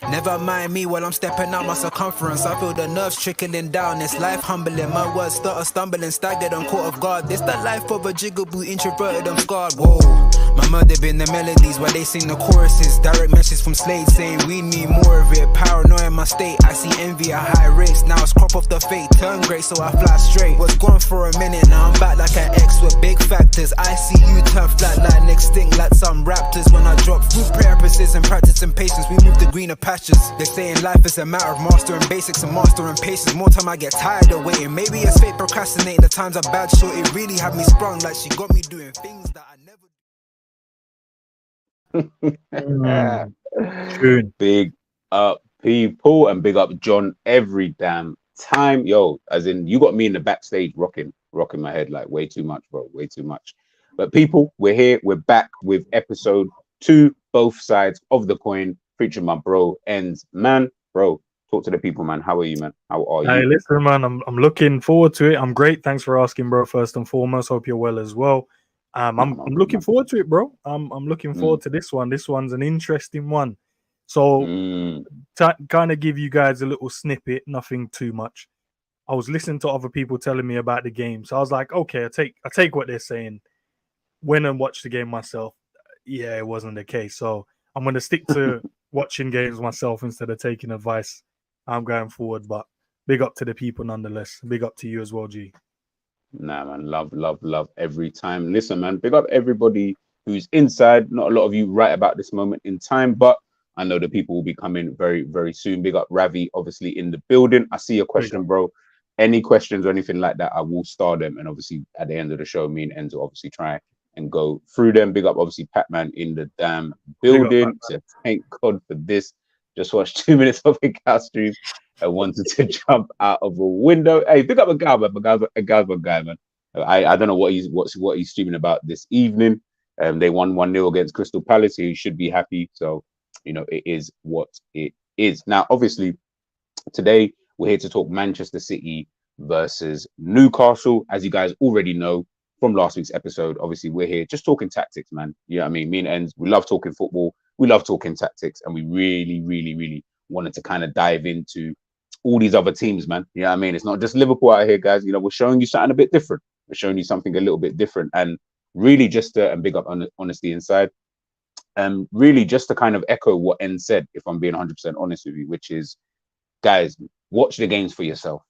Never mind me while I'm stepping out my circumference. I feel the nerves trickling down. It's life humbling. My words start stumbling, staggered and caught off guard. This the life of a jigaboo, introverted and scarred. Whoa, my mother been the melodies while they sing the choruses. Direct message from Slade saying we need more of it. Paranoia in my state, I see envy at high rates. Now it's crop off the fate, turn great so I fly straight. Was gone for a minute, now I'm back like an X with big factors. I see you turn flat like extinct like some raptors. When I drop through prayer, precision, practice and patience, we move to greener pastures. They say in life is a matter of mastering basics and mastering patience. More time I get tired of waiting. Maybe it's fate procrastinating. The times are bad, so it really had me sprung. Like she got me doing things that I never. Good. Big up people and big up John every damn time. Yo, as in you got me in the backstage rocking my head like way too much, bro. Way too much. But people, we're here. We're back with episode 2, both sides of the coin, featuring my bro Endz. Man, bro, talk to the people, man. How are you, man? How are you? Hey, listen, man. I'm looking forward to it. I'm great. Thanks for asking, bro. First and foremost, hope you're well as well. I'm looking forward to it, bro. I'm looking forward to this one. This one's an interesting one. So, to kind of give you guys a little snippet, nothing too much. I was listening to other people telling me about the game, so I was like, okay, I take what they're saying. Went and watched the game myself. Yeah, it wasn't the case. So I'm going to stick to watching games myself instead of taking advice. I'm going forward, but big up to the people nonetheless. Big up to you as well, G. Nah, man, love every time. Listen, man, big up everybody who's inside. Not a lot of you right about this moment in time, but I know the people will be coming very, very soon. Big up Ravi, obviously in the building. I see your question, bro. Any questions or anything like that, I will star them. And obviously at the end of the show, me and Endz will obviously try and go through them. Big up, obviously, Pac-Man in the damn building. So thank God for this. Just watched 2 minutes of a cow stream. I wanted to jump out of a window. Hey, pick up a guy, man. A guy's my guy, man. I don't know what he's streaming about this evening. They won 1-0 against Crystal Palace. He should be happy. So, you know, it is what it is. Now, obviously, today we're here to talk Manchester City versus Newcastle. As you guys already know from last week's episode, obviously we're here just talking tactics, man. You know what I mean? Me and Endz, we love talking football. We love talking tactics, and we really wanted to kind of dive into all these other teams, man. You know what I mean? It's not just Liverpool out here, guys. You know, we're showing you something a bit different. We're showing you something a little bit different, and really just to, and big up on honesty inside, really just to kind of echo what Endz said, if I'm being 100% honest with you, which is, guys, watch the games for yourself.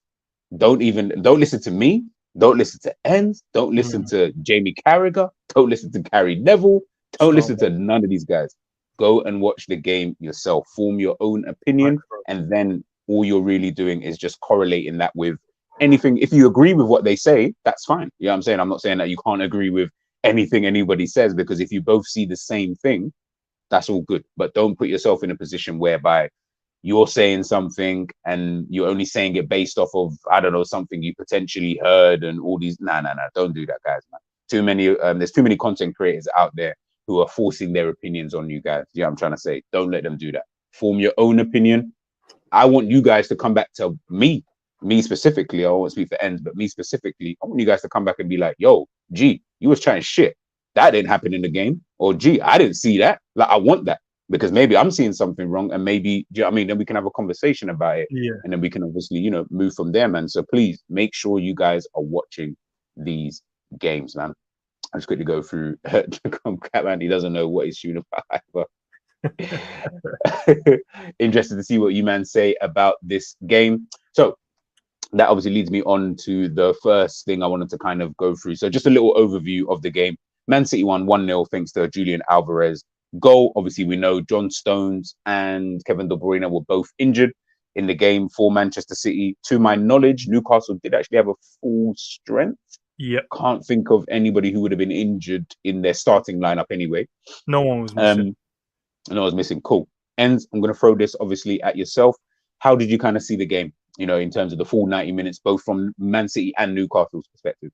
Don't listen to me. Don't listen to Endz. Don't listen to Jamie Carragher. Don't listen to Gary Neville. Don't listen to none of these guys. Go and watch the game yourself. Form your own opinion, and then all you're really doing is just correlating that with anything. If you agree with what they say, that's fine. You know what I'm saying? I'm not saying that you can't agree with anything anybody says, because if you both see the same thing, that's all good. But don't put yourself in a position whereby you're saying something and you're only saying it based off of, I don't know, something you potentially heard and all these. Nah. Don't do that, guys, man. There's too many content creators out there who are forcing their opinions on you guys. Yeah, I'm trying to say, don't let them do that. Form your own opinion. I want you guys to come back to me specifically. I won't speak for Endz, but me specifically, I want you guys to come back and be like, yo, G, you was trying shit. That didn't happen in the game. Or G, I didn't see that. Like, I want that. Because maybe I'm seeing something wrong, and maybe, do you know what I mean? Then we can have a conversation about it. Yeah. And then we can obviously, you know, move from there, man. So please make sure you guys are watching these games, man. I'm just going to go through Catman. He doesn't know what he's shooting about either. Interested to see what you man say about this game. So that obviously leads me on to the first thing I wanted to kind of go through. So just a little overview of the game. Man City won 1-0 thanks to Julian Alvarez goal. Obviously, we know John Stones and Kevin De Bruyne were both injured in the game for Manchester City. To my knowledge, Newcastle did actually have a full strength. Yeah. Can't think of anybody who would have been injured in their starting lineup anyway. No one was missing. No one was missing. Cool. Endz, I'm going to throw this obviously at yourself. How did you kind of see the game, you know, in terms of the full 90 minutes, both from Man City and Newcastle's perspective?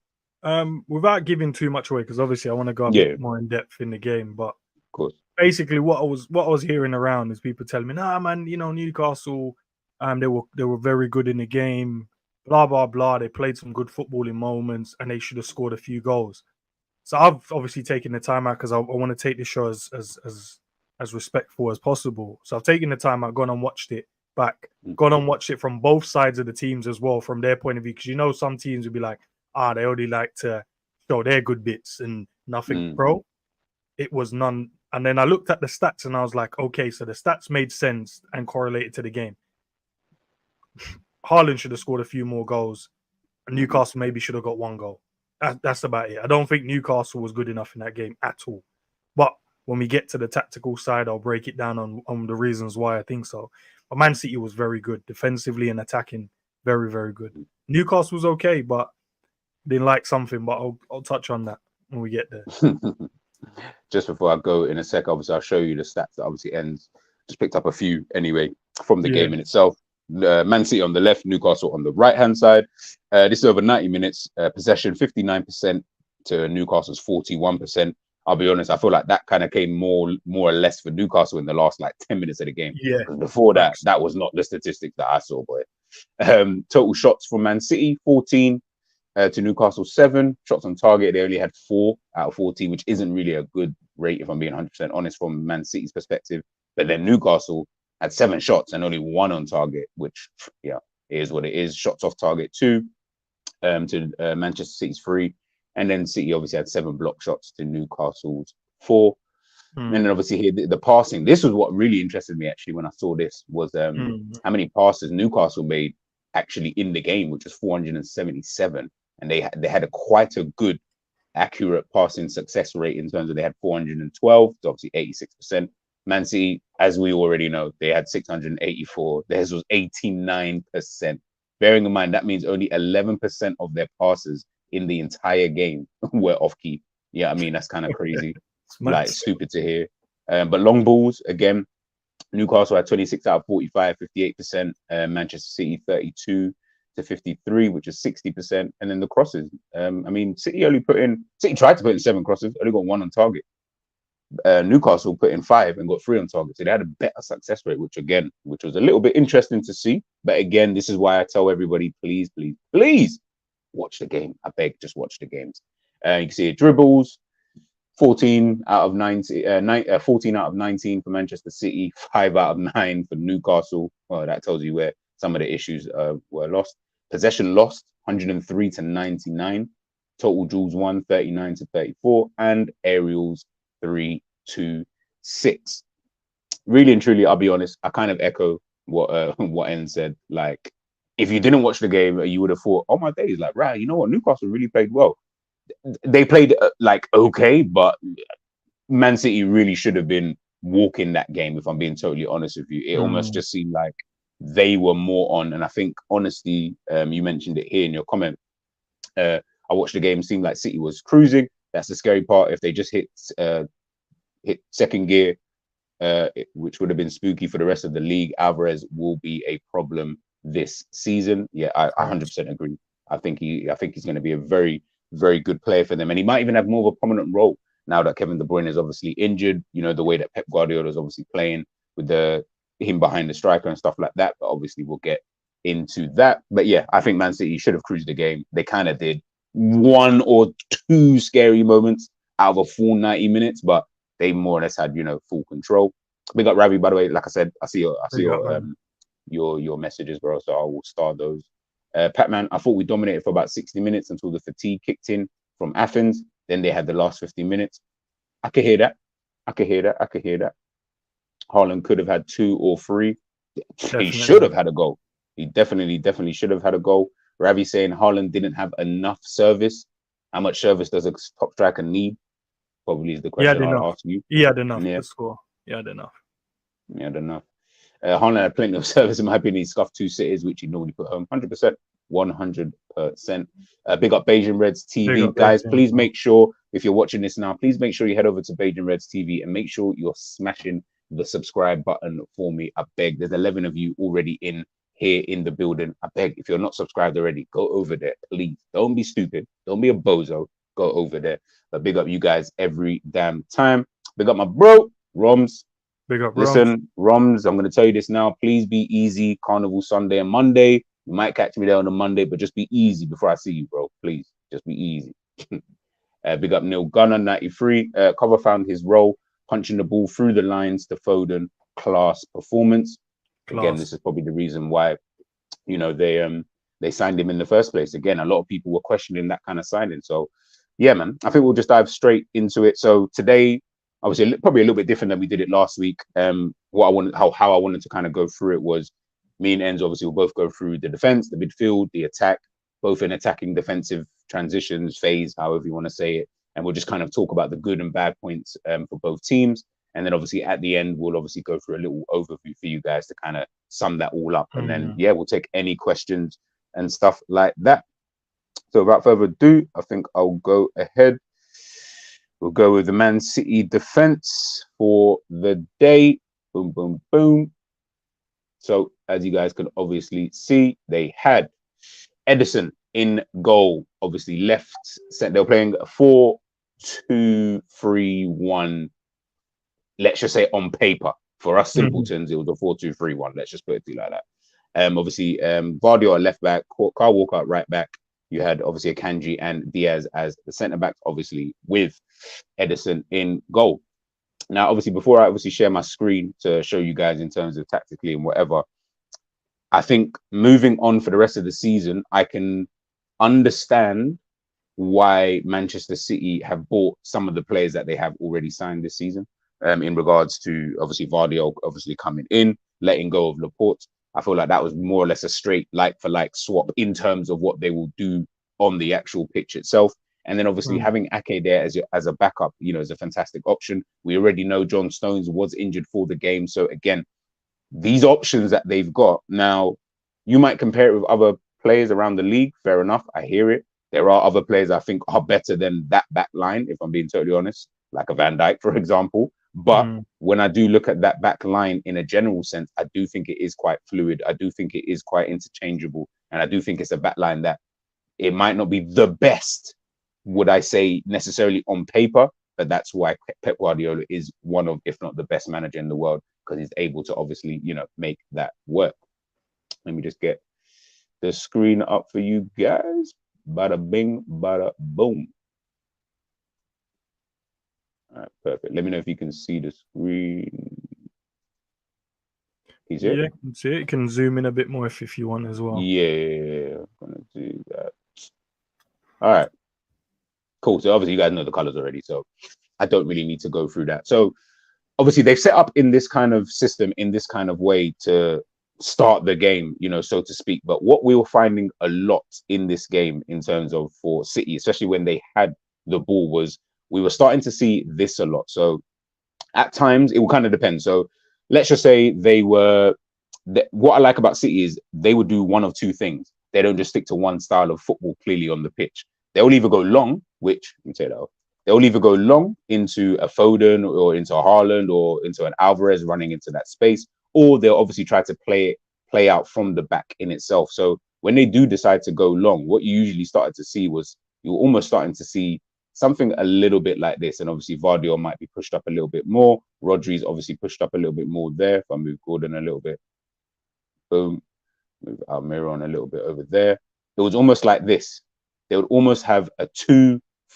Without giving too much away, because obviously I want to go a bit more in depth in the game, but of course. Basically, what I was hearing around is people telling me, "Nah, man, you know, Newcastle, they were very good in the game, blah blah blah. They played some good footballing moments, and they should have scored a few goals." So I've obviously taken the time out because I want to take the show as as respectful as possible. So I've taken the time, I've gone and watched it back, gone and watched it from both sides of the teams as well, from their point of view. Because some teams would be like, they only like to show their good bits and nothing, bro. It was none. And then I looked at the stats and I was like, okay, so the stats made sense and correlated to the game. Haaland should have scored a few more goals. And Newcastle maybe should have got 1 goal. That's about it. I don't think Newcastle was good enough in that game at all. But when we get to the tactical side, I'll break it down on the reasons why I think so. But Man City was very good, defensively and attacking, very, very good. Newcastle was okay, but didn't like something. But I'll touch on that when we get there. Just before I go in a sec, obviously I'll show you the stats that obviously Endz just picked up a few anyway from the game in itself. Man City on the left, Newcastle on the right hand side. This is over 90 minutes. Possession 59% to Newcastle's 41%. I'll be honest, I feel like that kind of came more or less for Newcastle in the last 10 minutes of the game. Yeah. Before that was not the statistics that I saw, boy. Total shots for Man City 14 to Newcastle 7. Shots on target, they only had 4 out of 14, which isn't really a good rate if I'm being 100% honest from Man City's perspective. But then Newcastle had 7 shots and only 1 on target, which is what it is. Shots off target 2 to Manchester City's 3. And then City obviously had 7 block shots to Newcastle's 4. And then obviously here the passing. This was what really interested me actually when I saw this was how many passes Newcastle made actually in the game, which was 477. And they had quite a good accurate passing success rate in terms of they had 412, so obviously 86%. Man City, as we already know, they had 684. Theirs was 89%. Bearing in mind, that means only 11% of their passes in the entire game were off key. Yeah, I mean, that's kind of crazy. Stupid to hear. But long balls, again, Newcastle had 26 out of 45, 58%. Manchester City 32 to 53, which is 60%. And then the crosses. I mean, City tried to put in 7 crosses, only got 1 on target. Newcastle put in 5 and got 3 on target. So they had a better success rate, which was a little bit interesting to see. But again, this is why I tell everybody, please, please, please watch the game. I beg, just watch the games. You can see it, dribbles, 14 out of 19 for Manchester City, 5 out of 9 for Newcastle. Well, that tells you where some of the issues were lost. Possession lost, 103 to 99. Total duels won, 39 to 34. And aerials, 3 to 6. Really and truly, I'll be honest, I kind of echo what Endz said. Like, if you didn't watch the game, you would have thought, oh my days, right, you know what, Newcastle really played well. They played okay, but Man City really should have been walking that game, if I'm being totally honest with you. It almost just seemed like they were more on, and I think honestly, you mentioned it here in your comment. I watched the game, seemed like City was cruising. That's the scary part. If they just hit second gear, which would have been spooky for the rest of the league, Alvarez will be a problem this season. Yeah, I 100% agree. I think he's going to be a very, very good player for them, and he might even have more of a prominent role now that Kevin De Bruyne is obviously injured. You know, the way that Pep Guardiola is obviously playing with him behind the striker and stuff like that. But obviously, we'll get into that. But yeah, I think Man City should have cruised the game. They kind of did. 1 or 2 scary moments out of a full 90 minutes, but they more or less had, full control. Big up Ravi, by the way. Like I said, I see your messages, bro. So I will start those. Patman, I thought we dominated for about 60 minutes until the fatigue kicked in from Athens. Then they had the last 15 minutes. I could hear that. Haaland could have had 2 or 3. Definitely. He should have had a goal. He definitely should have had a goal. Ravi saying Haaland didn't have enough service. How much service does a top striker need? Probably is the question I'll ask you. He had enough to score. He had enough. Haaland had plenty of service, in my opinion. He scuffed 2 sitters, which he normally put home. 100%. 100%. Big up Beijing Reds TV. Guys, please make sure, if you're watching this now, please make sure you head over to Beijing Reds TV and make sure you're smashing the subscribe button for me. I beg. There's 11 of you already in here in the building. I beg, if you're not subscribed already, go over there, please. Don't be stupid. Don't be a bozo. Go over there. But big up you guys every damn time. Big up my bro, Roms. Big up, Listen, Roms, I'm going to tell you this now. Please be easy. Carnival Sunday and Monday. You might catch me there on a Monday, but just be easy before I see you, bro. Please, just be easy. Big up Neil Gunner, 93. Cover found his role punching the ball through the lines to Foden, class performance. Again, Class. this is probably the reason why, you know, they signed him in the first place. Again, a lot of people were questioning that kind of signing. So, yeah, man, I think we'll just dive straight into it. So today, obviously, probably a little bit different than we did it last week. What I wanted, how I wanted to kind of go through it was me and Endz obviously will both go through the defense, the midfield, the attack, both in attacking, defensive transitions, phase, however you want to say it, and we'll just kind of talk about the good and bad points for both teams. And then obviously at the end, we'll obviously go through a little overview for you guys to kind of sum that all up. And then, yeah, we'll take any questions and stuff like that. So without further ado, I think I'll go ahead. We'll go with the Man City defense for the day. Boom, boom, boom. So as you guys can obviously see, they had Ederson in goal, obviously left. They were playing a 4-2-3-1. Let's just say on paper. For us simpletons, it was a 4-2-3-1. Let's just put it like that. Obviously, Guardiola left back, Kyle Walker right back. You had obviously Akanji and Diaz as the centre backs, obviously with Ederson in goal. Now, obviously, before I obviously share my screen to show you guys in terms of tactically and whatever, I think moving on for the rest of the season, I can understand why Manchester City have bought some of the players that they have already signed this season. In regards to obviously Vardy obviously coming in, letting go of Laporte. I feel like that was more or less a straight like for like swap in terms of what they will do on the actual pitch itself. And then obviously having Ake there as a backup, you know, is a fantastic option. We already know John Stones was injured for the game. So again, these options that they've got now, you might compare it with other players around the league. Fair enough. I hear it. There are other players I think are better than that back line, if I'm being totally honest, like a Van Dijk, for example. But when I do look at that back line in a general sense, I do think it is quite fluid. I do think it is quite interchangeable. And I do think it's a back line that it might not be the best, would I say, necessarily on paper, but that's why Pep Guardiola is one of, if not the best manager in the world, because he's able to obviously, you know, make that work. Let me just get the screen up for you guys. Bada bing, bada boom. All right, perfect. Let me know if you can see the screen. Is it? Yeah, you can see it. You can zoom in a bit more if you want as well. Yeah, I'm gonna do that. All right, cool. So obviously you guys know the colors already, so I don't really need to go through that. So obviously they've set up in this kind of system, in this kind of way to start the game, you know, so to speak. But what we were finding a lot in this game in terms of for City, especially when they had the ball, was we were starting to see this a lot. So at times it will kind of depend. So let's just say they were, what I like about City is they would do one of two things. They don't just stick to one style of football clearly on the pitch. They'll either go long, which, let me take that off. They'll either go long into a Foden or into a Haaland or into an Alvarez running into that space, or they'll obviously try to play out from the back in itself. So when they do decide to go long, what you usually started to see was you're almost starting to see something a little bit like this. And obviously Vardy might be pushed up a little bit more. Rodri's obviously pushed up a little bit more there. If I move Gordon a little bit, boom, move Almiron a little bit over there. It was almost like this. They would almost have a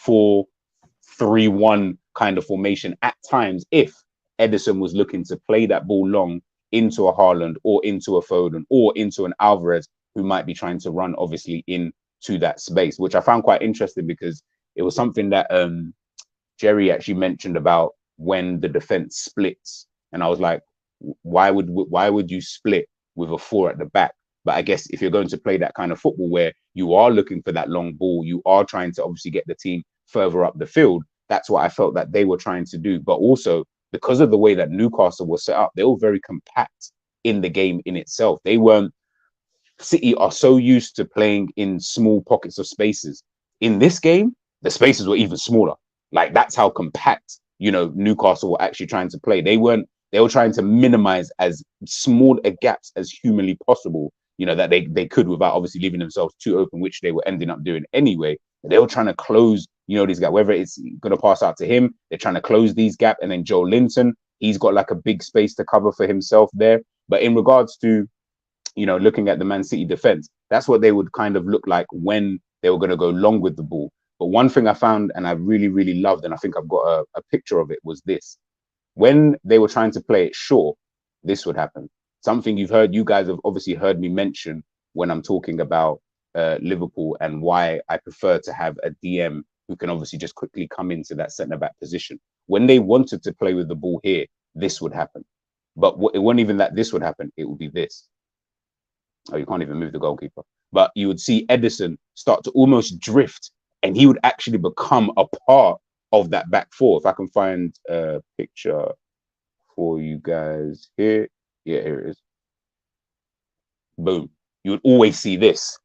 2-4-3-1 kind of formation at times if Ederson was looking to play that ball long into a Haaland or into a Foden or into an Alvarez who might be trying to run obviously into that space, which I found quite interesting because it was something that Jerry actually mentioned about when the defense splits. And I was like, why would you split with a 4 at the back? But I guess if you're going to play that kind of football where you are looking for that long ball, you are trying to obviously get the team further up the field. That's what I felt that they were trying to do. But also because of the way that Newcastle was set up, they were very compact in the game in itself. They weren't, City are so used to playing in small pockets of spaces. In this game, the spaces were even smaller. Like that's how compact, you know, Newcastle were actually trying to play. They were trying to minimize as small a gaps as humanly possible, you know, that they could without obviously leaving themselves too open, which they were ending up doing anyway. They were trying to close, you know, these gaps, whether it's going to pass out to him, they're trying to close these gaps. And then Joe Linton, he's got like a big space to cover for himself there. But in regards to, you know, looking at the Man City defense, that's what they would kind of look like when they were going to go long with the ball. But one thing I found and I really, really loved, and I think I've got a picture of it, was this. when they were trying to play it short, this would happen. Something you guys have obviously heard me mention when I'm talking about Liverpool and why I prefer to have a DM who can obviously just quickly come into that centre back position. When they wanted to play with the ball here, this would happen. But it wasn't even that this would happen. It would be this. Oh, you can't even move the goalkeeper. But you would see Ederson start to almost drift, and he would actually become a part of that back four. If I can find a picture for you guys here. Yeah, here it is. Boom. You would always see this.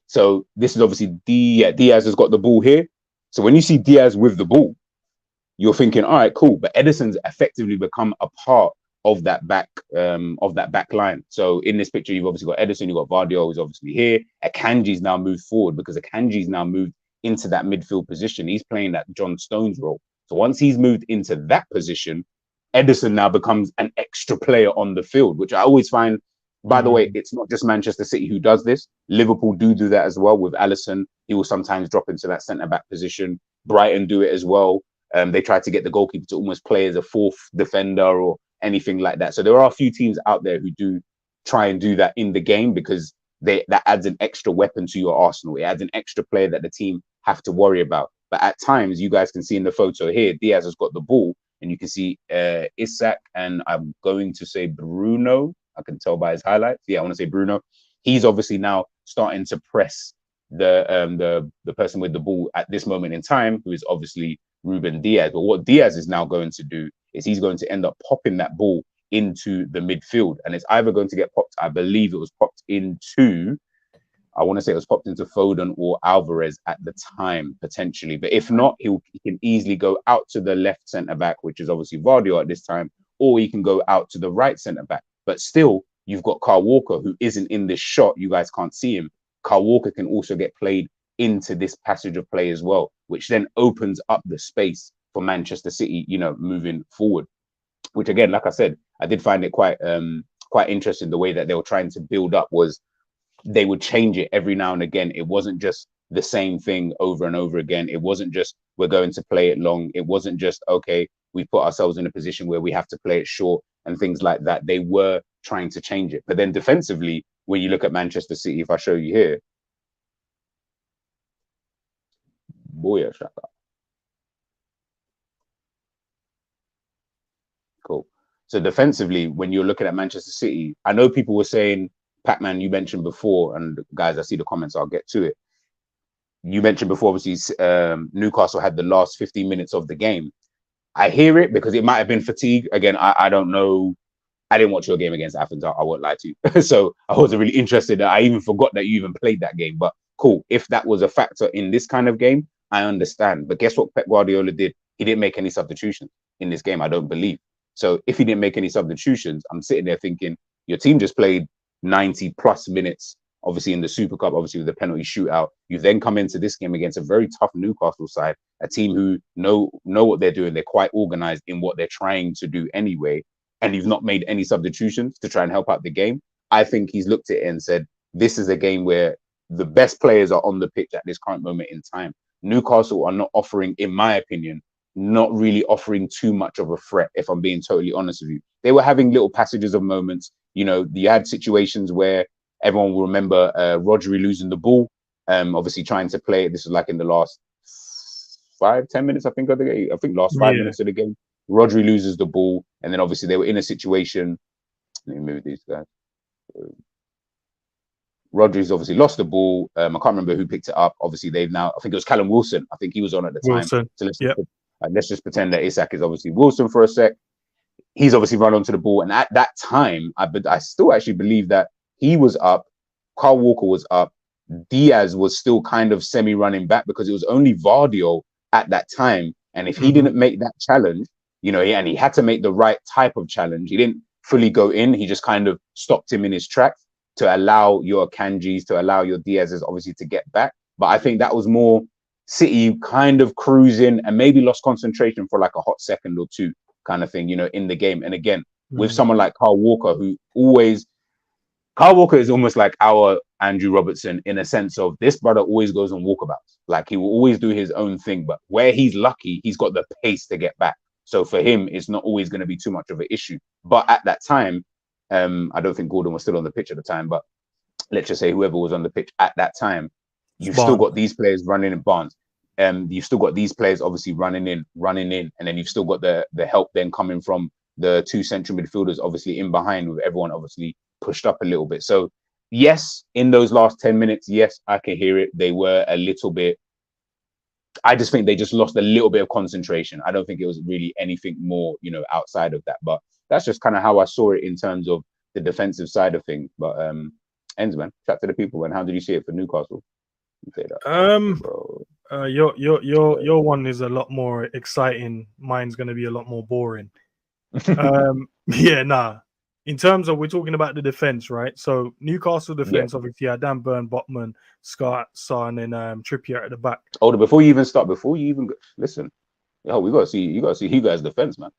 So this is obviously Diaz has got the ball here. So when you see Diaz with the ball, you're thinking, all right, cool. But Ederson's effectively become a part of that back line. So in this picture, you've obviously got Ederson, you've got Guardiola, who's obviously here. Akanji's now moved forward because Akanji's now moved into that midfield position. He's playing that John Stones role. So once he's moved into that position, Ederson now becomes an extra player on the field, which I always find, by the way, it's not just Manchester City who does this. Liverpool do that as well with Alisson. He will sometimes drop into that centre-back position. Brighton do it as well. They try to get the goalkeeper to almost play as a fourth defender or anything like that. So there are a few teams out there who do try and do that in the game because that adds an extra weapon to your arsenal. It adds an extra player that the team have to worry about. But at times, you guys can see in the photo here, Diaz has got the ball, and you can see Isak, and I'm going to say Bruno. I can tell by his highlights. Yeah, I want to say Bruno. He's obviously now starting to press the person with the ball at this moment in time, who is obviously Ruben Diaz. But what Diaz is now going to do is he's going to end up popping that ball into the midfield, and it's either going to get popped. I believe it was popped into. I want to say it was popped into Foden or Alvarez at the time, potentially. But if not, he can easily go out to the left centre back, which is obviously Vardio at this time, or he can go out to the right centre back. But still, you've got Kyle Walker, who isn't in this shot. You guys can't see him. Kyle Walker can also get played into this passage of play as well, which then opens up the space for Manchester City, moving forward. Which again, like I said, I did find it quite interesting the way that they were trying to build up was they would change it every now and again. It wasn't just the same thing over and over again. It wasn't just we're going to play it long. It wasn't just, okay, we put ourselves in a position where we have to play it short and things like that. They were trying to change it. But then defensively, when you look at Manchester City, if I show you here, Boya Shaka. Cool. So defensively, when you're looking at Manchester City, I know people were saying, Pac-Man, you mentioned before, and guys, I see the comments, I'll get to it. You mentioned before, obviously, Newcastle had the last 15 minutes of the game. I hear it because it might have been fatigue. Again, I don't know. I didn't watch your game against Athens. I won't lie to you. So I wasn't really interested. I even forgot that you even played that game. But cool. If that was a factor in this kind of game, I understand. But guess what Pep Guardiola did? He didn't make any substitutions in this game, I don't believe. So if he didn't make any substitutions, I'm sitting there thinking, your team just played 90 plus minutes, obviously in the Super Cup, obviously with the penalty shootout. You then come into this game against a very tough Newcastle side, a team who know what they're doing. They're quite organized in what they're trying to do anyway. And you've not made any substitutions to try and help out the game. I think he's looked at it and said, this is a game where the best players are on the pitch at this current moment in time. Newcastle are not offering, in my opinion, not really offering too much of a threat, if I'm being totally honest with you. They were having little passages of moments. You had situations where everyone will remember Rodri losing the ball, obviously trying to play. This was like in the last 5-10 minutes, I think, of the game. I think last 5 minutes of the game. Rodri loses the ball, and then obviously they were in a situation. Let me move these guys. Rodri's obviously lost the ball. I can't remember who picked it up. Obviously, they've now, I think it was Callum Wilson. I think he was on at the time. So let's just pretend that Isak is obviously Wilson for a sec. He's obviously run onto the ball. And at that time, I still actually believe that he was up. Kyle Walker was up. Diaz was still kind of semi-running back because it was only Vardio at that time. And if he didn't make that challenge, and he had to make the right type of challenge. He didn't fully go in. He just kind of stopped him in his tracks to allow your Kanjis, to allow your Diaz's obviously to get back. But I think that was more City kind of cruising and maybe lost concentration for like a hot second or two kind of thing, in the game. And again, with someone like Kyle Walker, Kyle Walker is almost like our Andrew Robertson in a sense of this brother always goes on walkabouts. Like he will always do his own thing, but where he's lucky, he's got the pace to get back. So for him, it's not always going to be too much of an issue. But at that time, I don't think Gordon was still on the pitch at the time, but let's just say whoever was on the pitch at that time, you've still got these players running in Barnes. You've still got these players obviously running in, and then you've still got the help then coming from the two central midfielders obviously in behind, with everyone obviously pushed up a little bit. So yes, in those last 10 minutes, yes, I can hear it. They were a little bit, I just think they just lost a little bit of concentration. I don't think it was really anything more, outside of that. But that's just kind of how I saw it in terms of the defensive side of things. But Endz, man, chat to the people. And how did you see it for Newcastle? You say that, bro. Your one is a lot more exciting. Mine's going to be a lot more boring. Yeah, nah. In terms of, we're talking about the defense, right? So Newcastle defense, obviously, Dan Burn, Botman, Scott, Son, and Trippier at the back. Oh, before you even listen, we gotta see you guys' defense, man.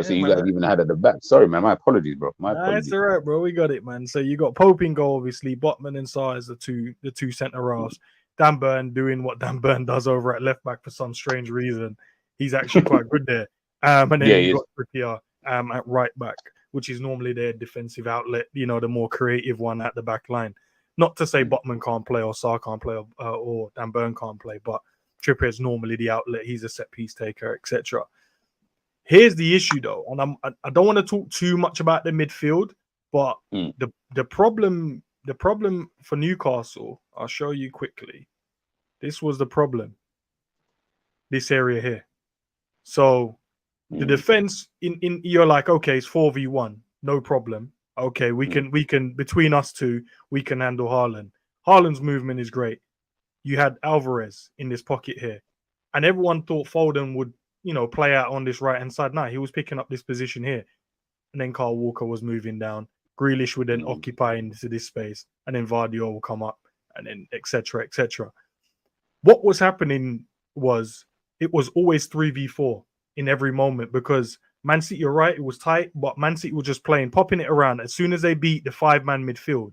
See you guys even had at the back. Sorry, man. My apologies, bro. Apologies. It's all right, bro. We got it, man. So you got Pope in goal, obviously. Botman and Sarr as the two centre halves. Dan Burn doing what Dan Burn does over at left back for some strange reason. He's actually quite good there. And then you got Trippier at right back, which is normally their defensive outlet, the more creative one at the back line. Not to say Botman can't play or Sarr can't play or Dan Burn can't play, but Trippier is normally the outlet. He's a set piece taker, etc. Here's the issue, though, and I don't want to talk too much about the midfield, but the problem for Newcastle, I'll show you quickly. This was the problem. This area here. So the defense in you're like, okay, it's 4v1, no problem. Okay, we can between us two, we can handle Haaland. Haaland's movement is great. You had Alvarez in this pocket here, and everyone thought Foden would, play out on this right hand side. No, he was picking up this position here, and then Kyle Walker was moving down. Grealish would then occupy into this space, and then Guardiola will come up, and then etc. etc. What was happening was it was always 3v4 in every moment, because Man City, you're right, it was tight, but Man City were just popping it around. As soon as they beat the 5-man midfield,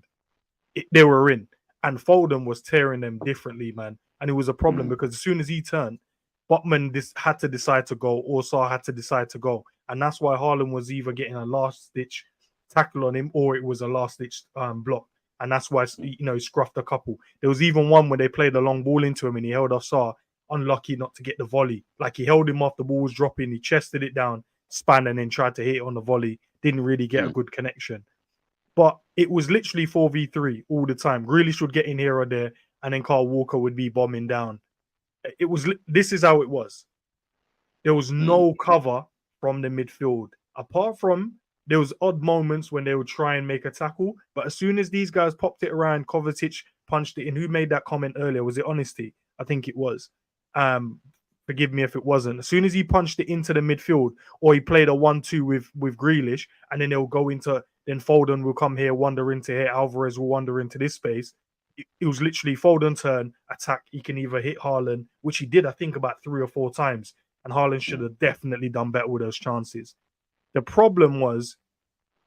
they were in. And Foden was tearing them differently, man. And it was a problem because as soon as he turned, Botman had to decide to go, or Sarr had to decide to go. And that's why Haaland was either getting a last-ditch tackle on him, or it was a last-ditch block. And that's why, he scruffed a couple. There was even one where they played a long ball into him and he held off Sarr. Unlucky not to get the volley. Like, he held him off, the ball was dropping, he chested it down, span, and then tried to hit it on the volley. Didn't really get a good connection. But it was literally 4v3 all the time. Grealish would get in here or there, and then Kyle Walker would be bombing down. This is how it was. There was no cover from the midfield. Apart from, there was odd moments when they would try and make a tackle, but as soon as these guys popped it around, Kovacic punched it in. Who made that comment earlier? Was it Honesty? I think it was. Forgive me if it wasn't. As soon as he punched it into the midfield, or he played a 1-2 with Grealish, and then they'll go into, then Foden will come here, wander into here, Alvarez will wander into this space. It was literally Foden turn, attack. He can either hit Haaland, which he did, I think, about 3 or 4 times, and Haaland should have definitely done better with those chances. The problem was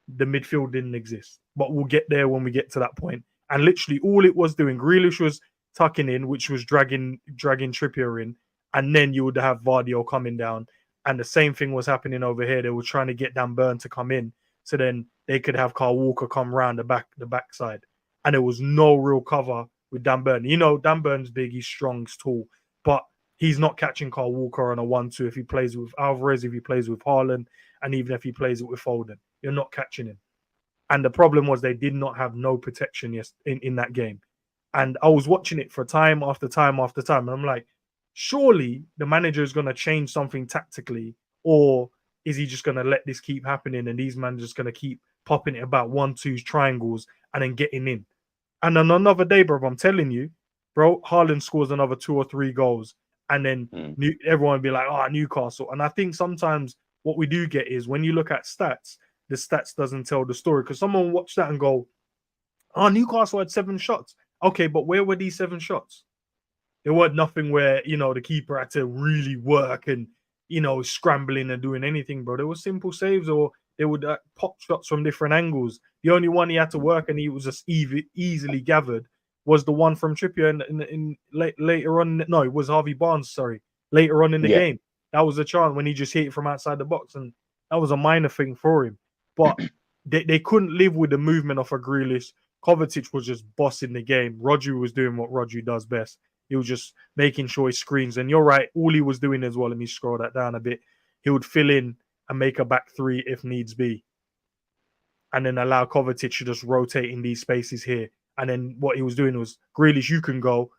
the midfield didn't exist, but we'll get there when we get to that point. And literally all it was doing, Grealish was tucking in, which was dragging Trippier in, and then you would have Vardio coming down. And the same thing was happening over here. They were trying to get Dan Burn to come in, so then they could have Kyle Walker come round the backside. And there was no real cover with Dan Burn. Dan Burn's big, he's strong, he's tall, but he's not catching Kyle Walker on a 1-2 if he plays with Alvarez, if he plays with Haaland, and even if he plays it with Foden. You're not catching him. And the problem was they did not have no protection in that game. And I was watching it for time after time after time. And I'm like, surely the manager is going to change something tactically, or is he just going to let this keep happening and these men just going to keep popping it about 1-2s, triangles, and then getting in? And on another day, bro, I'm telling you, bro, Haaland scores another 2 or 3 goals. And then everyone would be like, Newcastle. And I think sometimes what we do get is when you look at stats, the stats doesn't tell the story. Because someone will watch that and go, Newcastle had 7 shots. Okay, but where were these 7 shots? There weren't nothing where, the keeper had to really work and, scrambling and doing anything, bro. There were simple saves, or they would pop shots from different angles. The only one he had to work and he was just easily gathered was the one from Trippier in later on. No, it was Harvey Barnes, sorry, later on in the game. That was a chance when he just hit it from outside the box, and that was a minor thing for him. But they couldn't live with the movement of a Grealish. Kovacic was just bossing the game. Rodri was doing what Rodri does best. He was just making sure he screens. And you're right, all he was doing as well, let me scroll that down a bit, he would fill in and make a back three if needs be. And then allow Kovacic to just rotate in these spaces here. And then what he was doing was, Grealish, you can go.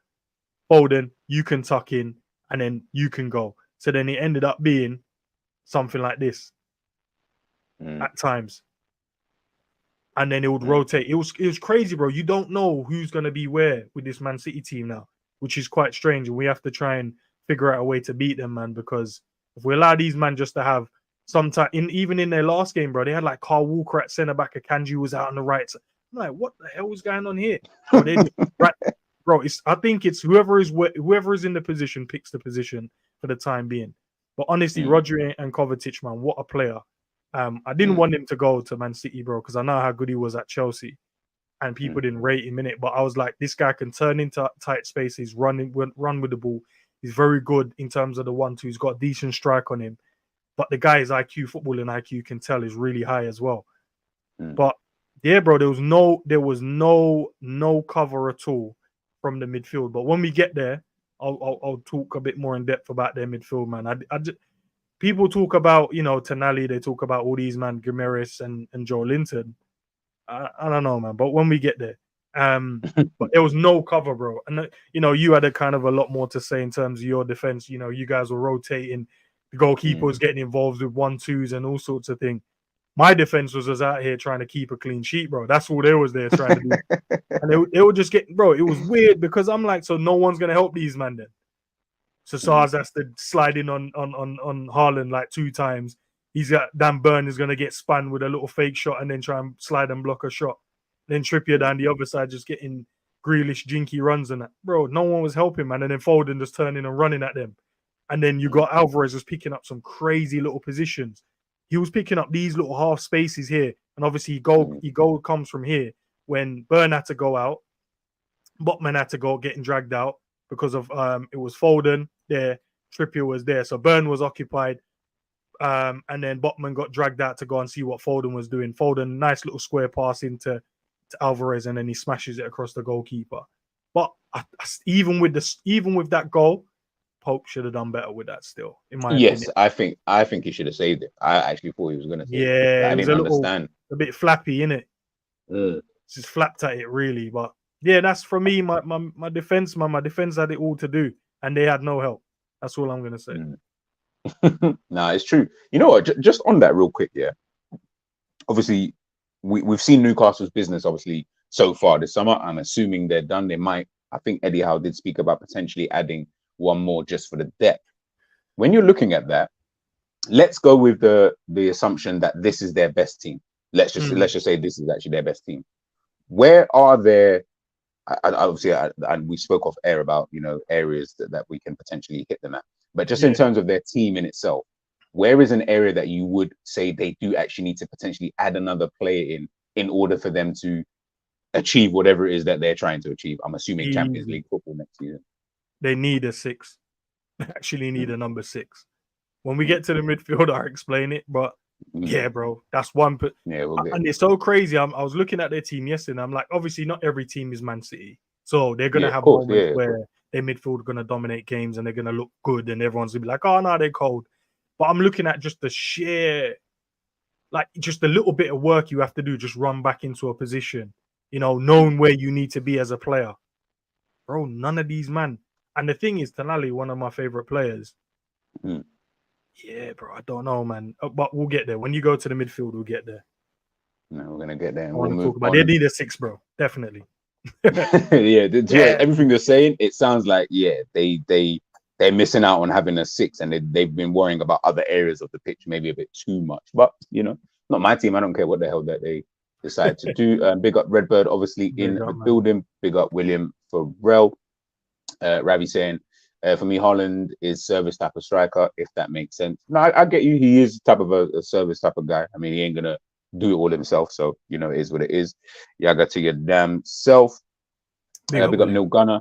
Foden, you can tuck in. And then you can go. So then it ended up being something like this at times. And then it would rotate. It was crazy, bro. You don't know who's going to be where with this Man City team now, which is quite strange. And we have to try and figure out a way to beat them, man, because if we allow these men just to have some time, even in their last game, bro, they had like Carl Walker at centre back, Akanji was out on the right. I'm like, what the hell is going on here? Bro, bro, I think it's whoever is in the position picks the position for the time being. But honestly, Rodri and Kovacic, man, what a player. I didn't want him to go to Man City, bro, because I know how good he was at Chelsea, and people didn't rate him in it. But I was like, this guy can turn into tight spaces, run with the ball. He's very good in terms of the 1-2. He's got a decent strike on him. But the guy's IQ, footballing IQ, you can tell is really high as well. But yeah, bro, there was no cover at all from the midfield. But when we get there, I'll talk a bit more in depth about their midfield, man. People talk about, Tonali, they talk about all these, man, Guimaraes and Joe Linton. I don't know, man. But when we get there, but there was no cover, bro. And, you had a kind of a lot more to say in terms of your defense. You guys were rotating. The goalkeeper was getting involved with 1-2s and all sorts of things. My defense was out here trying to keep a clean sheet, bro. That's all they was there trying to do. And they would just get, bro, it was weird because I'm like, so no one's going to help these, man, then. So SARS has to slide in on Haaland like 2 times. He's got Dan Burn is going to get spun with a little fake shot and then try and slide and block a shot. Then Trippier down the other side just getting Grealish jinky runs and that. Bro, no one was helping, man. And then Foden just turning and running at them. And then you got Alvarez was picking up some crazy little positions. He was picking up these little half spaces here. And obviously, goal comes from here when Burn had to go out. Botman had to go getting dragged out because of it was Foden there. Trippier was there. So Burn was occupied. And then Botman got dragged out to go and see what Foden was doing. Foden, nice little square pass into Alvarez, and then he smashes it across the goalkeeper. But even with that goal, Pope should have done better with that still, in my opinion. I think he should have saved it. I actually thought he was going to save it. Yeah, I didn't understand. A bit flappy, innit? Just flapped at it, really. But yeah, that's for me, my defense, man. My defense had it all to do, and they had no help. That's all I'm going to say. Nah, it's true. You know what? Just on that real quick, yeah. Obviously, we've seen Newcastle's business, obviously, so far this summer. I'm assuming they're done. They might, I think Eddie Howe did speak about potentially adding one more just for the depth. When you're looking at that, let's go with the assumption that this is their best team. Let's just say this is actually their best team. Where are there? Obviously, we spoke off air about areas that we can potentially hit them at. But just in terms of their team in itself, where is an area that you would say they do actually need to potentially add another player in order for them to achieve whatever it is that they're trying to achieve? I'm assuming Champions League football next season. They need a 6. They actually need a number 6. When we get to the midfield, I'll explain it. But yeah, bro, that's one. And it's so crazy. I was looking at their team yesterday, and I'm like, obviously, not every team is Man City. So they're going to have moments where their midfield are going to dominate games and they're going to look good and everyone's going to be like, oh, no, they're cold. But I'm looking at just the sheer, like, just the little bit of work you have to do, just run back into a position, knowing where you need to be as a player. Bro, none of these, man. And the thing is, Tonali, one of my favorite players. Yeah, bro, I don't know, man. But we'll get there. When you go to the midfield, we'll get there. No, we're going to get there. And we'll talk about they need a 6, bro. Definitely. Everything they're saying, it sounds like, they're missing out on having a 6, and they've been worrying about other areas of the pitch, maybe a bit too much. But, not my team. I don't care what the hell that they decide to do. Big up Redbird, obviously, in the building. Big up William Farrell. Ravi saying, for me, Haaland is service type of striker, if that makes sense. No, I get you. He is type of a service type of guy. I mean, he ain't going to do it all himself. So, it is what it is. Yaga to your damn self. Big up Neil Gunner.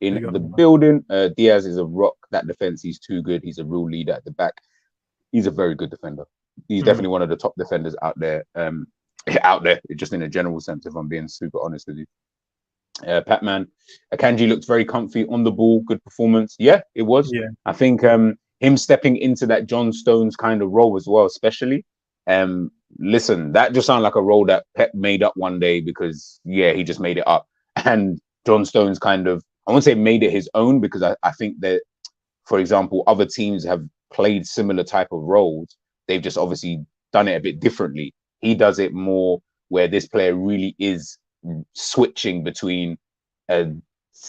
in Big up, the man. building. Diaz is a rock. That defense, he's too good. He's a real leader at the back. He's a very good defender. He's definitely one of the top defenders out there. Out there, just in a general sense, if I'm being super honest with you. Patman, Akanji looked very comfy on the ball. Good performance. Yeah, it was. Yeah. I think him stepping into that John Stones kind of role as well, especially. Listen, that just sounded like a role that Pep made up one day because he just made it up. And John Stones kind of, I won't say made it his own, because I think that, for example, other teams have played similar type of roles. They've just obviously done it a bit differently. He does it more where this player really is switching between a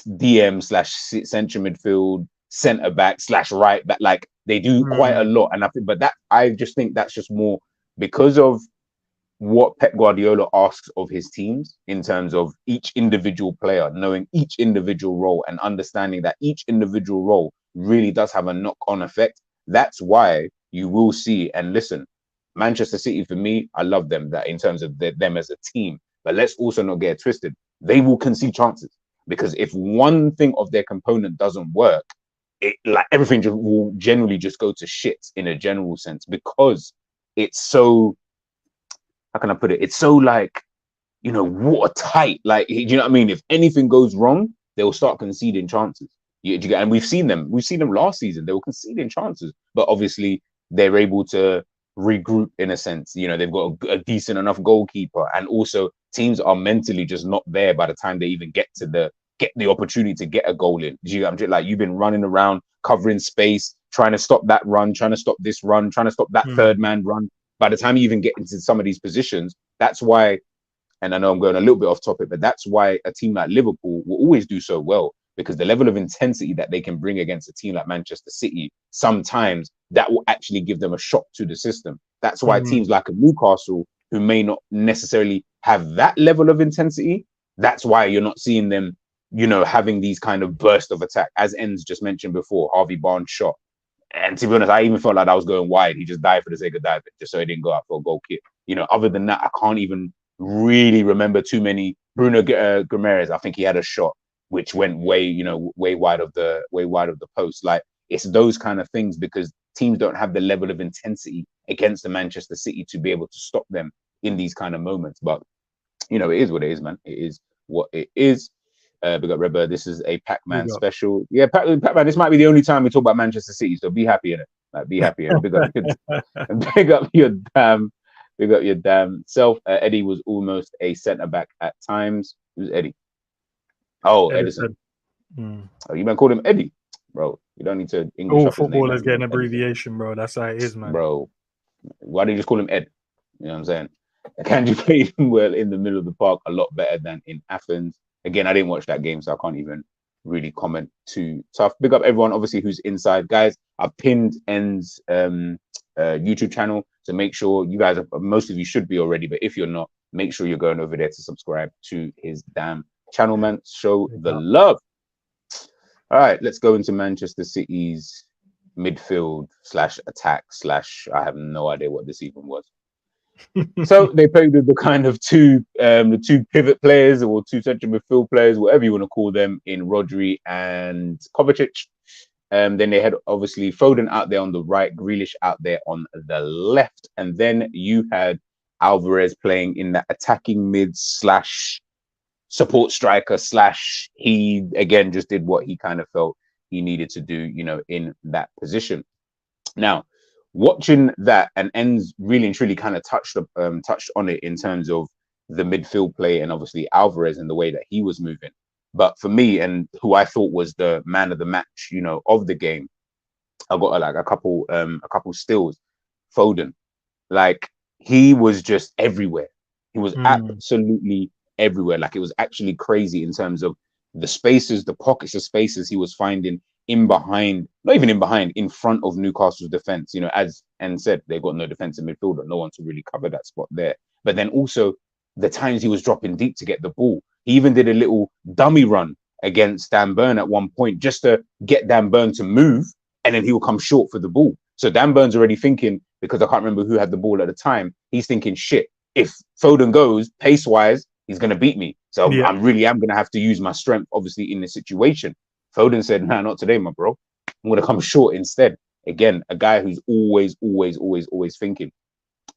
DM slash central midfield, centre back slash right back. Like they do quite a lot. And I just think that's just more because of what Pep Guardiola asks of his teams in terms of each individual player, knowing each individual role and understanding that each individual role really does have a knock-on effect. That's why you will see, and listen, Manchester City, for me, I love them that in terms of them as a team. But let's also not get it twisted. They will concede chances because if one thing of their component doesn't work, it like everything will generally just go to shit in a general sense because it's so, how can I put it? It's so like, watertight. Like, do you know what I mean? If anything goes wrong, they'll start conceding chances. And we've seen them last season. They were conceding chances, but obviously they're able to regroup in a sense. They've got a decent enough goalkeeper, and also teams are mentally just not there by the time they even get the opportunity to get a goal in. I'm just like, you've been running around covering space, trying to stop that run, trying to stop this run, trying to stop that third man run. By the time you even get into some of these positions, that's why, and I know I'm going a little bit off topic, but that's why a team like Liverpool will always do so well, because the level of intensity that they can bring against a team like Manchester City, sometimes that will actually give them a shock to the system. That's why teams like a Newcastle, who may not necessarily have that level of intensity, that's why you're not seeing them, having these kind of bursts of attack. As Endz just mentioned before, Harvey Barnes shot. And to be honest, I even felt like I was going wide. He just died for the sake of diving, just so he didn't go out for a goal kick. Other than that, I can't even really remember too many. Bruno Guimaraes, I think he had a shot which went way wide of the post. Like, it's those kind of things, because teams don't have the level of intensity against the Manchester City to be able to stop them in these kind of moments. But it is what it is, man. It is what it is. Big up Rebbe. This is a Pac-Man special. Yeah, Pac-Man. This might be the only time we talk about Manchester City, so be happy in it. Like, be happy in it. Big up your damn self. Eddie was almost a centre back at times. Who's Eddie? Oh, Edison. Oh, you might call him Eddie, bro. You don't need to English up his name. All footballers get an abbreviation, bro. That's how it is, man. Bro, why do you just call him Ed? You know what I'm saying? Akanji played well in the middle of the park, a lot better than in Athens. Again, I didn't watch that game, so I can't even really comment too tough. Big up everyone, obviously, who's inside. Guys, I've pinned Endz YouTube channel, so make sure you guys, most of you should be already, but if you're not, make sure you're going over there to subscribe to his damn channel, man. Show the love. All right, let's go into Manchester City's midfield / attack / I have no idea what this even was. So they played with the kind of two pivot players, or two central midfield players, whatever you want to call them, in Rodri and Kovacic. Then they had obviously Foden out there on the right, Grealish out there on the left, and then you had Alvarez playing in that attacking mid / support striker / he again just did what he kind of felt he needed to do, in that position. Now, watching that, and Endz really and truly kind of touched on it in terms of the midfield play, and obviously Alvarez and the way that he was moving. But for me, and who I thought was the man of the match, of the game, I got like a couple stills. Foden, like, he was just everywhere. He was absolutely everywhere. Like, it was actually crazy in terms of the spaces, the pockets of spaces he was finding in behind, not even in behind, in front of Newcastle's defense. As Endz said, they got no defensive midfielder, no one to really cover that spot there. But then also the times he was dropping deep to get the ball. He even did a little dummy run against Dan Burn at one point, just to get Dan Burn to move, and then he will come short for the ball. So Dan Burn's already thinking, because I can't remember who had the ball at the time, he's thinking, shit, if Foden goes pace-wise, he's going to beat me. So I really am going to have to use my strength, obviously, in this situation. Foden said, "Nah, not today, my bro. I'm gonna come short instead." Again, a guy who's always thinking.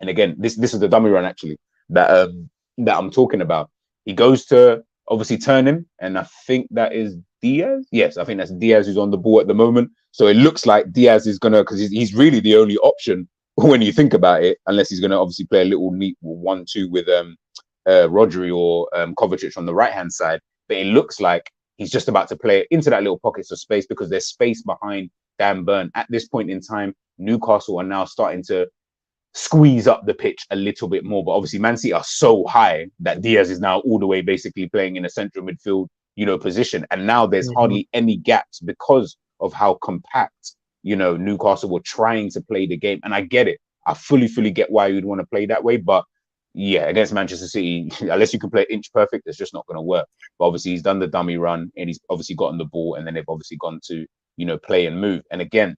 And again, this is the dummy run actually that that I'm talking about. He goes to obviously turn him, and I think that is Diaz. Yes, I think that's Diaz who's on the ball at the moment. So it looks like Diaz is gonna, because he's really the only option when you think about it, unless he's gonna obviously play a little neat 1-2 with Rodri or Kovacic on the right hand side. But it looks like he's just about to play it into that little pockets of space, because there's space behind Dan Burn. At this point in time, Newcastle are now starting to squeeze up the pitch a little bit more. But obviously, Man City are so high that Diaz is now all the way basically playing in a central midfield, position. And now there's hardly any gaps because of how compact, Newcastle were trying to play the game. And I get it. I fully get why you'd want to play that way. But yeah, against Manchester City, unless you can play inch perfect, it's just not going to work. But obviously, he's done the dummy run and he's obviously gotten the ball, and then they've obviously gone to, play and move. And again,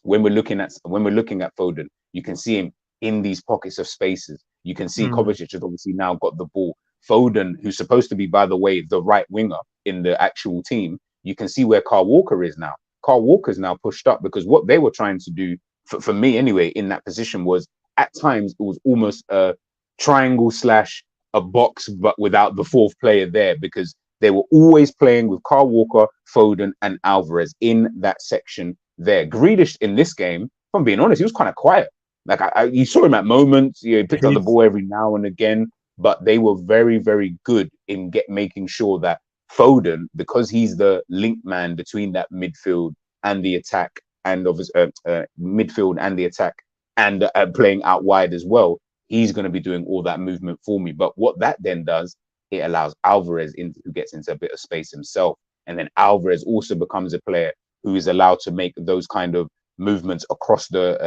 when we're looking at Foden, you can see him in these pockets of spaces. You can see Kovacic has obviously now got the ball. Foden, who's supposed to be, by the way, the right winger in the actual team, you can see where Kyle Walker is now. Kyle Walker's now pushed up, because what they were trying to do, for me anyway, in that position was, at times it was almost a triangle / a box, but without the fourth player there, because they were always playing with Kyle Walker, Foden, and Alvarez in that section there. Grealish in this game, if I'm being honest, he was kind of quiet. Like you saw him at moments, he picked up the ball every now and again, but they were very good in making sure that Foden, because he's the link man between that midfield and the attack, and obviously midfield and the attack, and playing out wide as well, he's going to be doing all that movement for me. But what that then does, it allows Alvarez who gets into a bit of space himself, and then Alvarez also becomes a player who is allowed to make those kind of movements across the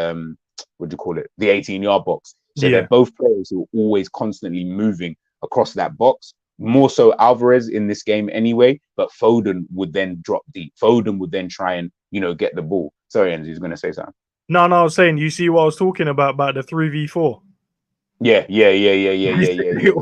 the 18-yard box. So they're both players who are always constantly moving across that box. More so Alvarez in this game anyway, but Foden would then drop deep. Foden would then try and, get the ball. Sorry, Endz, he's going to say something. No, I was saying, you see what I was talking about the 3v4? Yeah. It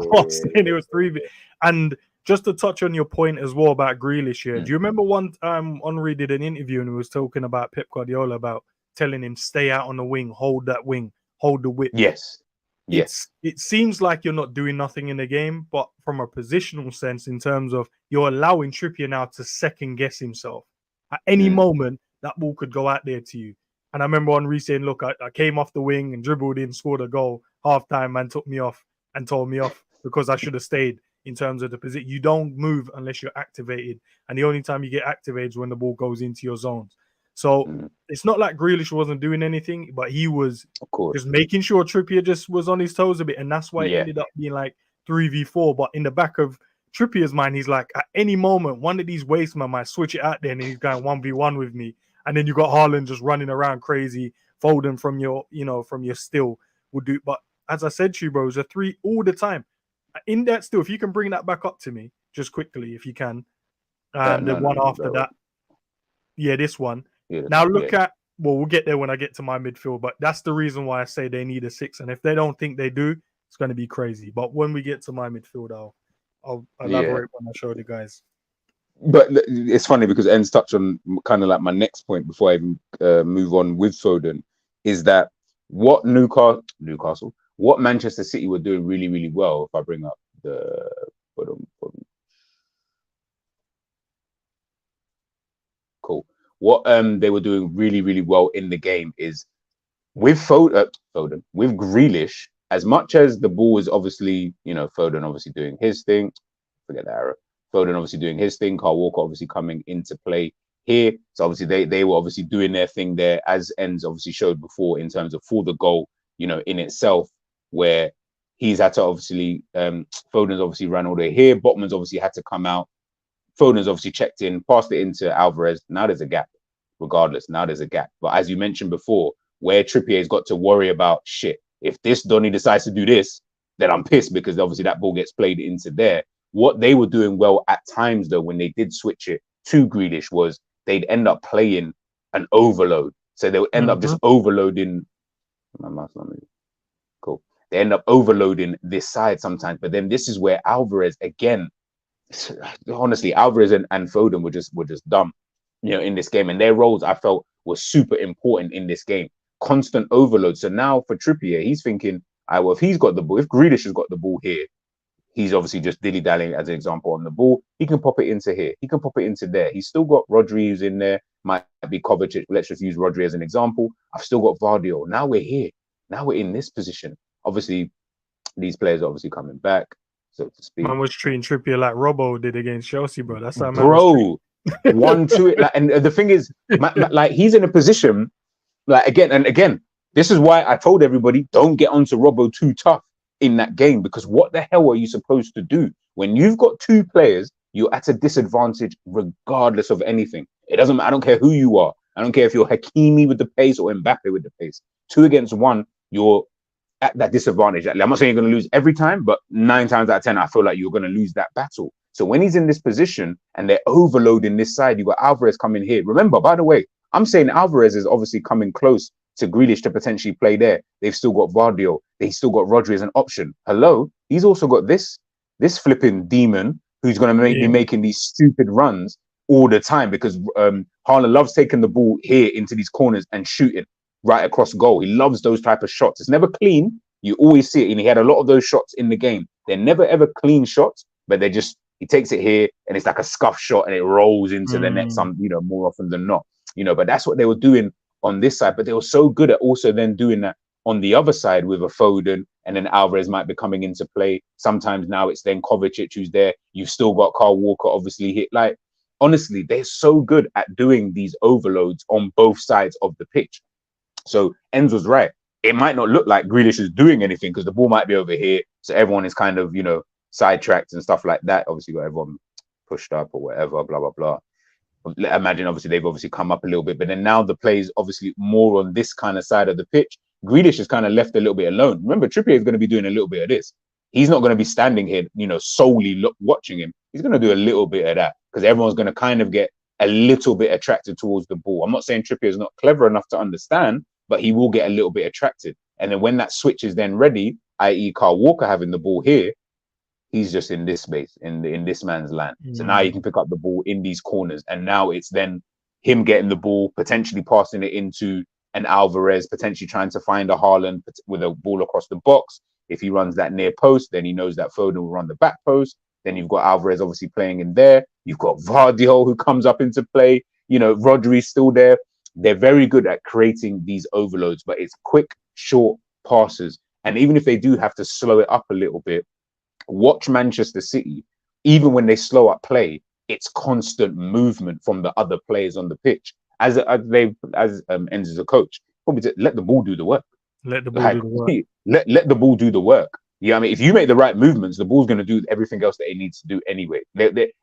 was 3v. And just to touch on your point as well about Grealish here, do you remember one time Henry did an interview and he was talking about Pep Guardiola, about telling him, stay out on the wing, hold that wing, hold the width? Yes. It seems like you're not doing nothing in the game, but from a positional sense, in terms of you're allowing Trippier now to second guess himself. At any moment, that ball could go out there to you. And I remember Henry saying, look, I came off the wing and dribbled in, scored a goal. Half-time, man took me off and told me off because I should have stayed in terms of the position. You don't move unless you're activated. And the only time you get activated is when the ball goes into your zones. So it's not like Grealish wasn't doing anything, but he was just making sure Trippier just was on his toes a bit. And that's why it ended up being like 3v4. But in the back of Trippier's mind, he's like, at any moment, one of these wastemen might switch it out there and he's going 1v1 with me. And then you got Haaland just running around crazy, folding from your, from your still would do. But as I said to you, bro, it's a 3 all the time. In that still, if you can bring that back up to me, just quickly, if you can. And the one after that. Yeah, this one. Yeah, now look at, we'll get there when I get to my midfield, but that's the reason why I say they need a 6. And if they don't think they do, it's going to be crazy. But when we get to my midfield, I'll elaborate when I show the guys. But it's funny because Endz touched on kind of like my next point before I even move on with Foden, is that what Newcastle, what Manchester City were doing really well, if I bring up the cool. What they were doing really well in the game is with Foden, with Grealish, as much as the ball is obviously, Foden obviously doing his thing, forget the arrow. Foden obviously doing his thing, Kyle Walker obviously coming into play here. So obviously they were obviously doing their thing there, as Endz obviously showed before, in terms of for the goal, in itself, where he's had to obviously, Foden's obviously ran all the way here, Botman's obviously had to come out, Foden's obviously checked in, passed it into Alvarez. Now there's a gap, regardless. Now there's a gap. But as you mentioned before, where Trippier's got to worry about, shit, if this Donny decides to do this, then I'm pissed, because obviously that ball gets played into there. What they were doing well at times, though, when they did switch it to Grealish, was they'd end up playing an overload. So they would end up just overloading. My mouse not moving. Cool. They end up overloading this side sometimes. But then this is where Alvarez, again, honestly, Alvarez and Foden were just dumb. in this game, and their roles I felt were super important in this game. Constant overload. So now for Trippier, he's thinking, well, if he's got the ball, if Grealish has got the ball here, he's obviously just dilly-dallying as an example on the ball. He can pop it into here. He can pop it into there. He's still got Rodri who's in there. Might be Kovacic. Let's just use Rodri as an example. I've still got Vardio. Now we're here. Now we're in this position. Obviously, these players are obviously coming back, so to speak. Man was treating Trippier like Robbo did against Chelsea, bro. That's how man was treating. 1-2 it. And the thing is, like he's in a position, like again, this is why I told everybody, don't get onto Robbo too tough in that game, because what the hell are you supposed to do when you've got two players? You're at a disadvantage regardless of anything. It doesn't matter. I don't care who you are. I don't care if you're Hakimi with the pace or Mbappe with the pace. 2 against 1, you're at that disadvantage. I'm not saying you're going to lose every time, but 9 times out of 10, I feel like you're going to lose that battle. So when he's in this position and they're overloading this side, you got Alvarez coming here. Remember, by the way, I'm saying Alvarez is obviously coming close to Grealish to potentially play there. They've still got Vardio. They still got Rodri as an option. Hello, he's also got this flipping demon who's going to be making these stupid runs all the time, because Haaland loves taking the ball here into these corners and shooting right across goal. He loves those type of shots. It's never clean. You always see it, and he had a lot of those shots in the game. They're never ever clean shots, but they're just, he takes it here and it's like a scuff shot and it rolls into the net some, more often than not. But that's what they were doing on this side, but they were so good at also then doing that on the other side with a Foden, and then Alvarez might be coming into play. Sometimes now it's then Kovacic who's there. You've still got Kyle Walker obviously hit. Like, honestly, they're so good at doing these overloads on both sides of the pitch. So Endz was right. It might not look like Grealish is doing anything because the ball might be over here. So everyone is kind of, sidetracked and stuff like that. Obviously got everyone pushed up or whatever, blah, blah, blah. Imagine obviously they've obviously come up a little bit, but then now the play is obviously more on this kind of side of the pitch. Grealish is kind of left a little bit alone. Remember, Trippier is going to be doing a little bit of this. He's not going to be standing here, solely watching him. He's going to do a little bit of that because everyone's going to kind of get a little bit attracted towards the ball. I'm not saying Trippier is not clever enough to understand, but he will get a little bit attracted. And then when that switch is then ready, i.e. Kyle Walker having the ball here, he's just in this space, in this man's land. So now you can pick up the ball in these corners. And now it's then him getting the ball, potentially passing it into an Alvarez, potentially trying to find a Haaland with a ball across the box. If he runs that near post, then he knows that Foden will run the back post. Then you've got Alvarez obviously playing in there. You've got Vardio who comes up into play. Rodri's still there. They're very good at creating these overloads, but it's quick, short passes. And even if they do have to slow it up a little bit, watch Manchester City, even when they slow up play, it's constant movement from the other players on the pitch. As Endz is a coach, probably to let the ball do the work. Let the ball do the work. Let the ball do the work. Yeah, I mean, if you make the right movements, the ball's going to do everything else that it needs to do anyway.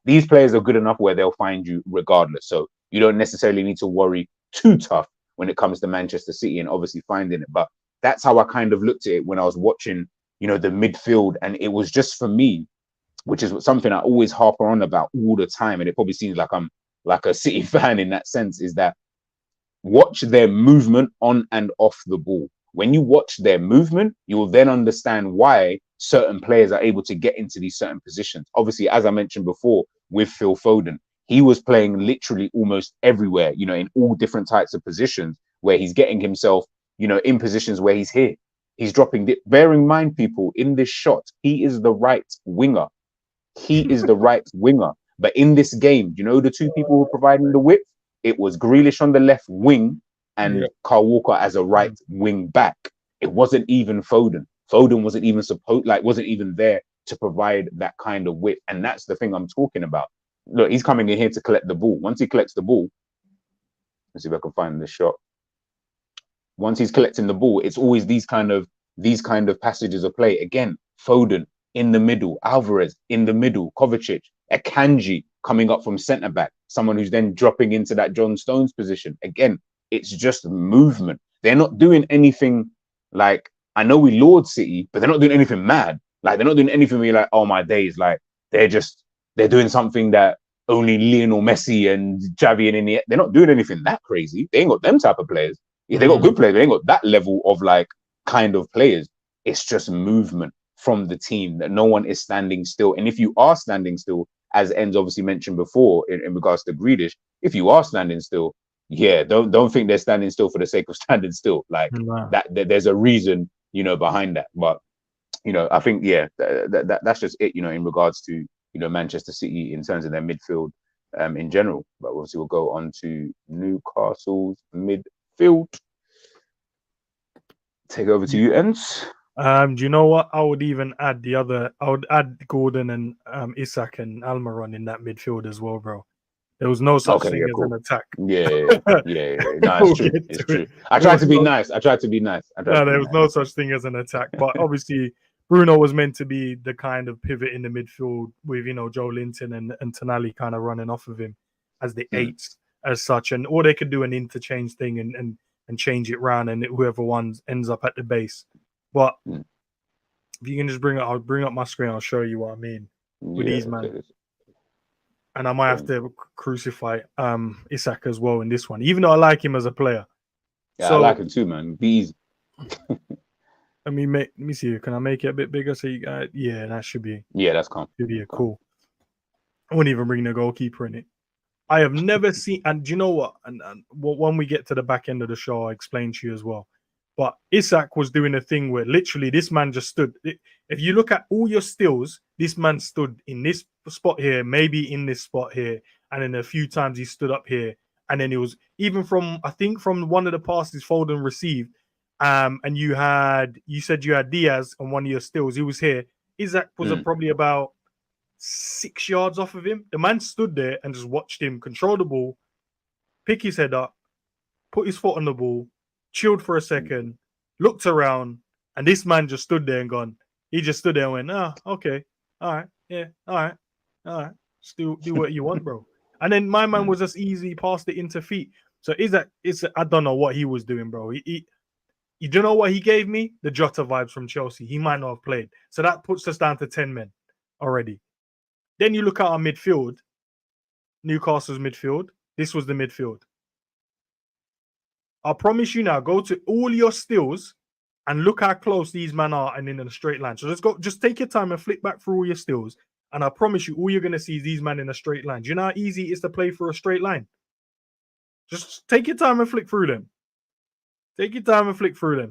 These players are good enough where they'll find you regardless. So you don't necessarily need to worry too tough when it comes to Manchester City and obviously finding it. But that's how I kind of looked at it when I was watching, the midfield. And it was just for me, which is something I always harp on about all the time. And it probably seems like I'm like a City fan in that sense, is that watch their movement on and off the ball. When you watch their movement, you will then understand why certain players are able to get into these certain positions. Obviously, as I mentioned before, with Phil Foden, he was playing literally almost everywhere, in all different types of positions where he's getting himself, in positions where he's here. He's dropping it. Bear in mind, people, in this shot, he is the right winger. He is the right winger. But in this game, the two people who were providing the width? It was Grealish on the left wing and Kyle Walker as a right wing back. It wasn't even Foden. Foden wasn't even wasn't even there to provide that kind of width. And that's the thing I'm talking about. Look, he's coming in here to collect the ball. Once he collects the ball, let's see if I can find the shot. Once he's collecting the ball, it's always these kind of passages of play. Again, Foden in the middle, Alvarez in the middle, Kovacic, Akanji coming up from centre back, someone who's then dropping into that John Stones position. Again, it's just movement. They're not doing anything like, I know we laud City, but they're not doing anything mad. Like, they're not doing anything where you're like, oh my days, like they're doing something that only Lionel Messi and Xavi and Iniesta, they're not doing anything that crazy. They ain't got them type of players. Yeah, they got good players, they ain't got that level of kind of players. It's just movement from the team, that no one is standing still. And if you are standing still as Endz obviously mentioned before in regards to Grealish, if you are standing still, yeah, don't think they're standing still for the sake of standing still. Like Nah. that there's a reason, behind that. But I think that's just it, in regards to Manchester City in terms of their midfield in general. But obviously we'll go on to Newcastle's midfield. Take over to you, Endz. Do you know what? I would even add I would add Gordon and Isak and Almiron in that midfield as well, bro. There was no such thing as an attack. Yeah. No, We'll it's true. get It's to true. it. I tried to be nice. No, there was no such thing as an attack. But obviously, Bruno was meant to be the kind of pivot in the midfield with, Joe Linton and Tonali kind of running off of him as the eights as such. And or they could do an interchange thing and change it round, and whoever ends up at the base. But if you can just I'll bring up my screen. I'll show you what I mean with these man. And I might have to crucify Isak as well in this one, even though I like him as a player. Yeah, so, I like him too, man. Be easy. let me see. Can I make it a bit bigger so you guys? Yeah, that should be. Yeah, that's calm. Should be cool. I wouldn't even bring the goalkeeper in it. I have never seen, and do you know what? And when we get to the back end of the show, I'll explain to you as well. But Isak was doing a thing where literally this man just stood. If you look at all your stills, this man stood in this spot here, maybe in this spot here, and then a few times he stood up here. And then it was even from one of the passes Foden received, and you said you had Diaz on one of your stills. He was here. Isak was probably about 6 yards off of him. The man stood there and just watched him control the ball, pick his head up, put his foot on the ball, chilled for a second, looked around, and this man just stood there and gone. He just stood there and went, okay, all right, yeah, all right. Just do what you want, bro. And then my man was just easy, passed it into feet. So I don't know what he was doing, bro. You don't know what he gave me? The Jota vibes from Chelsea. He might not have played. So that puts us down to 10 men already. Then you look at our midfield, Newcastle's midfield. This was the midfield. I promise you now, go to all your stills and look how close these men are and in a straight line. So just take your time and flick back through all your stills. And I promise you, all you're going to see is these men in a straight line. Do you know how easy it is to play for a straight line? Just take your time and flick through them.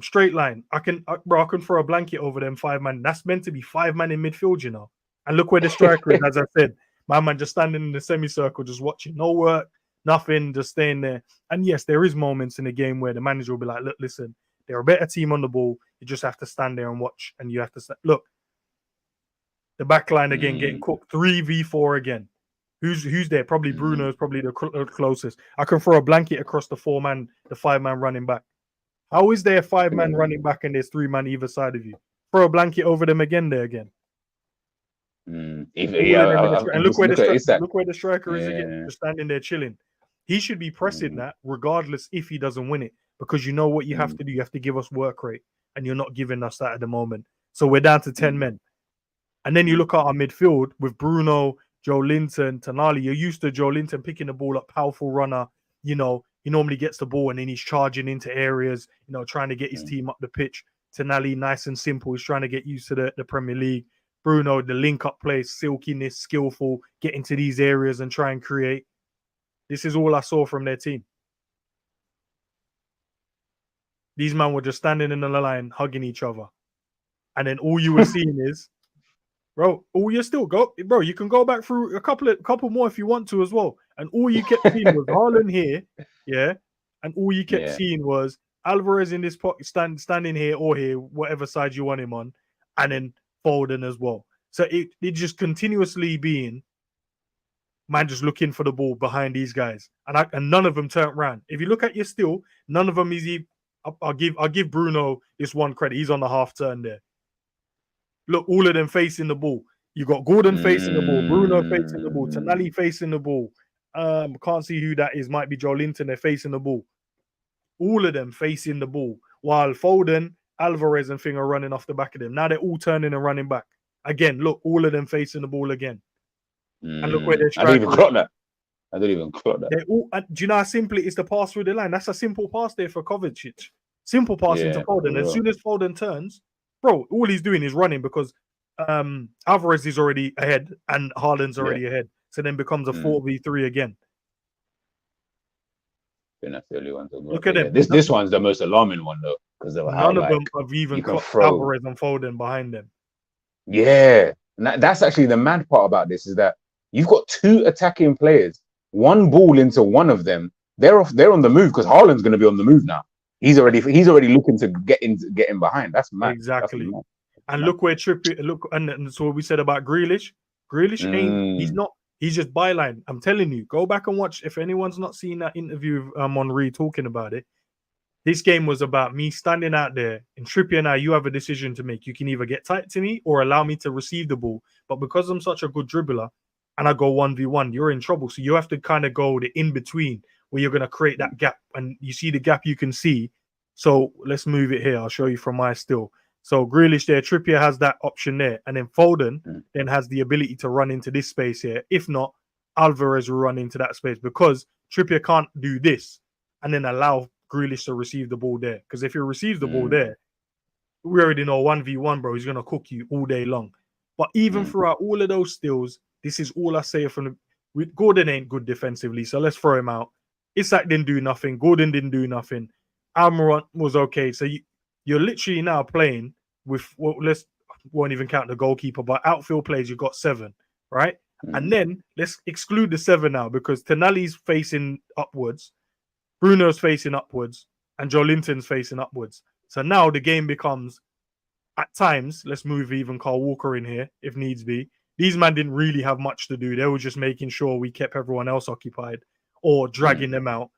Straight line. I can throw a blanket over them 5 man. That's meant to be 5 man in midfield, you know. And look where the striker is, as I said. My man just standing in the semicircle, just watching. No work, nothing, just staying there. And yes, there is moments in the game where the manager will be like, look, listen, they're a better team on the ball. You just have to stand there and watch. And you have to look. The back line again getting cooked. 3v4 again. Who's there? Probably Bruno is probably the closest. I can throw a blanket across the 5 man running back. How is there 5 man running back and there's 3 man either side of you? Throw a blanket over them again there again. And look where the striker is again, just standing there chilling. He should be pressing that regardless if he doesn't win it, because you know what you have to do. You have to give us work rate, and you're not giving us that at the moment. So we're down to 10 men. And then you look at our midfield with Bruno, Joe Linton, Tonali. You're used to Joe Linton picking the ball up, powerful runner. You know, he normally gets the ball and then he's charging into areas, trying to get his team up the pitch. Tonali, nice and simple. He's trying to get used to the Premier League. Bruno, the link-up play, silkiness, skillful, get into these areas and try and create. This is all I saw from their team. These men were just standing in the line, hugging each other. And then all you were seeing is, bro, you can go back through a couple more if you want to as well. And all you kept seeing was Haaland here, yeah? And all you kept seeing was Alvarez in this pocket, standing here or here, whatever side you want him on, and then Foden as well. So it just continuously being man just looking for the ball behind these guys, and none of them turned around. If you look at your still, none of them is even. I'll give Bruno this one credit. He's on the half turn there. Look, all of them facing the ball. You got Gordon facing the ball, Bruno facing the ball, Tonali facing the ball. Can't see who that is. Might be Joe Linton. They're facing the ball. All of them facing the ball, while Foden, Alvarez, and Thing are running off the back of them. Now they're all turning and running back again. Look, all of them facing the ball again. And look where they're striking. I didn't even clock that. Do you know how simple it is to pass through the line? That's a simple pass there for Kovacic. Simple pass into Foden. As soon as Foden turns, bro, all he's doing is running because Alvarez is already ahead and Haaland's Yeah. already ahead. So then becomes a 4v3 again. I think that's the only one to go. Look at Yeah, them. this one's the most alarming one though, because of how None of like them have even you can clocked throw. Alvarez and Foden behind them. Yeah, and that's actually the mad part about this is that you've got two attacking players, one ball into one of them. They're on the move because Haaland's going to be on the move now. He's already looking to get in behind. That's mad. Exactly. That's mad. And look where Trippier and so what we said about Grealish. Grealish ain't he's just byline. I'm telling you, go back and watch if anyone's not seen that interview of Henry talking about it. This game was about me standing out there and Trippier and you have a decision to make. You can either get tight to me or allow me to receive the ball. But because I'm such a good dribbler and I go 1v1, you're in trouble. So you have to kind of go the in-between where you're going to create that gap. And you see the gap you can see. So let's move it here. I'll show you from my still. So Grealish there, Trippier has that option there. And then Foden then has the ability to run into this space here. If not, Alvarez will run into that space because Trippier can't do this and then allow Grealish to receive the ball there. Because if he receives the ball there, we already know 1v1, bro, he's going to cook you all day long. But even throughout all of those stills, this is all I say from Gordon ain't good defensively, so let's throw him out. Isak didn't do nothing. Gordon didn't do nothing. Almiron was okay. So you're literally now playing with, won't even count the goalkeeper, but outfield plays, you've got 7, right? And then let's exclude the 7 now because Tonali's facing upwards, Bruno's facing upwards, and Joe Linton's facing upwards. So now the game becomes, at times, let's move even Carl Walker in here if needs be. These men didn't really have much to do. They were just making sure we kept everyone else occupied or dragging them out.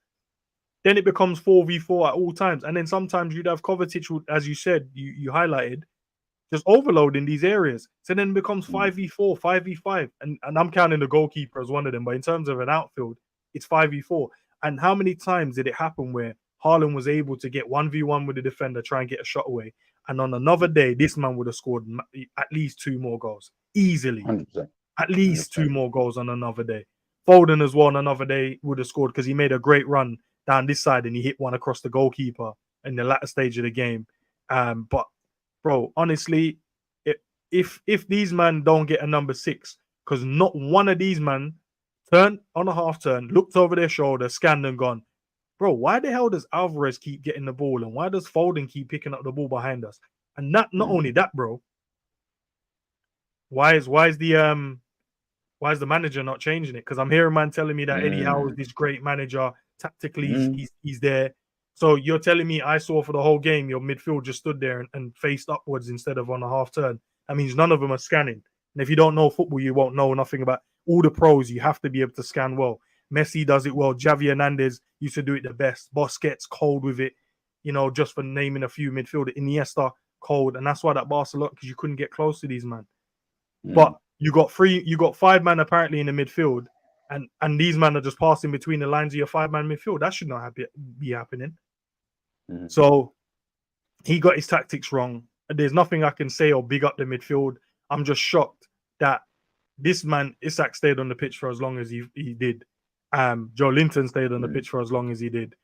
Then it becomes 4v4 at all times. And then sometimes you'd have Kovacic, as you said, you highlighted, just overloading these areas. So then it becomes 5v4, 5v5. And I'm counting the goalkeeper as one of them. But in terms of an outfield, it's 5v4. And how many times did it happen where Haaland was able to get 1v1 with the defender, try and get a shot away? And on another day, this man would have scored at least 2 more goals. Easily. 100%. At least 2 more goals on another day. Foden as well on another day would have scored because he made a great run down this side and he hit one across the goalkeeper in the latter stage of the game. But, bro, honestly, if these men don't get a number 6, because not one of these men turned on a half turn, looked over their shoulder, scanned and gone, bro, why the hell does Alvarez keep getting the ball and why does Foden keep picking up the ball behind us? And not only that, bro, why is the manager not changing it? Because I'm hearing man telling me that Eddie Howe is this great manager. Tactically, he's there. So you're telling me I saw for the whole game your midfield just stood there and faced upwards instead of on a half turn. That means none of them are scanning. And if you don't know football, you won't know nothing about all the pros. You have to be able to scan well. Messi does it well. Javi Hernandez used to do it the best. Busquets cold with it, just for naming a few midfielder. Iniesta cold, and that's why that Barcelona, because you couldn't get close to these man. But you got 5 men apparently in the midfield, and these men are just passing between the lines of your 5-man midfield. That should not be happening. So he got his tactics wrong. There's nothing I can say or big up the midfield. I'm just shocked that this man Isak stayed on the pitch for as long as he did. Joe Linton stayed on the pitch for as long as he did.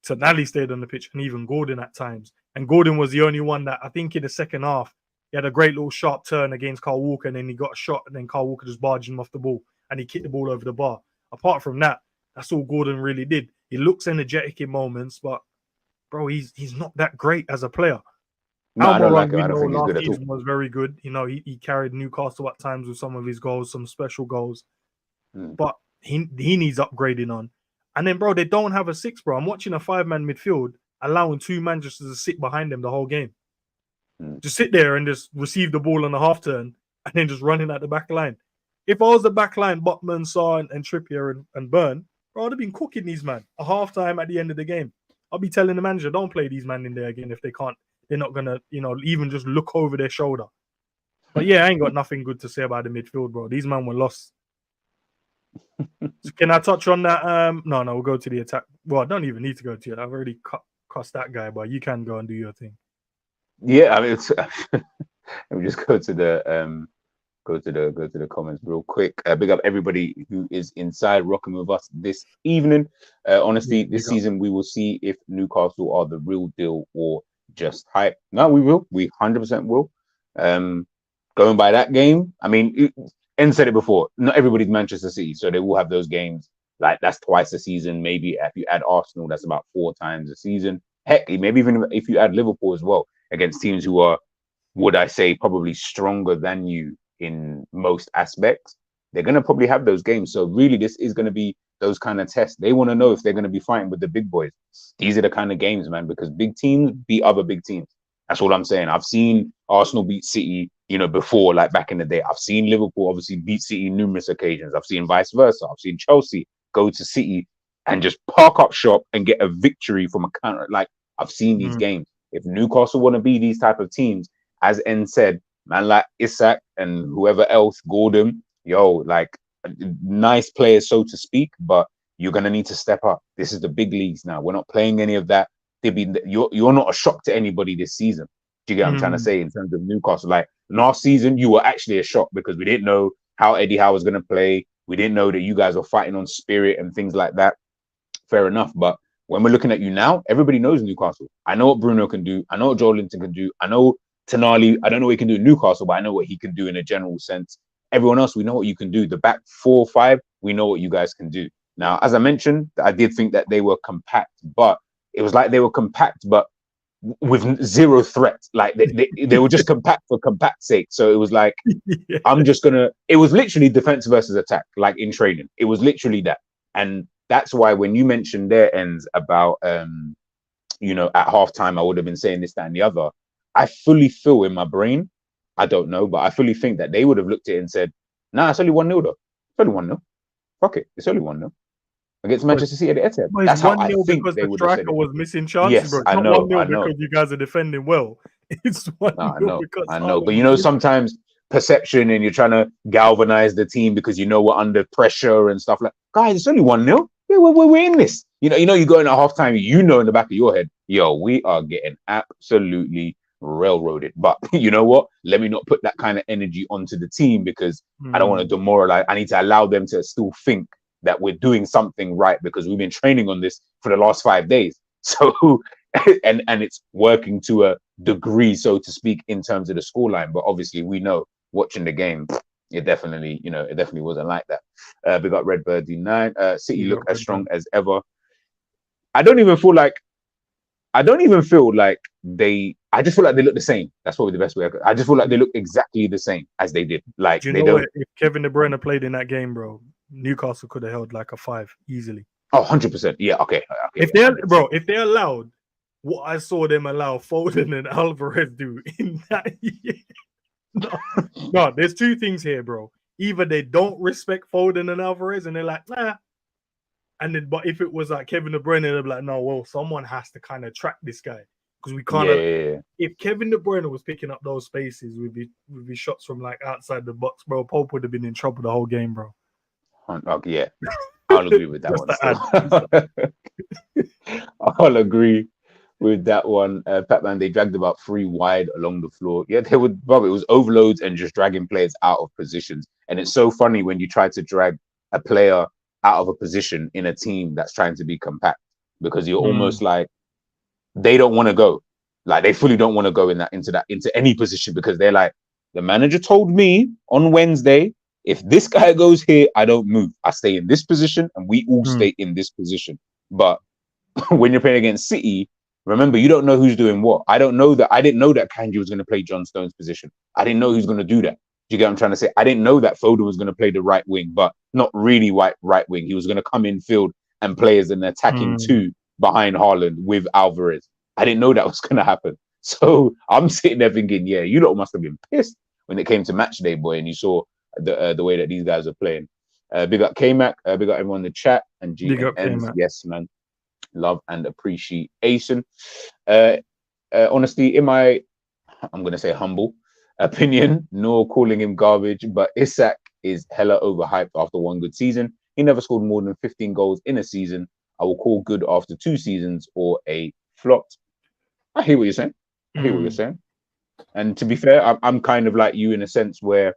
Tonali stayed on the pitch, and even Gordon at times. And Gordon was the only one that I think in the second half he had a great little sharp turn against Carl Walker, and then he got a shot, and then Carl Walker just barged him off the ball, and he kicked the ball over the bar. Apart from that, that's all Gordon really did. He looks energetic in moments, but bro, he's not that great as a player. No, I don't like him. I don't think he's good at all. Season was very good. He carried Newcastle at times with some of his goals, some special goals. But he needs upgrading on. And then, bro, they don't have a 6, bro. I'm watching a 5-man midfield, allowing 2 men just to sit behind them the whole game. Just sit there and just receive the ball on the half turn and then just running at the back line. If I was the back line, Botman, Saar, and Trippier and Burn, bro, I'd have been cooking these men a half time at the end of the game. I'll be telling the manager, don't play these men in there again if they can't. They're not going to, even just look over their shoulder. But yeah, I ain't got nothing good to say about the midfield, bro. These men were lost. So can I touch on that? No, we'll go to the attack. Well, I don't even need to go to it. I've already cussed that guy, but you can go and do your thing. Yeah, I mean, let me just go to the comments real quick. Big up everybody who is inside rocking with us this evening. Honestly, this season we will see if Newcastle are the real deal or just hype. No, we will. We 100% will. going by that game, I mean, Endz said it before. Not everybody's Manchester City, so they will have those games. Like that's twice a season. Maybe if you add Arsenal, that's about 4 times a season. Heck, maybe even if you add Liverpool as well against teams who are, would I say, probably stronger than you in most aspects, they're going to probably have those games. So really, this is going to be those kind of tests. They want to know if they're going to be fighting with the big boys. These are the kind of games, man, because big teams beat other big teams. That's what I'm saying. I've seen Arsenal beat City, before, like back in the day. I've seen Liverpool obviously beat City numerous occasions. I've seen vice versa. I've seen Chelsea go to City and just park up shop and get a victory from a counter. Like, I've seen these games. If Newcastle want to be these type of teams, as Endz said, man, like Isak and whoever else, Gordon, like nice players, so to speak, but you're going to need to step up. This is the big leagues now. We're not playing any of that. You're not a shock to anybody this season. Do you get what I'm trying to say in terms of Newcastle? Like last season, you were actually a shock because we didn't know how Eddie Howe was going to play. We didn't know that you guys were fighting on spirit and things like that. Fair enough. But when we're looking at you now, everybody knows Newcastle. I know what Bruno can do. I know what Joel Linton can do. I know Tonali, I don't know what he can do in Newcastle, but I know what he can do in a general sense. Everyone else, we know what you can do. The back 4 or 5, we know what you guys can do. Now, as I mentioned, I did think that they were compact, but it was like they were compact, but with zero threat. Like they were just compact for compact sake. So it was like, it was literally defense versus attack, like in training. It was literally that. And that's why when you mentioned their ends about, at halftime, I would have been saying this, that, and the other. I fully feel in my brain, I don't know, but I fully think that they would have looked at it and said, nah, it's only 1-0 though. It's only 1-0. Fuck it. It's only 1-0. Against Manchester City at the Etihad. But That's it's how 1-0 I think because they the would have said striker it. was missing chances, Yes, bro. It's I not know, 1-0 I know. because you guys are defending well. It's 1-0 because I know. But sometimes perception and you're trying to galvanize the team because we're under pressure and stuff like, guys, it's only 1-0. Yeah, we're in this. You go in at halftime, in the back of your head, we are getting absolutely railroaded. But you know what? Let me not put that kind of energy onto the team because I don't want to demoralize. I need to allow them to still think that we're doing something right because we've been training on this for the last 5 days. So, and it's working to a degree, so to speak, in terms of the scoreline. But obviously, we know watching the game, it definitely wasn't like that. We got Redbird D9. City look as strong as ever. I don't even feel like they. I just feel like they look the same. That's probably the best way. I just feel like they look exactly the same as they did. Like, do you know what? If Kevin De Bruyne played in that game, bro, Newcastle could have held like a 5 easily. Oh, 100%. Yeah, okay. If they allowed what I saw them allow Foden and Alvarez do in that year, no, there's 2 things here, bro. Either they don't respect Foden and Alvarez and they're like, nah. And then, but if it was like Kevin De Bruyne, they'd be like, no, well, someone has to kind of track this guy. Because we can't. If Kevin De Bruyne was picking up those spaces with his shots from like outside the box, bro, Pope would have been in trouble the whole game, bro. Okay, yeah, I'll agree with that one. I'll agree with that one. Patman, they dragged about 3 wide along the floor. Yeah, they would. Bro, it was overloads and just dragging players out of positions. And it's so funny when you try to drag a player out of a position in a team that's trying to be compact because you're almost like. They don't want to go, like they fully don't want to go into any position because they're like, the manager told me on Wednesday, if this guy goes here, I don't move. I stay in this position and we all stay in this position. But when you're playing against City, remember, you don't know who's doing what. I didn't know that Kanji was going to play John Stones' position. I didn't know he was going to do that. Do you get what I'm trying to say? I didn't know that Foden was going to play the right wing, but not really right wing. He was going to come in field and play as an attacking 2 behind Haaland with Alvarez. I didn't know that was going to happen. So I'm sitting there thinking, yeah, you lot must have been pissed when it came to match day, boy, and you saw the way that these guys are playing. Big up K-Mac, big up everyone in the chat, and G and Endz, yes, man. Love and appreciation. Honestly, I'm going to say humble opinion, nor calling him garbage, but Isak is hella overhyped after 1 good season. He never scored more than 15 goals in a season. I will call good after 2 seasons or a flopped. I hear what you're saying. And to be fair, I'm kind of like you in a sense where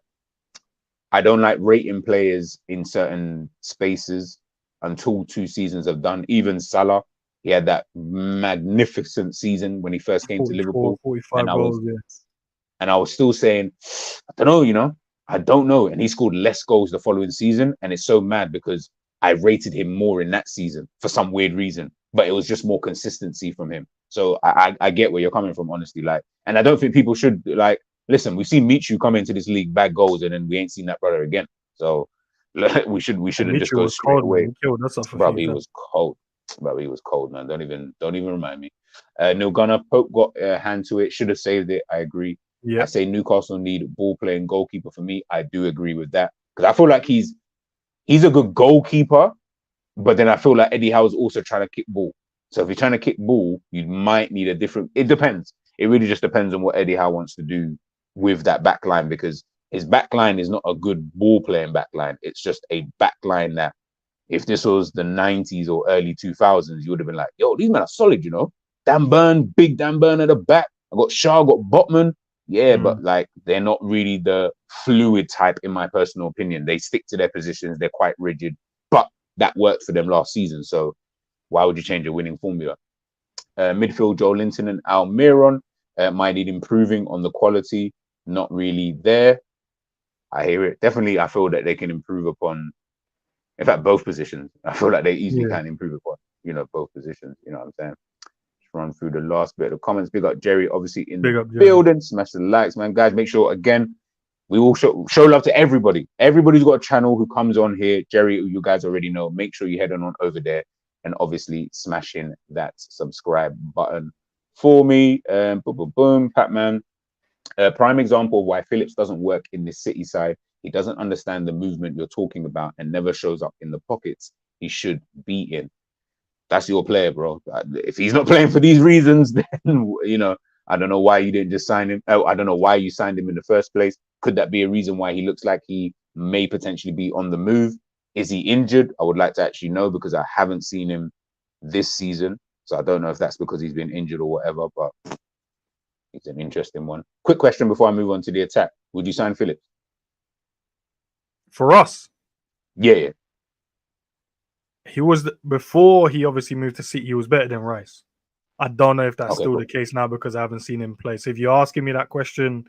I don't like rating players in certain spaces until 2 seasons have done. Even Salah, he had that magnificent season when he first came to Liverpool. 45 goals, And I was still saying, I don't know, I don't know. And he scored less goals the following season. And it's so mad because I rated him more in that season for some weird reason. But it was just more consistency from him. So I get where you're coming from, honestly. Like, and I don't think people should like listen. We've seen Michu come into this league, bag goals, and then we ain't seen that brother again. So we shouldn't just Mitchell go was straight cold, man. away. He killed us off a Bro, few he times. was cold. Bro, he was cold, man. Don't even remind me. Neil Gunner, Pope got a hand to it. Should have saved it. I agree. Yeah. I say Newcastle need ball playing goalkeeper for me. I do agree with that because I feel like he's a good goalkeeper, but then I feel like Eddie Howe's also trying to kick ball. So if you're trying to kick ball, you might need a different. It depends. It really just depends on what Eddie Howe wants to do with that back line because his back line is not a good ball playing back line. It's just a back line that if this was the 90s or early 2000s, you would have been like, yo, these men are solid, Dan Burn, big Dan Burn at the back. I got Shaw, got Botman. Yeah, but like they're not really the fluid type, in my personal opinion. They stick to their positions. They're quite rigid, but that worked for them last season. So why would you change a winning formula? Midfield, Joe Linton and Almiron might need improving on the quality. Not really there. I hear it. Definitely, I feel that they can improve upon. In fact, both positions. I feel like they easily can improve upon, both positions. You know what I'm saying? Just run through the last bit of comments. Big up Jerry, obviously in the building. Smash the likes, man. Guys, make sure, again, we will show love to everybody. Everybody's got a channel who comes on here. Jerry, you guys already know. Make sure you head on over there and obviously smashing that subscribe button for me. Boom, boom, boom. Patman. Prime example of why Phillips doesn't work in this City side. He doesn't understand the movement you're talking about and never shows up in the pockets he should be in. That's your player, bro. If he's not playing for these reasons, then I don't know why you didn't just sign him. Oh, I don't know why you signed him in the first place. Could that be a reason why he looks like he may potentially be on the move? Is he injured? I would like to actually know because I haven't seen him this season. So I don't know if that's because he's been injured or whatever, but it's an interesting one. Quick question before I move on to the attack. Would you sign Phillips? For us? Yeah. He was, before he obviously moved to City, he was better than Rice. I don't know if that's still the case now because I haven't seen him play. So if you're asking me that question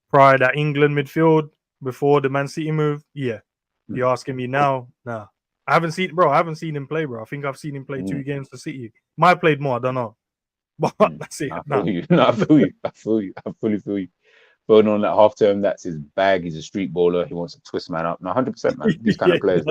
prior to that England midfield, before the Man City move, yeah. You're asking me now, nah. I haven't seen him play, bro. I think I've seen him play 2 games for City. Might have played more, I don't know. But that's it. I feel you. No, I feel you. I fully feel you. Going on that half term, that's his bag. He's a street baller. He wants to twist man up. No, 100%, man. These kind of players,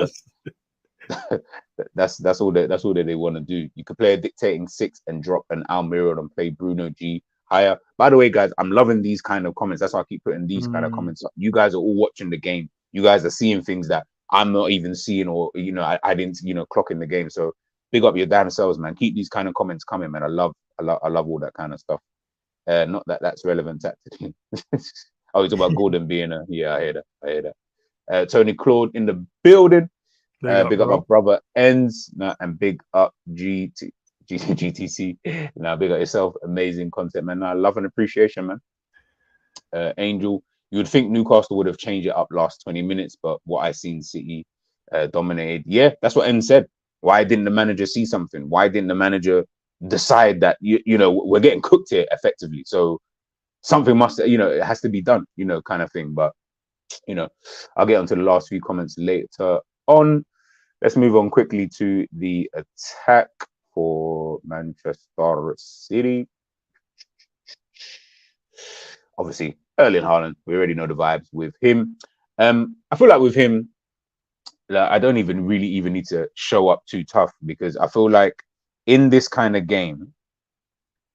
that's all that they want to do. You could play a dictating 6 and drop an Almiron and play Bruno G higher. By the way, guys, I'm loving these kind of comments. That's why I keep putting these kind of comments up. You guys are all watching the game. You guys are seeing things that I'm not even seeing, or I didn't clock in the game. So big up your damn selves, man. Keep these kind of comments coming, man. I love all that kind of stuff. Not that that's relevant tactically. Oh, it's about Gordon being a I hear that. Tony Claude in the building. Big up my brother Endz, and big up GTC. Now big up yourself. Amazing content, man. Love and appreciation, man. Angel, you would think Newcastle would have changed it up last 20 minutes, but what I seen City dominated. Yeah, that's what Endz said. Why didn't the manager see something? Why didn't the manager decide that we're getting cooked here effectively? So something must, it has to be done, kind of thing. But I'll get onto the last few comments later on. Let's move on quickly to the attack for Manchester City. Obviously, Erling Haaland, we already know the vibes with him. I feel like with him, I don't even need to show up too tough because I feel like in this kind of game,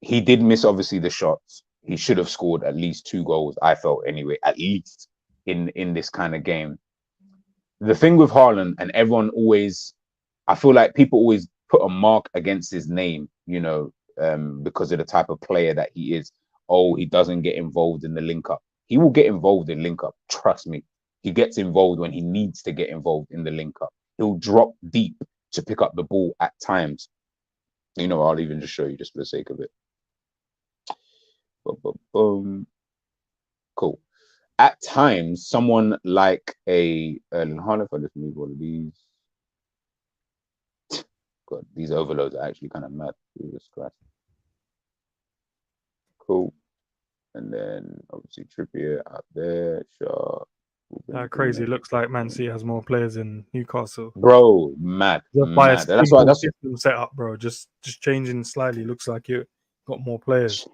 he did miss obviously the shots. He should have scored at least 2 goals, I felt anyway, at least in this kind of game. The thing with Haaland, and everyone always, I feel like people always put a mark against his name, because of the type of player that he is. Oh, he doesn't get involved in the link up. He will get involved in link up. Trust me. He gets involved when he needs to get involved in the link up. He'll drop deep to pick up the ball at times. I'll even just show you just for the sake of it. Boom, boom, boom. Cool. At times, someone like a Erling Haaland, if I just move all of these. God, these overloads are actually kind of mad. Jesus Christ. Cool. and then obviously Trippier out there. Shaw. Crazy. It looks like Man City has more players in Newcastle. Bro, mad. Just by a That's why simple system setup, bro. Just changing slightly. Looks like you got more players.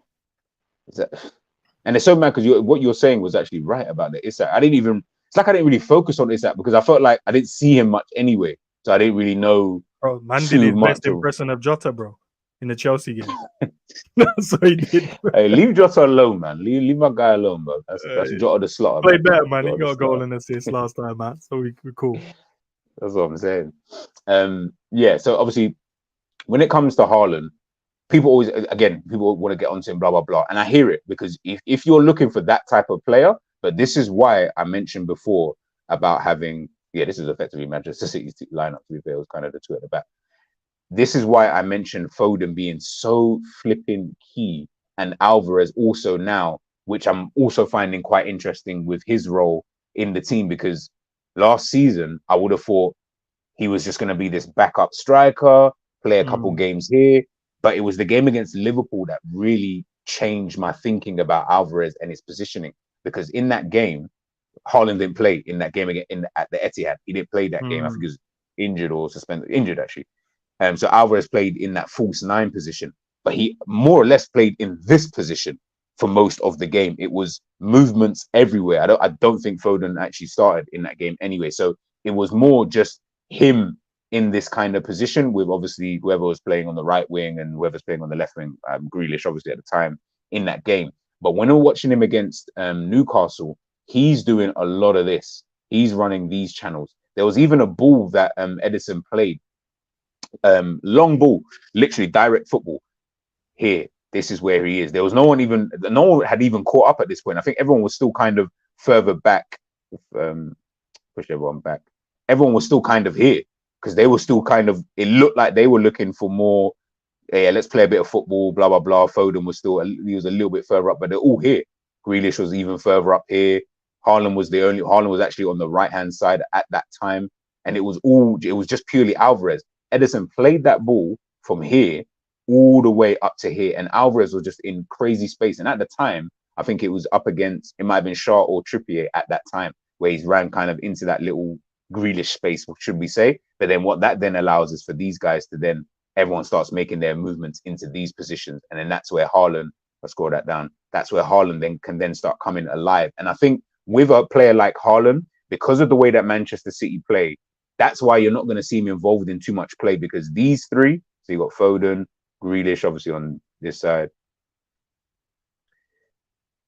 And it's so mad because what you're saying was actually right about the Isak. It's like I didn't really focus on Isak because I felt like I didn't see him much anyway. So I didn't really know. Bro, man too did his much best impression of Jota, bro, in the Chelsea game. That's what he did. Hey, leave Jota alone, man. Leave my guy alone, bro. That's Jota the slaughter. Played better, man. He got a goal and assist last time, man. So we're cool. That's what I'm saying. Yeah. So obviously, when it comes to Haaland, people want to get onto him, blah blah blah, and I hear it because if you're looking for that type of player, but this is why I mentioned before about having, this is effectively Manchester City's lineup. To be fair, it was kind of the two at the back. This is why I mentioned Foden being so flipping key, and Alvarez also now, which I'm also finding quite interesting with his role in the team, because last season I would have thought he was just going to be this backup striker, play a couple games here. But it was the game against Liverpool that really changed my thinking about Alvarez and his positioning. Because in that game, Haaland didn't play in that game again at the Etihad. He didn't play that game. I think he was injured or suspended. Injured, actually. So Alvarez played in that false 9 position. But he more or less played in this position for most of the game. It was movements everywhere. I don't think Foden actually started in that game anyway. So it was more just him in this kind of position, with obviously whoever was playing on the right wing and whoever's playing on the left wing, Grealish obviously at the time in that game. But when we're watching him against Newcastle, he's doing a lot of this. He's running these channels. There was even a ball that Edison played, long ball, literally direct football. Here, this is where he is. There was no one had even caught up at this point. I think everyone was still kind of further back. Push everyone back. Everyone was still kind of here, because they were still kind of, it looked like they were looking for more, let's play a bit of football, blah, blah, blah. Foden was he was a little bit further up, but they're all here. Grealish was even further up here. Haaland was actually on the right-hand side at that time. And it was just purely Alvarez. Edison played that ball from here all the way up to here. And Alvarez was just in crazy space. And at the time, I think it was up against, it might have been Shaw or Trippier at that time, where he's ran kind of into that little Grealish space, should we say. But then what that then allows is for these guys to then, everyone starts making their movements into these positions. And then that's where Haaland, let's scroll that down, that's where Haaland then can start coming alive. And I think with a player like Haaland, because of the way that Manchester City play, that's why you're not going to see him involved in too much play, because these three, so you got Foden, Grealish obviously on this side,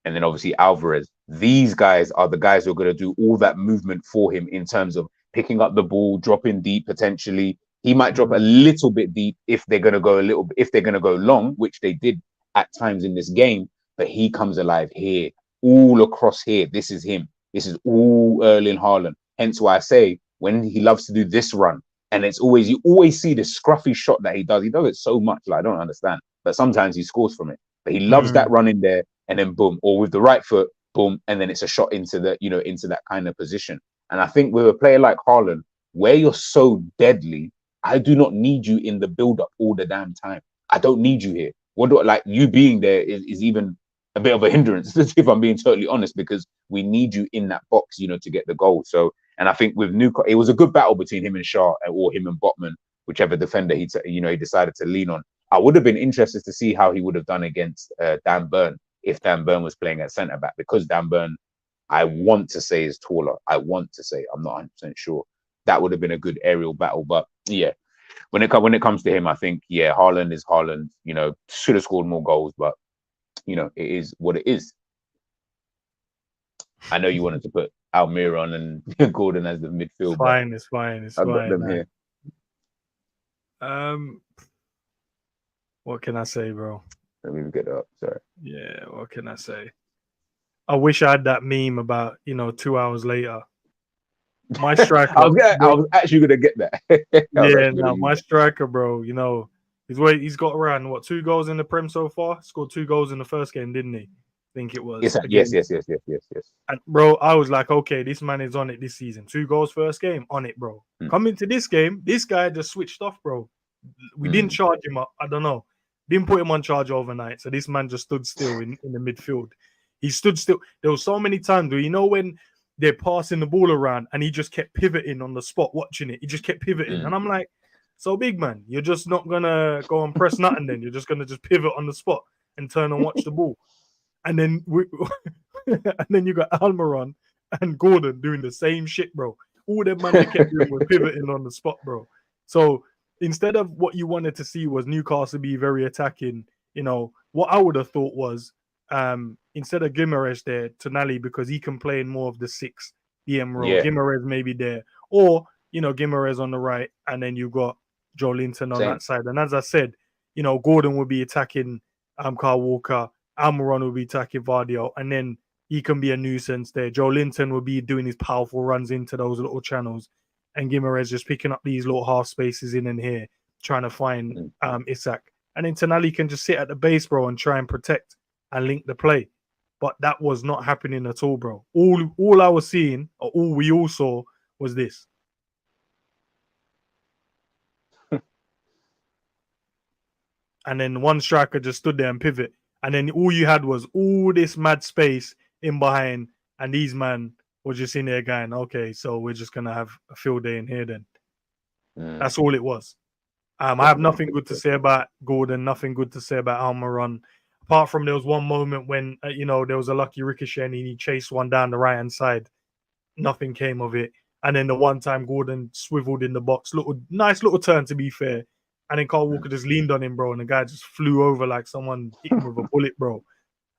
and then obviously Alvarez. These guys are the guys who are going to do all that movement for him in terms of picking up the ball, dropping deep potentially. He might drop a little bit deep if they're going to go if they're going to go long, which they did at times in this game. But he comes alive here, all across here. This is him. This is all Erling Haaland. Hence why I say when he loves to do this run, and you always see the scruffy shot that he does. He does it so much, like I don't understand. But sometimes he scores from it. But he loves that run in there, and then boom, or with the right foot, boom, and then it's a shot into that kind of position. And I think with a player like Haaland, where you're so deadly, I do not need you in the build-up all the damn time. I don't need you here. You being there is even a bit of a hindrance, if I'm being totally honest, because we need you in that box, to get the goal. So, and I think with Newcastle, it was a good battle between him and Shaw, or him and Botman, whichever defender he decided to lean on. I would have been interested to see how he would have done against Dan Burn, if Dan Burn was playing at centre back, because Dan Burn, I want to say, is taller. I'm not 100% sure. That would have been a good aerial battle. But yeah, when it comes to him, I think, Haaland is Haaland. Should have scored more goals, but it is what it is. I know you wanted to put Almiron and Gordon as the midfield. It's fine. I've got them here. What can I say, bro? Let me get it up. Sorry. Yeah, what can I say? I wish I had that meme about 2 hours later. My striker. I was actually gonna get that. My striker, bro. He's got around 2 goals in the Prem so far. Scored 2 goals in the first game, didn't he? I think it was. Yes. And bro, I was like, okay, this man is on it this season. 2 goals first game, on it, bro. Coming to this game, this guy just switched off, bro. We didn't charge him up. I don't know. Didn't put him on charge overnight. So this man just stood still in the midfield. He stood still. There were so many times where, you know, when they're passing the ball around and he just kept pivoting on the spot, watching it. He just kept pivoting. And I'm like, so big man, you're just not gonna go and press nothing then. You're just gonna just pivot on the spot and turn and watch the ball. And then and then you got Almiron and Gordon doing the same shit, bro. All them man they kept doing was pivoting on the spot, bro. So instead of what you wanted to see was Newcastle be very attacking, you know, what I would have thought was instead of Guimaraes there, Tonali, because he can play in more of the 6 DM role. Guimaraes maybe there. Or, you know, Guimaraes on the right, and then you got Joe Linton on that side. And as I said, you know, Gordon would be attacking Kyle Walker, Almiron will be attacking Vardio, and then he can be a nuisance there. Joe Linton will be doing his powerful runs into those little channels, and Guimaraes just picking up these little half spaces in and here, trying to find Isak. And then Tonali can just sit at the base, bro, and try and protect and link the play. But that was not happening at all, bro. All I was seeing, or all we all saw, was this. And then one striker just stood there and pivot. And then all you had was all this mad space in behind. And these man were just in there going, okay, so we're just going to have a field day in here then. That's all it was. I have nothing good to say about Gordon, nothing good to say about Almiron. Apart from there was one moment when, you know, there was a lucky ricochet and he chased one down the right-hand side. Nothing came of it. And then the one time Gordon swiveled in the box. Nice little turn, to be fair. And then Kyle Walker just leaned on him, bro, and the guy just flew over like someone hit him with a bullet, bro.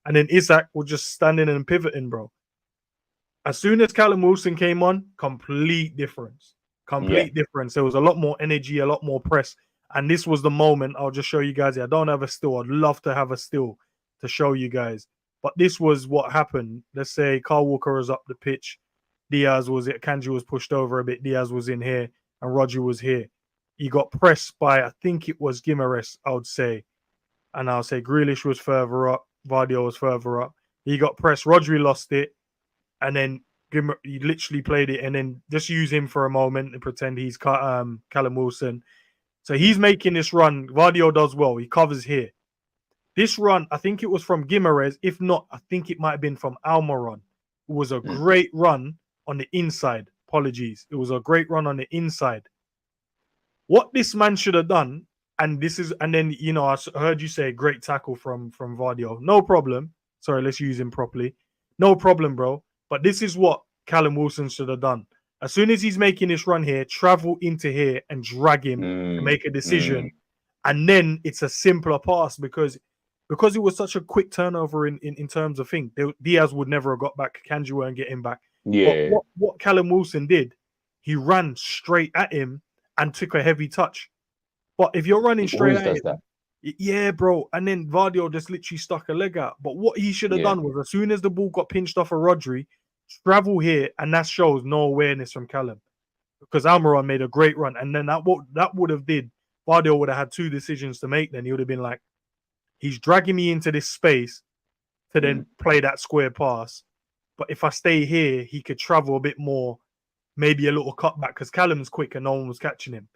And then Isak was just standing and pivoting, bro. As soon as Callum Wilson came on, complete difference. Difference. There was a lot more energy, a lot more press. And this was the moment. I'll just show you guys. I don't have a still. I'd love to have a still to show you guys. But this was what happened. Let's say Kyle Walker was up the pitch. Diaz was it. Kanji was pushed over a bit. Diaz was in here. And Roger was here. He got pressed by, I think it was Guimaraes, I would say. And I'll say Grealish was further up. Vardio was further up. He got pressed. Rodri lost it. And then he literally played it. And then just use him for a moment and pretend he's Callum Wilson. So he's making this run. Vardio does well. He covers here. This run, I think it was from Guimaraes. If not, I think it might have been from Almiron. It was a great run on the inside. Apologies. It was a great run on the inside. What this man should have done, and then, you know, I heard you say great tackle from Vardio. No problem. Sorry, let's use him properly. No problem, bro. But this is what Callum Wilson should have done. As soon as he's making this run here, travel into here and drag him to make a decision. And then it's a simpler pass because it was such a quick turnover in terms of thing. Diaz would never have got back. Kanji weren't getting back. Yeah. But what Callum Wilson did, he ran straight at him and took a heavy touch. But if you're running straight at him, yeah, bro. And then Vardio just literally stuck a leg out. But what he should have done was, as soon as the ball got pinched off of Rodri, travel here, and that shows no awareness from Callum. Because Almiron made a great run. And then that would have did, Vardio would have had 2 decisions to make then. He would have been like, he's dragging me into this space to then play that square pass. But if I stay here, he could travel a bit more, maybe a little cutback, because Callum's quick and no one was catching him.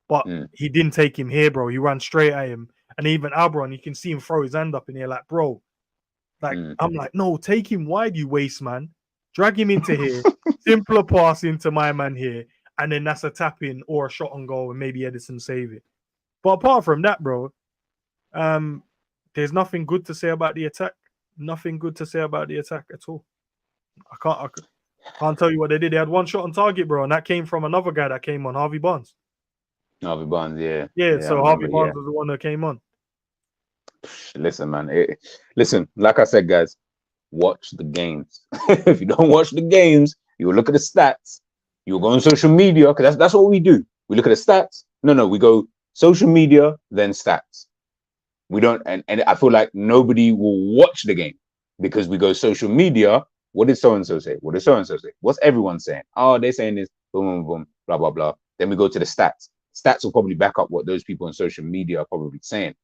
But he didn't take him here, bro. He ran straight at him. And even Almiron, you can see him throw his hand up in here like, bro. Like, I'm like, no, take him wide, you waste, man. Drag him into here. Simpler pass into my man here. And then that's a tap in or a shot on goal and maybe Edison save it. But apart from that, bro, there's nothing good to say about the attack. Nothing good to say about the attack at all. I can't tell you what they did. They had 1 shot on target, bro, and that came from another guy that came on, Harvey Barnes. Harvey Barnes, yeah. Yeah, so Harvey Barnes was the one that came on. Listen, man. Listen, like I said, guys, watch the games. If you don't watch the games, you'll look at the stats. You'll go on social media, because that's what we do. We look at the stats. No, we go social media, then stats. We don't, and I feel like nobody will watch the game because we go social media. What did so-and-so say? What did so-and-so say? What's everyone saying? Oh, they're saying this, boom, boom, boom, blah, blah, blah. Then we go to the stats. Stats will probably back up what those people on social media are probably saying.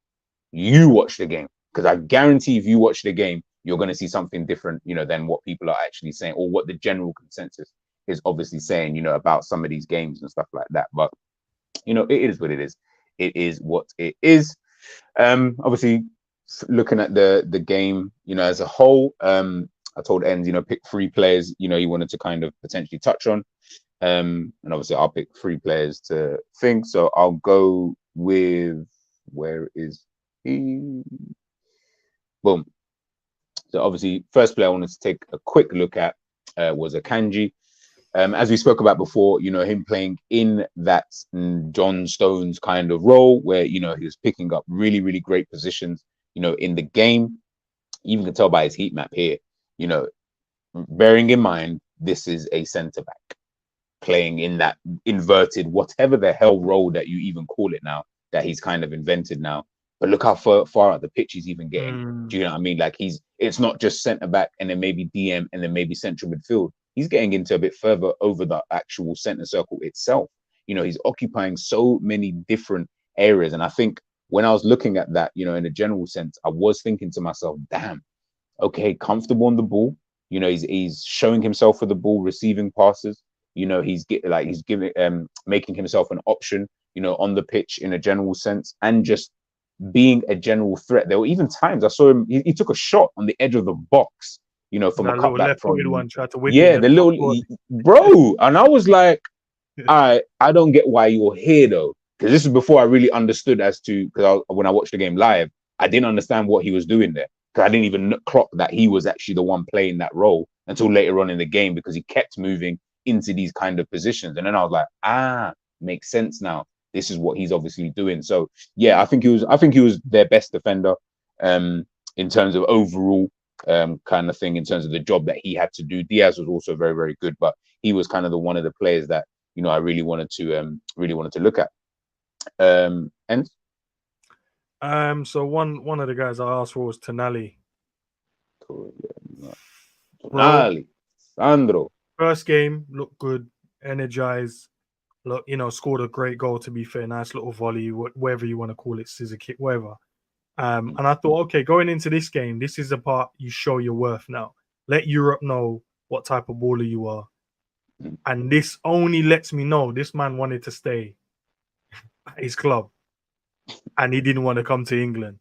You watch the game, because I guarantee if you watch the game, you're going to see something different, you know, than what people are actually saying, or what the general consensus is obviously saying, you know, about some of these games and stuff like that. But, you know, it is what it is. It is what it is. Obviously, looking at the game, you know, as a whole, I told Endz, pick 3 players, he wanted to kind of potentially touch on. And obviously I'll pick 3 players to think. So I'll go with, where is he? Boom. So obviously, first player I wanted to take a quick look at was Akanji. As we spoke about before, him playing in that John Stones kind of role where, he was picking up really, really great positions, in the game. You even can tell by his heat map here, bearing in mind, this is a centre back playing in that inverted, whatever the hell role that you even call it now, that he's kind of invented now. But look how far out the pitch he's even getting. Do you know what I mean? Like it's not just centre back and then maybe DM and then maybe central midfield. He's getting into a bit further over the actual centre circle itself. He's occupying so many different areas. And I think when I was looking at that, in a general sense, I was thinking to myself, damn, okay, comfortable on the ball. He's showing himself for the ball, receiving passes. He's giving making himself an option, on the pitch in a general sense, and just being a general threat. There were even times I saw him, he took a shot on the edge of the box, from that a little cutback left-footed from, one tried to whip yeah, it. the little, bro. And I was like, I don't get why you're here though. Because this is before I really understood as to, because when I watched the game live, I didn't understand what he was doing there. Because I didn't even clock that he was actually the one playing that role until later on in the game, because he kept moving into these kind of positions. And then I was like, makes sense now. This is what he's obviously doing. So yeah, I think he was their best defender in terms of overall kind of thing, in terms of the job that he had to do. Diaz was also very, very good, but he was kind of one of the players that I really wanted to look at. And so one of the guys I asked for was Tonali. Tonali, Sandro. First game looked good, energized. Look, scored a great goal. To be fair, nice little volley, whatever you want to call it, scissor kick, whatever. And I thought, okay, going into this game, this is the part you show your worth now. Let Europe know what type of baller you are. And this only lets me know this man wanted to stay at his club and he didn't want to come to England.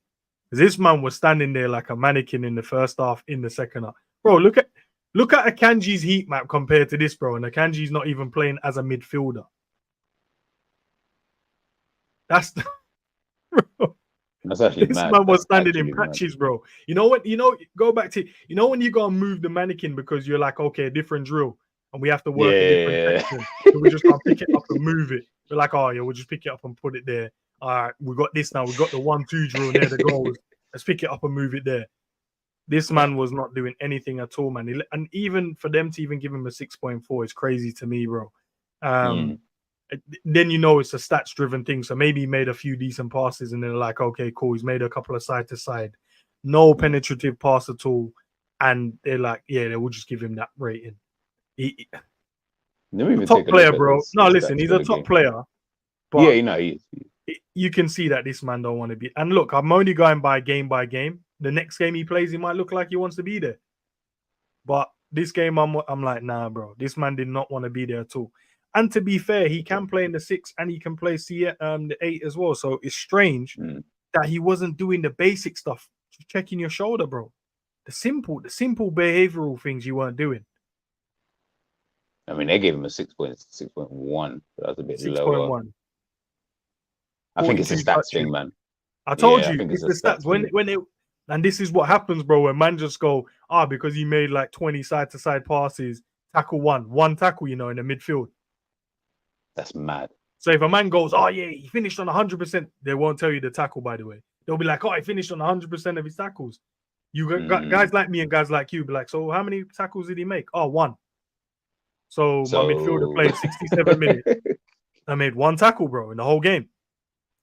This man was standing there like a mannequin in the first half, in the second half. Bro, look at Akanji's heat map compared to this, bro. And Akanji's not even playing as a midfielder. That's actually this mad. man was That's standing in patches, bro. Go back to, when you go and move the mannequin because you're like, okay, a different drill and we have to work a different section. So we just can't pick it up and move it. We're like, oh yeah, we'll just pick it up and put it there. All right, we got this now. We got the 1-2 drill near the goals. Let's pick it up and move it there. This man was not doing anything at all, man. And even for them to even give him a 6.4 is crazy to me, bro. Then it's a stats-driven thing. So maybe he made a few decent passes and they're like, okay, cool. He's made a couple of side-to-side. No penetrative pass at all. And they're like, yeah, we'll just give him that rating. Top player, bro. No, listen, he's a top player. But yeah, he is. You can see that this man don't want to be. And look, I'm only going by game. The next game he plays, he might look like he wants to be there. But this game, I'm like, nah, bro. This man did not want to be there at all. And to be fair, he can play in the 6 and he can play the 8 as well. So it's strange that he wasn't doing the basic stuff, just checking your shoulder, bro. The simple behavioral things you weren't doing. I mean, they gave him a 6.1. That's a bit 6.1. lower. I think it's a stats thing, man. I told you, it's the stats. When it, and this is what happens, bro, when man just go, because he made like 20 side-to-side passes, tackle one tackle, in the midfield. That's mad. So if a man goes, yeah, he finished on 100%, they won't tell you the tackle, by the way. They'll be like, he finished on 100% of his tackles. You got guys like me and guys like you be like, so how many tackles did he make? 1. So my midfielder played 67 minutes. I made 1 tackle, bro, in the whole game.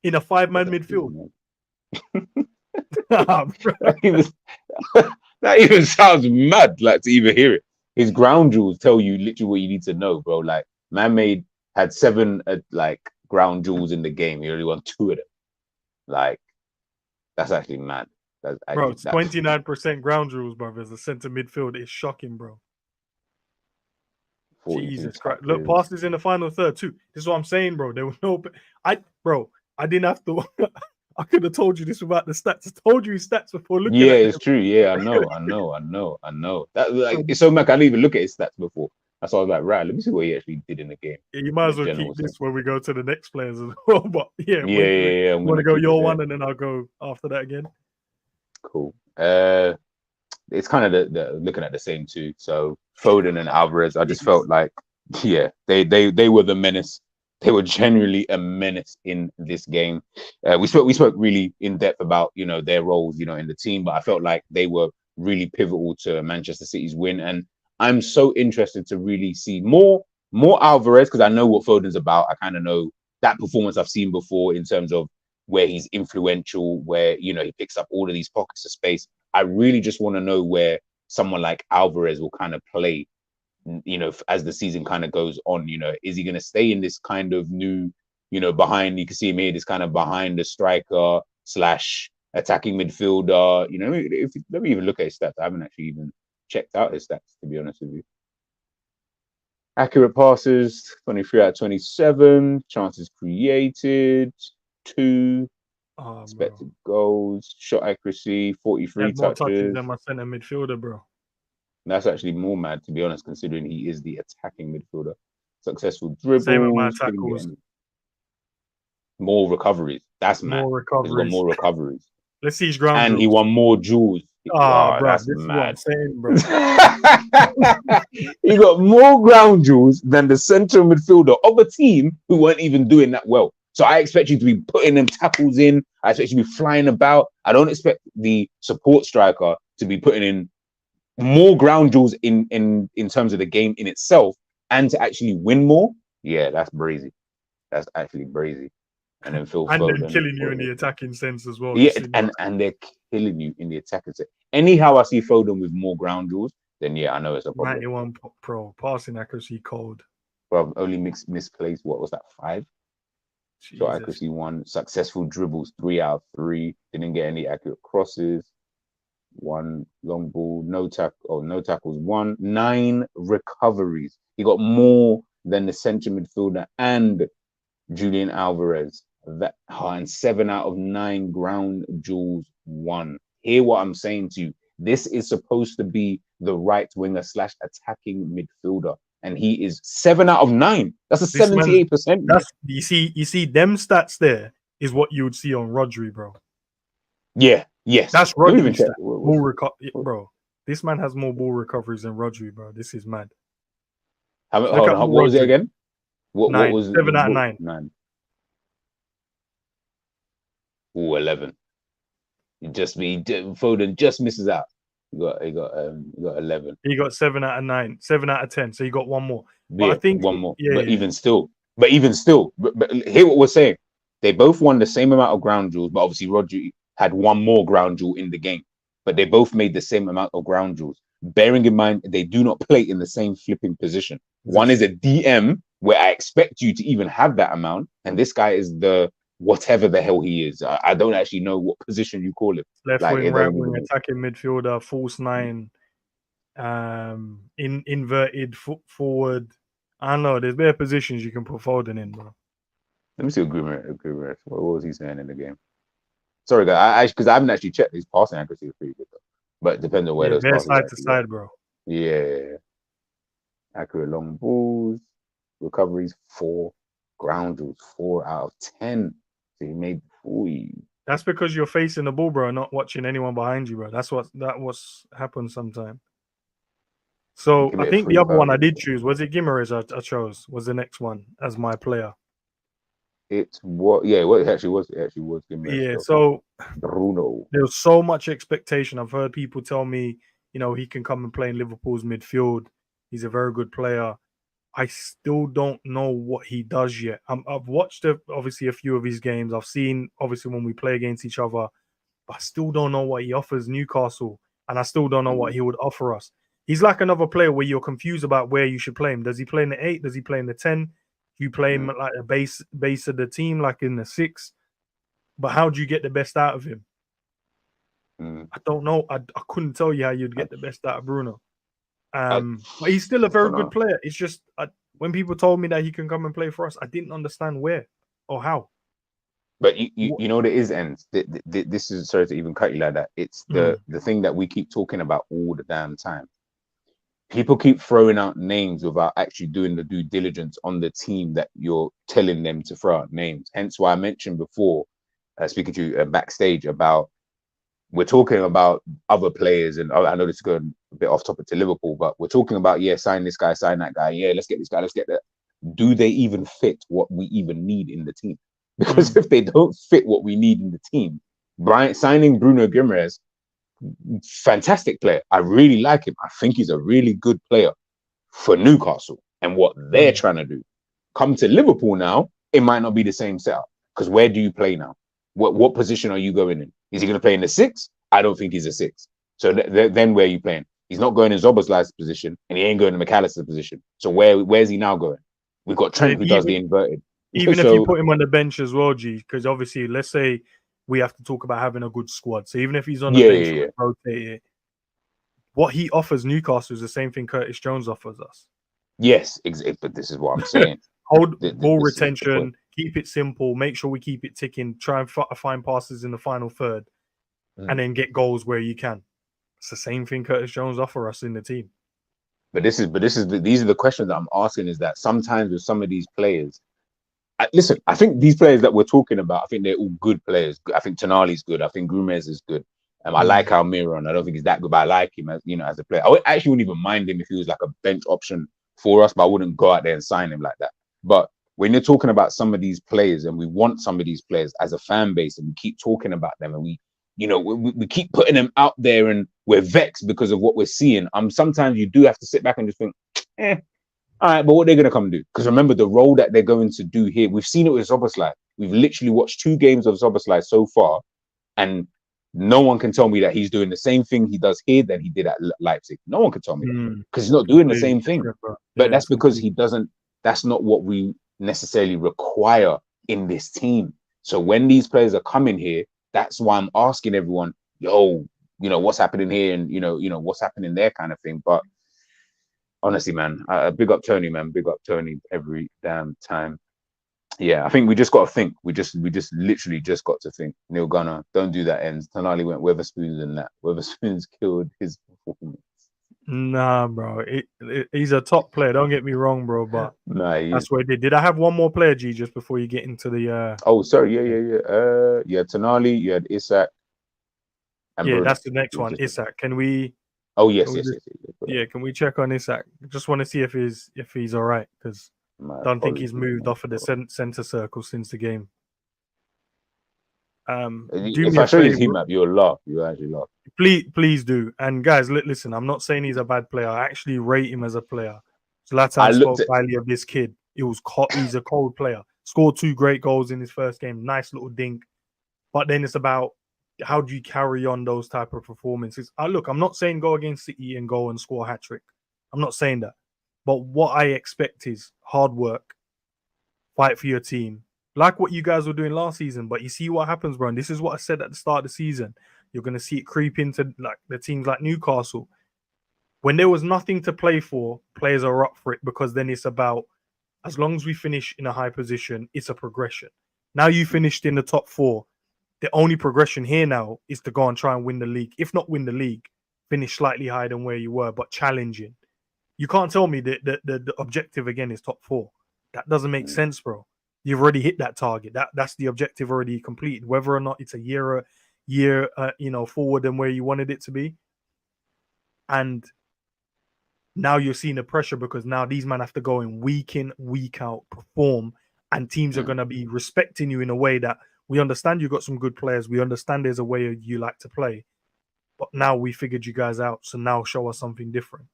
In a 5-man midfield. That even sounds mad, like, to even hear it. His ground rules tell you literally what you need to know, bro. Like, man had 7 ground jewels in the game. He only won 2 of them. Like, that's actually mad. Bro, it's 29% ground jewels, bro. As a center midfield, it's shocking, bro. Jesus Christ! Look, passes in the final third too. This is what I'm saying, bro. There was no, I didn't have to. I could have told you this without the stats. I told you his stats before looking Yeah, at it's them. true. Yeah, I know. That like it's so mad. I didn't even look at his stats before. That's why I was like, right, let me see what he actually did in the game. Yeah, you might In as a well general keep sense. this when we go to the next players as well. But yeah, Yeah, yeah. I'm you want to gonna go keep it your there. one and then I'll go after that again. Cool. It's kind of the looking at the same too. So Foden and Alvarez, I just felt like, yeah, they were the menace. They were genuinely a menace in this game. We spoke really in depth about their roles in the team, but I felt like they were really pivotal to Manchester City's win. And I'm so interested to really see more Alvarez because I know what Foden's about. I kind of know that performance I've seen before in terms of where he's influential, where he picks up all of these pockets of space. I really just want to know where someone like Alvarez will kind of play, as the season kind of goes on. Is he going to stay in this kind of new, behind? You can see him here, this kind of behind the striker slash attacking midfielder. Let me even look at his stats. I haven't actually even checked out his stats, to be honest with you. Accurate passes, 23 out of 27. Chances created, 2. Expected goals, shot accuracy, 43 had more touches touches. than my centre midfielder, bro. That's actually more mad, to be honest, considering he is the attacking midfielder. Successful Same with my dribbles, tackles. more recoveries. That's mad. More He's got recoveries. more recoveries. Let's see his ground And he rules. won more duels. Bro, That's this mad. is what I'm saying, bro. He got more ground duels than the central midfielder of a team who weren't even doing that well. So I expect you to be putting them tackles in. I expect you to be flying about. I don't expect the support striker to be putting in more ground duels in terms of the game in itself and to actually win more. Yeah, that's brazy. That's actually brazy. And then Phil And Foden. then killing you in the attacking sense as well. Yeah, and they're killing you in the attacking sense. Anyhow, I see Foden with more ground duels, then yeah, I know it's a problem. 91 pro passing accuracy cold. But only misplaced. What was that? 5. Jesus. Shot accuracy 1. Successful dribbles 3 out of 3. Didn't get any accurate crosses. 1 long ball. No tackles. 1. 9 recoveries. He got more than the central midfielder and Julian Alvarez. And 7 out of 9 ground duels won. Hear what I'm saying to you. This is supposed to be the right winger / attacking midfielder, and he is 7 out of 9. That's a 78%. You see them stats there is what you would see on Rodri, bro. Yeah, yes. That's Rodri's stat. Bro, this man has more ball recoveries than Rodri, bro. This is mad. What was it again? What was 7 out of 9? 9. Ooh, 11. Foden just misses out. He got 11. He got 7 out of 9, 7 out of 10. So he got one more. But Yeah, I think one more. But even still, hear what we're saying. They both won the same amount of ground duels, but obviously Rodri had one more ground duel in the game. But they both made the same amount of ground duels. Bearing in mind they do not play in the same flipping position. One is a DM where I expect you to even have that amount, and this guy is the whatever the hell he is. I don't actually know what position you call it. Left wing, right wing, attacking midfielder, false 9, inverted forward. I don't know. There's better positions you can put Foden in, bro. Let me see what was he saying in the game? Sorry, guys, because I haven't actually checked. His passing accuracy is pretty good, though. But it depends on where those passes side to side, bro. Yeah. Accurate long balls, recoveries 4, ground duels 4 out of 10. So he made 40. That's because you're facing the ball, bro, and not watching anyone behind you, bro. That's what's happened sometimes. So I think the other one I did choose was it Guimaraes. I chose was the next one as my player. It actually was Guimaraes. Yeah, so Bruno. There was so much expectation. I've heard people tell me, he can come and play in Liverpool's midfield. He's a very good player. I still don't know what he does yet. I've watched obviously a few of his games. I've seen obviously when we play against each other, but I still don't know what he offers Newcastle, and I still don't know what he would offer us. He's like another player where you're confused about where you should play him. Does he play in the 8? Does he play in the 10? Do you play him like a base of the team, like in the 6? But how do you get the best out of him? I don't know. I couldn't tell you how you'd get the best out of Bruno. But he's still a very good player. It's just when people told me that he can come and play for us, I didn't understand where or how. But you know what it is, Ends. This is, sorry to even cut you like that. It's the thing that we keep talking about all the damn time. People keep throwing out names without actually doing the due diligence on the team that you're telling them to throw out names. Hence why I mentioned before, speaking to you backstage, about we're talking about other players, and I know this is going a bit off topic to Liverpool, but we're talking about, yeah, sign this guy, sign that guy, yeah, let's get this guy, let's get that. Do they even fit what we even need in the team? Because if they don't fit what we need in the team, signing Bruno Guimaraes, fantastic player. I really like him. I think he's a really good player for Newcastle and what they're trying to do. Come to Liverpool now, it might not be the same setup. Because where do you play now? What position are you going in? Is he going to play in the 6? I don't think he's a 6. So then where are you playing? He's not going in Zoboslai's position, and he ain't going in McAllister's position. So where's he now going? We've got Trent who does the inverted. Even if you put him on the bench as well, G, because obviously, let's say we have to talk about having a good squad. So even if he's on the bench, rotate it. What he offers Newcastle is the same thing Curtis Jones offers us. Yes, exactly. But this is what I'm saying. Hold ball retention, keep it simple, make sure we keep it ticking, try and find passes in the final third, and then get goals where you can. It's the same thing Curtis Jones offers us in the team. These are the questions that I'm asking, is that sometimes with some of these players, listen, I think these players that we're talking about, I think they're all good players. I think Tonali's good. I think Grumes is good. I like Almiron. I don't think he's that good, but I like him as a player. I actually wouldn't even mind him if he was like a bench option for us, but I wouldn't go out there and sign him like that. But when you're talking about some of these players, and we want some of these players as a fan base, and we keep talking about them, and we keep putting them out there, and we're vexed because of what we're seeing. Sometimes you do have to sit back and just think, all right, but what they're going to come do? Because remember, the role that they're going to do here, we've seen it with Zoboslai. We've literally watched 2 games of Zoboslai so far, and no one can tell me that he's doing the same thing he does here that he did at Leipzig. No one can tell me that, because he's not doing the same thing. But that's because he doesn't. That's not what we necessarily require in this team. So when these players are coming here, that's why I'm asking everyone, yo, what's happening here, and what's happening there, kind of thing. But honestly, man, big up Tony, man. Big up Tony every damn time. Yeah, I think we just got to think. We just literally just got to think. Neil Gunner, don't do that. Ends. Tonali went Weatherspoons and that. Weatherspoons killed his performance. Nah, bro. He's a top player. Don't get me wrong, bro. But that's what he did. Did I have one more player, G, just before you get into the? Oh, sorry. Yeah. You had Tonali. You had Isak. And Bruno. That's the next one. Isak. Can we? Oh yes. Yeah. Can we check on Isak? Just want to see if he's all right, because I don't think he's moved off of the center circle since the game. If I show you his heat map, you'll laugh. You actually laugh. Please do. And guys, listen, I'm not saying he's a bad player. I actually rate him as a player. Zlatan spoke highly of this kid. He's a cold player. Scored 2 great goals in his first game. Nice little dink. But then it's about, how do you carry on those type of performances? Look, I'm not saying go against City and go and score a hat-trick. I'm not saying that. But what I expect is hard work, fight for your team, like what you guys were doing last season. But you see what happens, bro. And this is what I said at the start of the season. You're going to see it creep into like the teams like Newcastle. When there was nothing to play for, players are up for it, because then it's about, as long as we finish in a high position, it's a progression. Now you finished in the top 4. The only progression here now is to go and try and win the league. If not win the league, finish slightly higher than where you were, but challenging. You can't tell me that the objective again is top 4. That doesn't make sense, bro. You've already hit that target. That's the objective already completed. Whether or not it's a year forward than where you wanted it to be. And now you're seeing the pressure, because now these men have to go in, week out, perform, and teams are going to be respecting you in a way that, we understand you've got some good players. We understand there's a way you like to play. But now we figured you guys out. So now show us something different.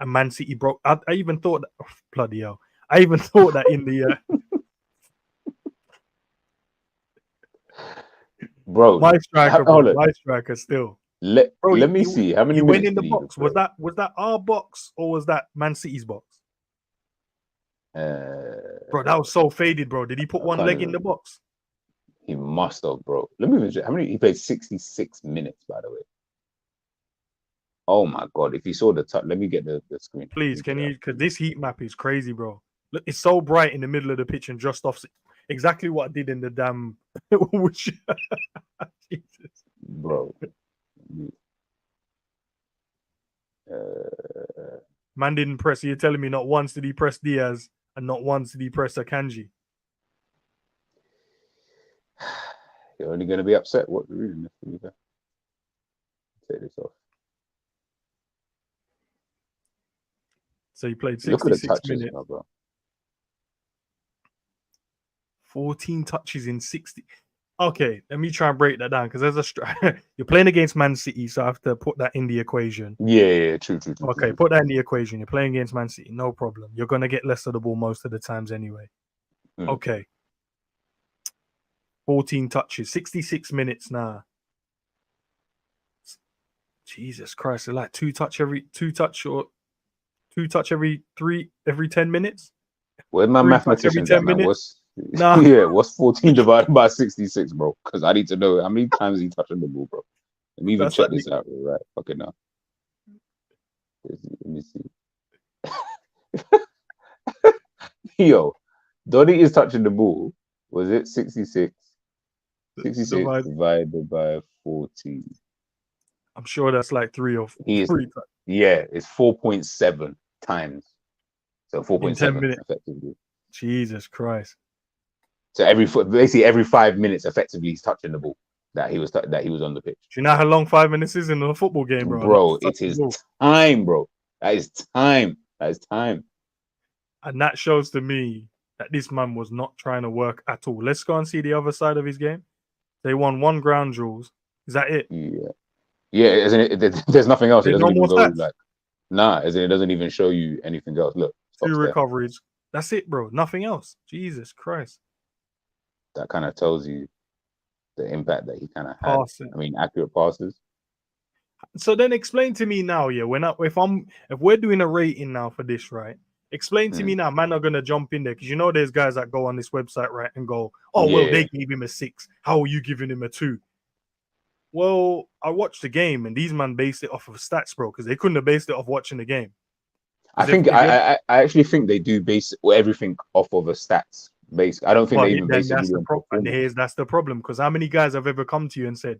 And Man City broke. I even thought that, bloody hell. I even thought that in the bro, my striker still. Let me see how many went in the box. Was that our box, or was that Man City's box? Bro, that was so faded, bro. Did he put one leg in the box? He must have, bro. Let me even check. How many? He played 66 minutes, by the way. Oh my god! If you saw the touch, let me get the screen. Please, can you? Because this heat map is crazy, bro. Look, it's so bright in the middle of the pitch and just off. exactly what I did in the damn. Which, Jesus. bro. Man didn't press. You're telling me not once did he press Diaz and not once did he press Akanji. You're only going to be upset. What the reason? Take this off. So he played Look at the 66 touches, minutes. bro. 14 touches in 60. Okay, let me try and break that down because there's you're playing against Man City, so I have to put that in the equation. Yeah, true. Okay, put that in the equation. You're playing against Man City, no problem. You're gonna get less of the ball most of the times anyway. Okay. 14 touches, 66 minutes now. Jesus Christ, like two touch every 10 minutes. Where's my mathematicians at, man? What's what's 14 divided by 66, bro? Because I need to know how many times he touching the ball, bro. Let me even check this out, right? Fucking now. Let me see. Yo, Donny is touching the ball. Was it 66? 66 divided by 14. I'm sure that's like 3 or 4. Yeah, it's 4.7 times. So 4.7 effectively. Jesus Christ. So basically every 5 minutes, effectively, he's touching the ball that he was on the pitch. Do you know how long 5 minutes is in a football game, bro? Bro, it is time, bro. That is time. That is time. And that shows to me that this man was not trying to work at all. Let's go and see the other side of his game. They won 1 ground duels. Is that it? Yeah, isn't it? There's nothing else. It doesn't even go stats? like, it doesn't even show you anything else. Look, 2 recoveries. That's it, bro. Nothing else. Jesus Christ. That kind of tells you the impact that he kind of had. Passing. I mean, accurate passes. So then explain to me now, yeah, if we're doing a rating now for this, right? Explain to me now, man are gonna jump in there because you know there's guys that go on this website, right, and go, oh well, they gave him a 6. How are you giving him a 2? Well, I watched the game and these man based it off of stats, bro, because they couldn't have based it off watching the game. I actually think they do base everything off of a stats base. I don't think they even base it on performance. That's the problem, because how many guys have ever come to you and said,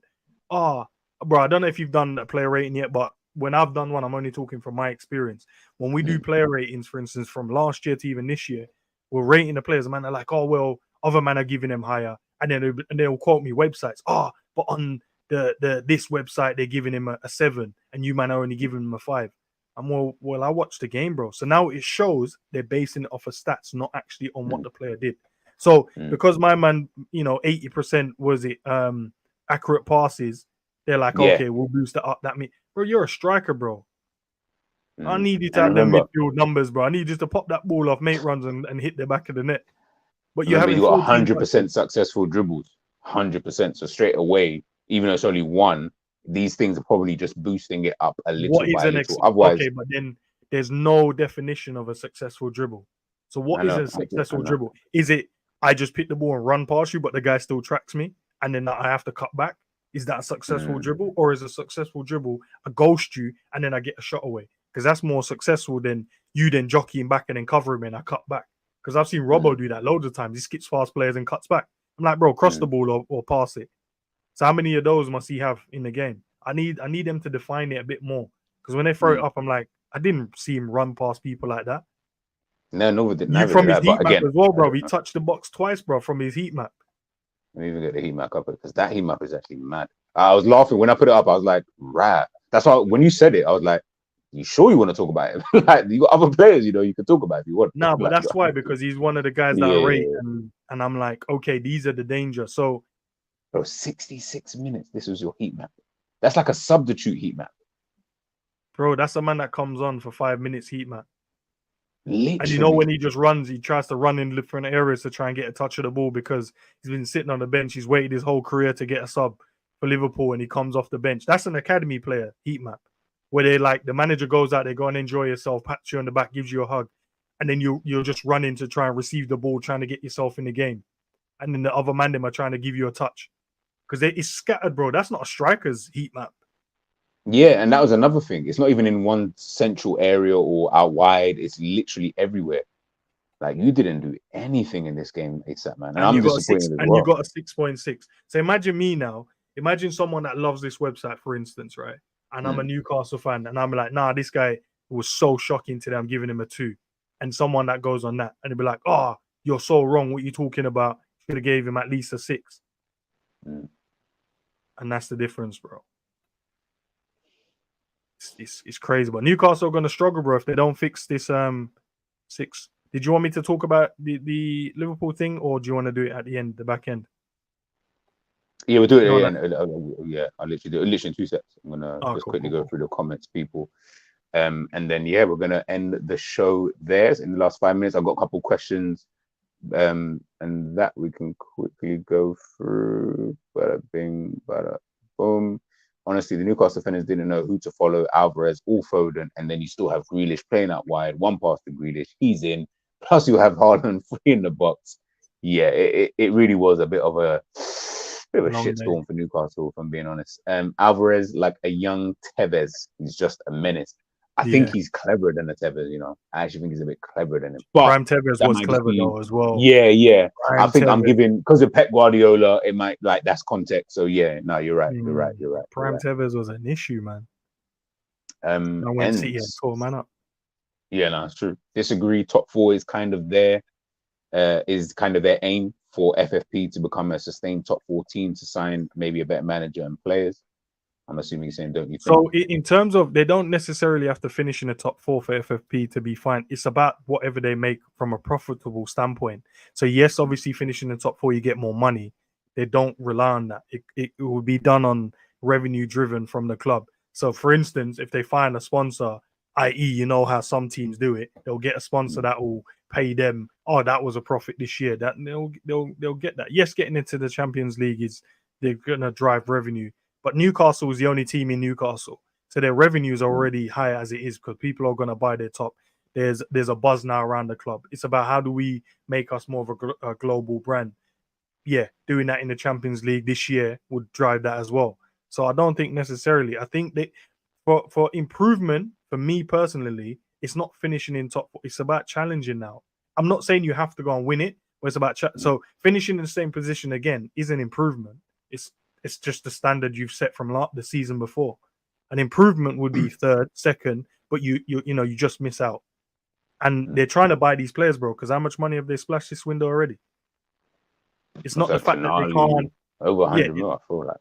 bro, I don't know if you've done a player rating yet, but when I've done one, I'm only talking from my experience. When we do player ratings, for instance, from last year to even this year, we're rating the players, man, they're like, oh, well, other man are giving them higher. And then they'll quote me websites. But on this website, they're giving him a 7 and you man are only giving him a 5. And well, I watched the game, bro. So now it shows they're basing it off of stats, not actually on what the player did. So because my man, 80% was it accurate passes, they're like, okay, we'll boost it up. That means, bro, you're a striker, bro. I need you to have them midfield numbers, bro. I need you to pop that ball off mate runs and hit the back of the net. But you got 100% successful dribbles, 100%. So straight away, even though it's only 1, these things are probably just boosting it up a little by little. Otherwise, okay, but then there's no definition of a successful dribble. So what is a successful dribble? Is it I just pick the ball and run past you, but the guy still tracks me, and then I have to cut back? Is that a successful dribble, or is a successful dribble I ghost you and then I get a shot away? Because that's more successful than you then jockeying back and then covering me and I cut back. Because I've seen Robbo do that loads of times. He skips past players and cuts back. I'm like, bro, cross the ball or pass it. So how many of those must he have in the game? I need them to define it a bit more. Because when they throw it up, I'm like, I didn't see him run past people like that. No, never from did his heat map as well, bro. He touched the box twice, bro, from his heat map. Let me even get the heat map up because that heat map is actually mad. I was laughing when I put it up. I was like, right. That's why when you said it, I was like, you sure you want to talk about it? Like, you got other players, you can talk about if you want. No, but that's why, because he's one of the guys that I rate, and I'm like, okay, these are the danger. So, bro, 66 minutes. This was your heat map. That's like a substitute heat map. Bro, that's a man that comes on for 5 minutes heat map. Literally. And when he just runs, he tries to run in different areas to try and get a touch of the ball because he's been sitting on the bench. He's waited his whole career to get a sub for Liverpool, and he comes off the bench. That's an academy player heat map, where they like the manager goes out, they go and enjoy yourself, pats you on the back, gives you a hug, and then you're just running to try and receive the ball, trying to get yourself in the game, and then the other man them are trying to give you a touch because it's scattered, bro. That's not a striker's heat map. Yeah, and that was another thing. It's not even in one central area or out wide. It's literally everywhere. Like you didn't do anything in this game, ASAP, man, and And I'm you got a six, disappointed as and you well. got a 6.6. So imagine me now. Imagine someone that loves this website, for instance, right? And I'm a Newcastle fan, and I'm like, nah, this guy was so shocking today. I'm giving him a 2. And someone that goes on that, and they'll be like, oh, you're so wrong. What you talking about? Should have gave him at least a 6. Mm. And that's the difference, bro. It's crazy. But Newcastle are gonna struggle, bro, if they don't fix this 6. Did you want me to talk about the Liverpool thing, or do you want to do it at the end, the back end? Yeah, we'll do No, it. no. Yeah, I'll literally do it. Literally in 2 seconds. I'm gonna Oh, just cool, quickly cool, go cool. through the comments, people. And then yeah, we're gonna end the show there in the last 5 minutes. I've got a couple questions, and that we can quickly go through. Bada bing, bada boom. Honestly, the Newcastle defenders didn't know who to follow, Alvarez or Foden, and then you still have Grealish playing out wide. One pass to Grealish, he's in. Plus, you have Haaland free in the box. Yeah, it really was a bit of a Long day. shitstorm for Newcastle, if I'm being honest. Alvarez, like a young Tevez, he's just a menace. I think Yeah. he's cleverer than a Tevez, you know. I actually think he's a bit cleverer than him. But Prime Tevez that was might just clever be, though as well. yeah. I Prime think I'm Tevez. giving, because of Pep Guardiola, it might, like, that's context. So yeah, no, you're right. Prime Tevez was an issue, man. And when City had tore man up. Yeah, no, it's true. Disagree. Top 4 is kind of their aim for FFP to become a sustained top 4 team to sign maybe a better manager and players. I'm assuming you're saying, don't you think? So in terms of, they don't necessarily have to finish in the top 4 for FFP to be fine. It's about whatever they make from a profitable standpoint. So yes, obviously finishing in the top 4, you get more money. They don't rely on that. It will be done on revenue driven from the club. So for instance, if they find a sponsor, i.e., you know how some teams do it, they'll get a sponsor that will pay them. Oh, that was a profit this year. That they'll get that. Yes, getting into the Champions League they're gonna drive revenue. But Newcastle is the only team in Newcastle. So their revenue is already high as it is because people are going to buy their top. There's a buzz now around the club. It's about how do we make us more of a global brand. Yeah, doing that in the Champions League this year would drive that as well. So I don't think necessarily. I think that for improvement, for me personally, it's not finishing in top 4. It's about challenging now. I'm not saying you have to go and win it, but it's about so finishing in the same position again is an improvement. It's just the standard you've set from the season before. An improvement would be third, second, but you just miss out. And they're trying to buy these players, bro. Because how much money have they splashed this window already? It's not the fact that they can't over 100 mil. I feel like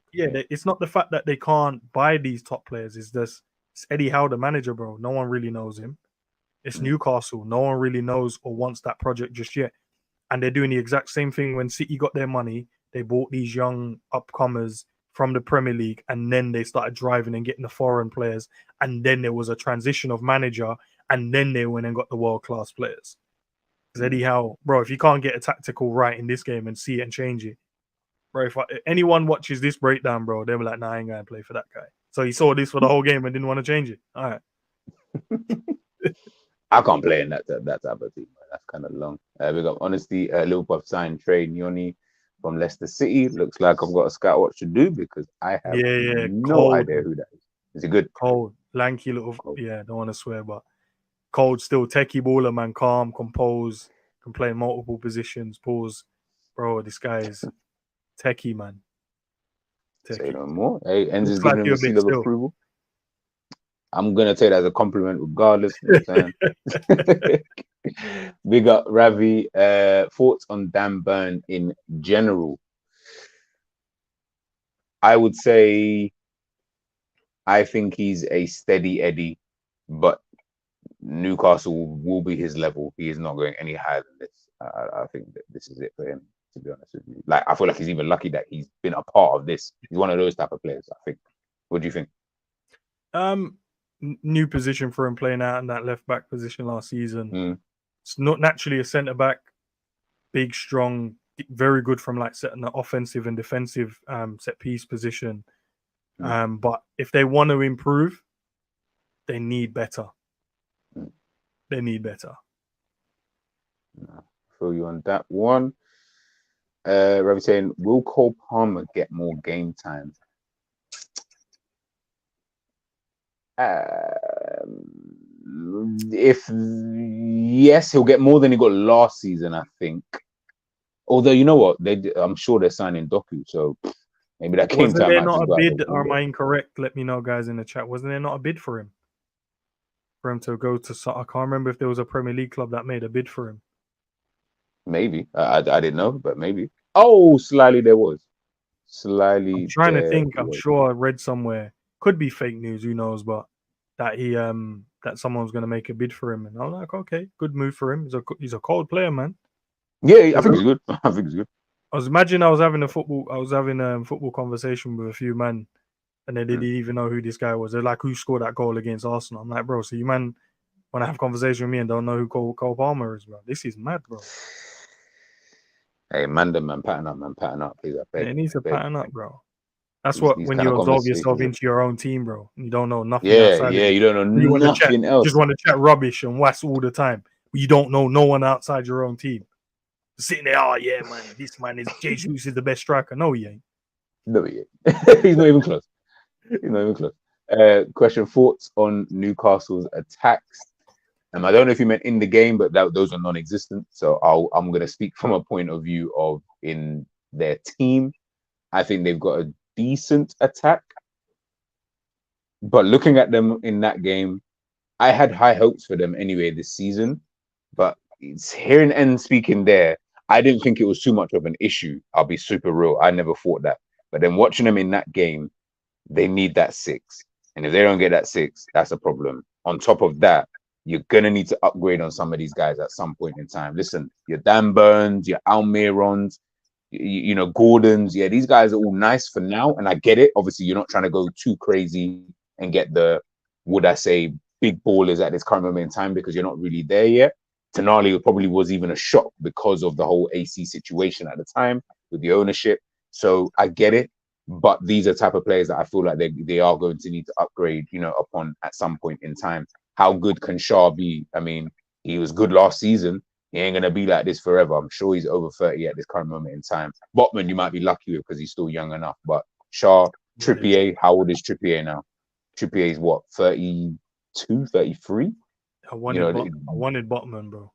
it's not the fact that they can't buy these top players. It's Eddie Howe, the manager, bro. No one really knows him. It's Newcastle. No one really knows or wants that project just yet. And they're doing the exact same thing when City got their money. They bought these young upcomers from the Premier League, and then they started driving and getting the foreign players. And then there was a transition of manager, and then they went and got the world-class players. Because Eddie Howe, bro, if you can't get a tactical right in this game and see it and change it, bro, if anyone watches this breakdown, bro, they'll be like, nah, I ain't going to play for that guy. So he saw this for the whole game and didn't want to change it. All right. I can't play in that type of team. That's kind of long. We got honesty. Liverpool signed Trey Nyoni from Leicester City. Looks like I've got a scout watch to do because I have no idea who that is. Is he good? Cold, lanky little. Yeah, don't want to swear, but cold, still techie baller, man. Calm, composed, can play in multiple positions. Pause, bro. This guy is techie, man. Techie. Say no more. Hey, Endz is like giving him a seal of approval. I'm gonna take that as a compliment, regardless. You know what I'm saying? Big up Ravi. Thoughts on Dan Burn in general? I would say I think he's a steady Eddie, but Newcastle will be his level. He is not going any higher than this. I think that this is it for him, to be honest with you. Like, I feel like he's even lucky that he's been a part of this. He's one of those type of players, I think. What do you think? New position for him, playing out in that left back position last season. It's not naturally a centre back, big, strong, very good from like setting the offensive and defensive set piece position. But if they want to improve, they need better. They need better. I feel you on that one. Ravi saying, will Cole Palmer get more game time? If yes, he'll get more than he got last season, I think. Although you know what, I'm sure they're signing Doku, so maybe that game Wasn't time there might not just a go out the bid, or am window. I incorrect? Let me know, guys, in the chat. Wasn't there not a bid for him? For him to go to, I can't remember if there was a Premier League club that made a bid for him. Maybe I didn't know, but maybe. Oh, slightly there was. I'm Slightly trying to there think. I'm was. sure I read somewhere. Could be fake news. Who knows? But that that someone was going to make a bid for him, and I'm like, okay, good move for him. He's a cold player, man. Yeah, I think he's good. I think he's good. I was having a football conversation with a few men, and they didn't even know who this guy was. They're like, who scored that goal against Arsenal? I'm like, bro, so you man want to have a conversation with me and don't know who Cole Palmer is, bro? This is mad, bro. Hey, man, pattern up, please. I Yeah, beg, it needs I to beg. pattern up, bro. That's what These when kind you of absolve yourself conversations. into your own team, bro. You don't know nothing Yeah, outside of yeah. it. You don't know You want to chat, nothing just else. want to chat rubbish and was all the time. You don't know no one outside your own team. Sitting there, oh yeah, man, this man is Jesus is the best striker. No, he ain't. No, yeah. He's not even close. He's not even close. Question: thoughts on Newcastle's attacks? I don't know if you meant in the game, but those are non-existent. So I'm going to speak from a point of view of in their team. I think they've got a decent attack, but looking at them in that game, I had high hopes for them anyway this season. But it's hearing Endz speaking there, I didn't think it was too much of an issue. I'll be super real. I never thought that. But then watching them in that game, they need that 6. And if they don't get that 6, that's a problem. On top of that, you're going to need to upgrade on some of these guys at some point in time. Listen, your Dan Burns, your Almirons, you know, Gordons. Yeah, these guys are all nice for now. And I get it. Obviously, you're not trying to go too crazy and get the, would I say, big ballers at this current moment in time because you're not really there yet. Tonali probably was even a shock because of the whole AC situation at the time with the ownership. So I get it. But these are type of players that I feel like they are going to need to upgrade, you know, upon at some point in time. How good can Shaw be? I mean, he was good last season. He ain't gonna be like this forever. I'm sure he's over 30 at this current moment in time. Botman, you might be lucky with because he's still young enough. But Shaw, Trippier, how old is Trippier now? Trippier is what, 32, 33? I wanted Botman, bro.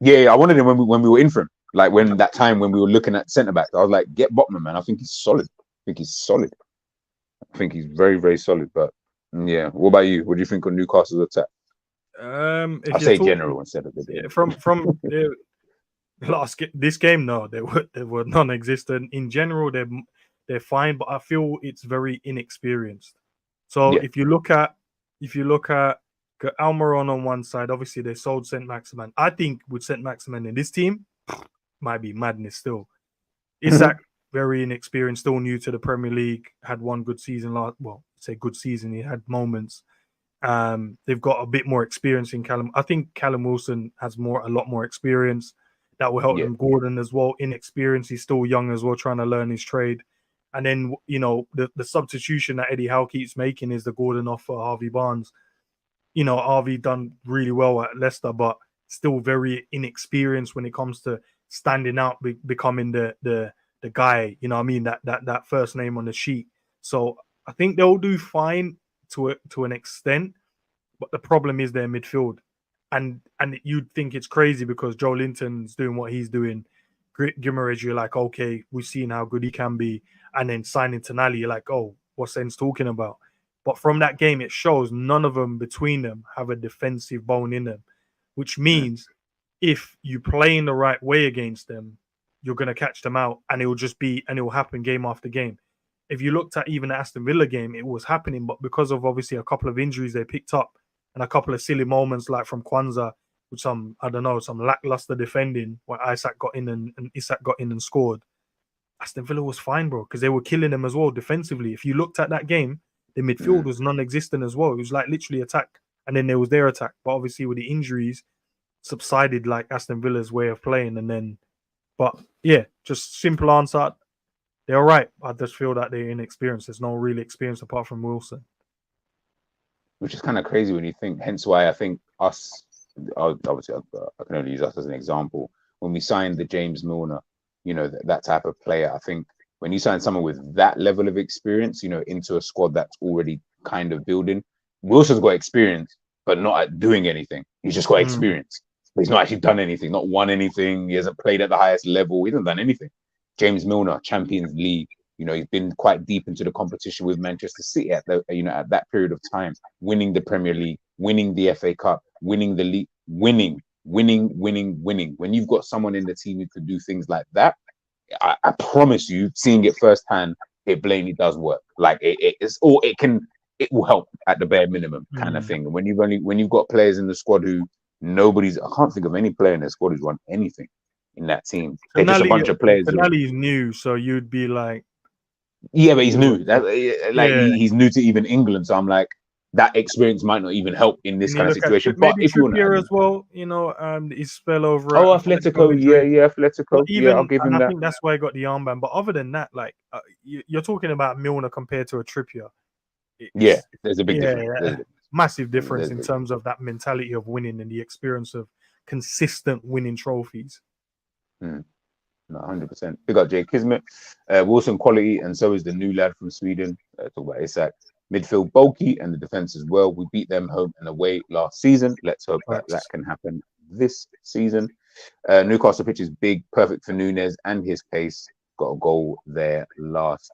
Yeah, I wanted him when we were in for him. Like when that time when we were looking at centre backs, I was like, get Botman, man. I think he's solid. I think he's very, very solid. But yeah, what about you? What do you think of Newcastle's attack? If I'll say general instead of the yeah, from this game, no, they were non-existent. In general, they're fine, but I feel it's very inexperienced. So Yeah. if you look at Almiron on one side, obviously they sold Saint Maximin. I think with Saint Maximin in this team, might be madness still. Isak, very inexperienced, still new to the Premier League, had one good season say good season, he had moments. They've got a bit more experience in Callum. I think Callum Wilson has a lot more experience that will help them. Gordon as well, inexperienced, he's still young as well, trying to learn his trade. And then, you know, the substitution that Eddie Howe keeps making is the Gordon off for Harvey Barnes. You know, Harvey done really well at Leicester, but still very inexperienced when it comes to standing out, becoming the guy, you know what I mean, that first name on the sheet. So I think they'll do fine to an extent, but the problem is their midfield. And you'd think it's crazy because Joe Linton's doing what he's doing. Guimaraes, you're like, okay, we've seen how good he can be. And then signing Tonali, you're like, oh, what's Endz talking about? But from that game, it shows none of them between them have a defensive bone in them, which means if you play in the right way against them, you're going to catch them out, and it will happen game after game. If you looked at even the Aston Villa game, it was happening, but because of obviously a couple of injuries they picked up and a couple of silly moments like from Kwanzaa with some lackluster defending where Isak got in and scored, Aston Villa was fine, bro, because they were killing them as well defensively. If you looked at that game, the midfield was non-existent as well. It was like literally attack, and then there was their attack. But obviously with the injuries, subsided like Aston Villa's way of playing, and then, but yeah, just simple answer. They're all right. I just feel that they're inexperienced. There's no real experience apart from Wilson. Which is kind of crazy when you think. Hence why I think us, obviously, I can only use us as an example. When we signed the James Milner, you know, that type of player, I think when you sign someone with that level of experience, you know, into a squad that's already kind of building, Wilson's got experience, but not at doing anything. He's just got experience. But he's not actually done anything, not won anything. He hasn't played at the highest level. He hasn't done anything. James Milner, Champions League. You know, he's been quite deep into the competition with Manchester City at that period of time, winning the Premier League, winning the FA Cup, winning the league, winning. When you've got someone in the team who could do things like that, I promise you, seeing it firsthand, it blatantly does work. Like it will help at the bare minimum kind of thing. And when you've got players in the squad who I can't think of any player in the squad who's won anything in that team. They're just a bunch of players. Tonali's new, so you'd be like, yeah, but he's new. He's new to even England, so I'm like, that experience might not even help in this kind of situation. But if you want to, as well, you know, his spell over. Oh, Atletico, Atletico. Yeah, I'll give him that. I think that's why I got the armband. But other than that, like, you're talking about Milner compared to a Trippier. There's a big difference. Massive difference in terms of that mentality of winning and the experience of consistent winning trophies. No, 100%. Big up Jay Kismet. Wilson quality, and so is the new lad from Sweden. Talk about Isak. Midfield bulky and the defense as well. We beat them home and away last season. Let's hope that can happen this season. Newcastle pitch is big, perfect for Nunes and his pace. Got a goal there last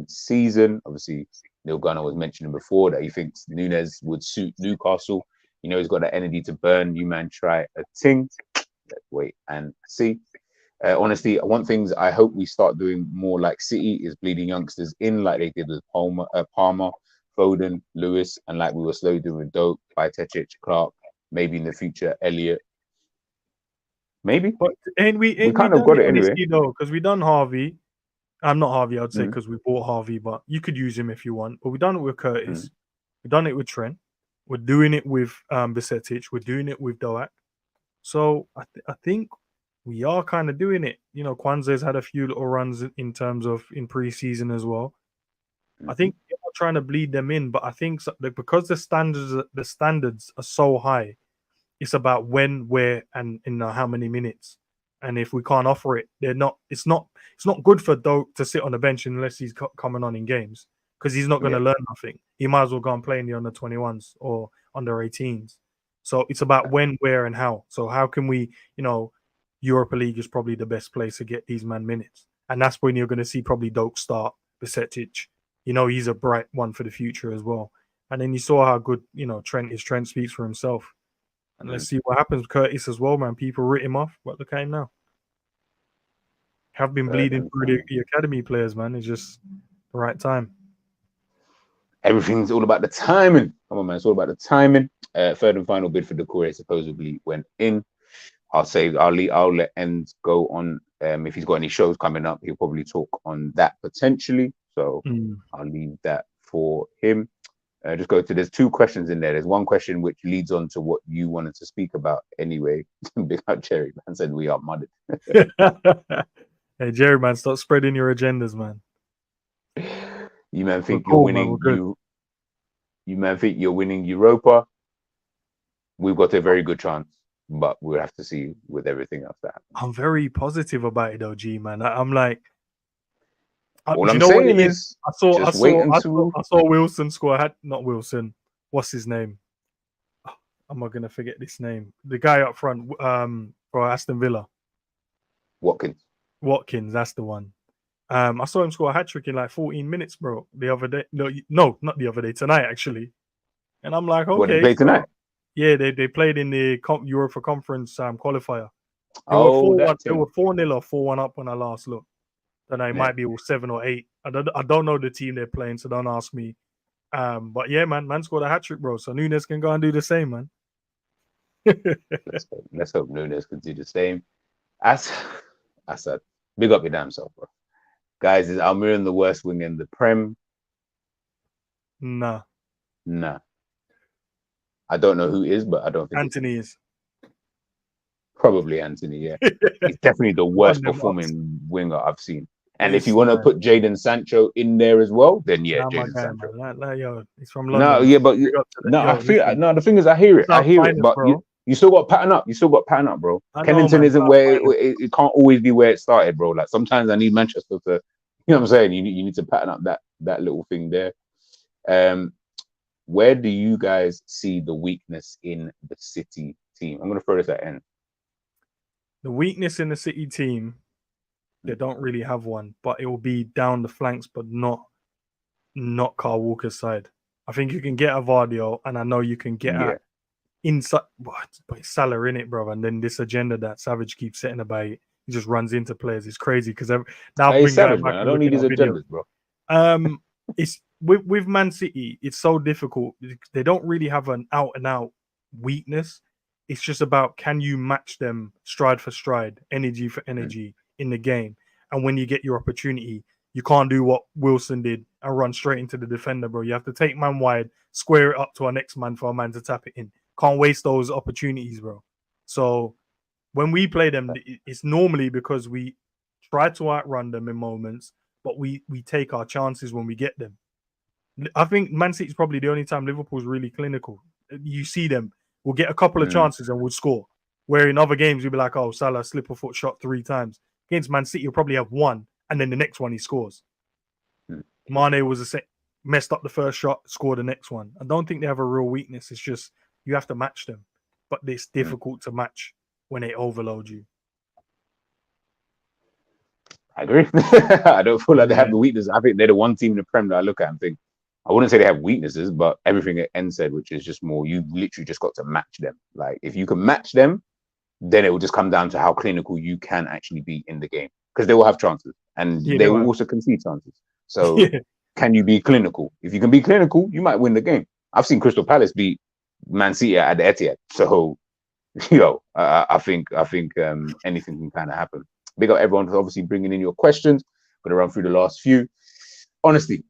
season. Obviously, Neil Gunner was mentioning before that he thinks Nunes would suit Newcastle. You know, he's got that energy to burn. You man, try a ting. Let's wait and see. Honestly, one things I hope we start doing more like City is bleeding youngsters in like they did with Palmer, Foden, Lewis, and like we were slowly doing with Doak, Bajcetic, Clark, maybe in the future, Elliot. Maybe. But we kind of got it anyway. Because we done Harvey. I'm not Harvey, I'd say, because we bought Harvey, but you could use him if you want. But we done it with Curtis. We done it with Trent. We're doing it with Bajcetic. We're doing it with Doak. So I think we are kind of doing it. You know, Kwanzaa's had a few little runs in terms of in pre-season as well. I think we're not trying to bleed them in, but I think because the standards are so high, it's about when, where, and in how many minutes. And if we can't offer it, it's not good for Doak to sit on the bench unless he's coming on in games, because he's not going to learn nothing. He might as well go and play in the under 21s or under 18s. So it's about when, where, and how. So how can we, you know, Europa League is probably the best place to get these man minutes. And that's when you're going to see probably Doak start, Bajcetic. You know, he's a bright one for the future as well. And then you saw how good, you know, Trent speaks for himself. And let's see what happens with Curtis as well, man. People writ him off, but look at him now. Have been bleeding through the academy players, man. It's just the right time. Everything's all about the timing. Come on, man. It's all about the timing. Third and final bid for Decore supposedly went in. I'll let Endz go on. If he's got any shows coming up, he'll probably talk on that potentially. So I'll leave that for him. Just go to, there's two questions in there. There's one question which leads on to what you wanted to speak about anyway. Big up Jerry, man, said we are mudded. Hey, Jerry, man, stop spreading your agendas, man. You man think you're winning. You man think you're winning Europa. We've got a very good chance, but we'll have to see with everything else that happens. I'm very positive about it, though, G, man. I'm like, all I'm saying is, I saw Wilson score. Not Wilson. What's his name? Oh, am I gonna forget this name? The guy up front, for Aston Villa. Watkins, that's the one. I saw him score a hat trick in like 14 minutes, bro. The other day, no, not the other day. Tonight, actually. And I'm like, okay. What, they played tonight? Yeah, they played in the Europa Conference qualifier. They were 4-0 or 4-1 up when I last looked. And it might be 7 or 8. I don't know the team they're playing, so don't ask me. But yeah, man scored a hat trick, bro. So Nunes can go and do the same, man. Let's hope Nunes can do the same. As I said, big up your damn self, bro. Guys, is Almiron the worst wing in the Prem? Nah. I don't know who is, but I don't think Anthony is. Probably Anthony, yeah. He's definitely the worst performing winger I've seen. And if you want to put Jadon Sancho in there as well, then yeah, Jadon Sancho. Yo, he's from London. No, yeah, but the thing is, I hear it, but you still got to pattern up. Bro. Kennington isn't where it can't always be where it started, bro. Like sometimes I need Manchester to, you know what I'm saying? You need to pattern up that little thing there. where do you guys see the weakness in the City team? I'm going to throw this at N. The weakness in the City team, they don't really have one, but it will be down the flanks, but not Carl Walker's side. I think you can get a Vardio, and I know you can get at inside, but it's Salah in it, bro. And then this agenda that Savage keeps setting about it, he just runs into players. It's crazy because now Hey, bring that Savage, back man. I and don't need looking his at videos. agendas, bro. It's with Man City, it's so difficult. They don't really have an out and out weakness. It's just about, can you match them stride for stride, energy for energy in the game? And when you get your opportunity, you can't do what Wilson did and run straight into the defender, bro. You have to take man wide, square it up to our next man for a man to tap it in. Can't waste those opportunities, bro. So when we play them, it's normally because we try to outrun them in moments, but we take our chances when we get them. I think Man City is probably the only time Liverpool's really clinical. You see them, we'll get a couple of chances and we'll score. Where in other games, you'll be like, oh, Salah slip of foot shot 3 times. Against Man City, you'll probably have one, and then the next one he scores. Mane was messed up the first shot, scored the next one. I don't think they have a real weakness. It's just you have to match them. But it's difficult to match when they overload you. I agree. I don't feel like they have the weakness. I think they're the one team in the Prem that I look at and think, I wouldn't say they have weaknesses, but everything that Endz said, which is just more, you literally just got to match them. Like, if you can match them, then it will just come down to how clinical you can actually be in the game. Because they will have chances, and they will also concede chances. So, can you be clinical? If you can be clinical, you might win the game. I've seen Crystal Palace beat Man City at the Etihad. So, I think anything can kind of happen. Big up everyone for obviously bringing in your questions. Going to run through the last few. Honestly,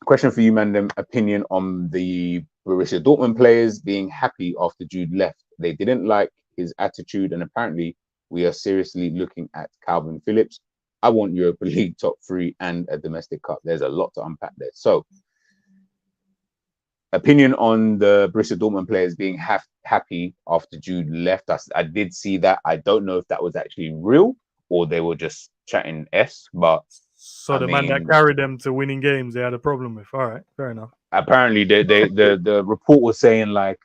question for you, man. Opinion on the Borussia Dortmund players being happy after Jude left. They didn't like his attitude, and apparently we are seriously looking at Calvin Phillips. I want Europa League top 3 and a domestic cup. There's a lot to unpack there. So, opinion on the Borussia Dortmund players being happy after Jude left. I did see that. I don't know if that was actually real or they were just chatting but so the man that carried them to winning games, they had a problem with. All right, fair enough. Apparently, the report was saying like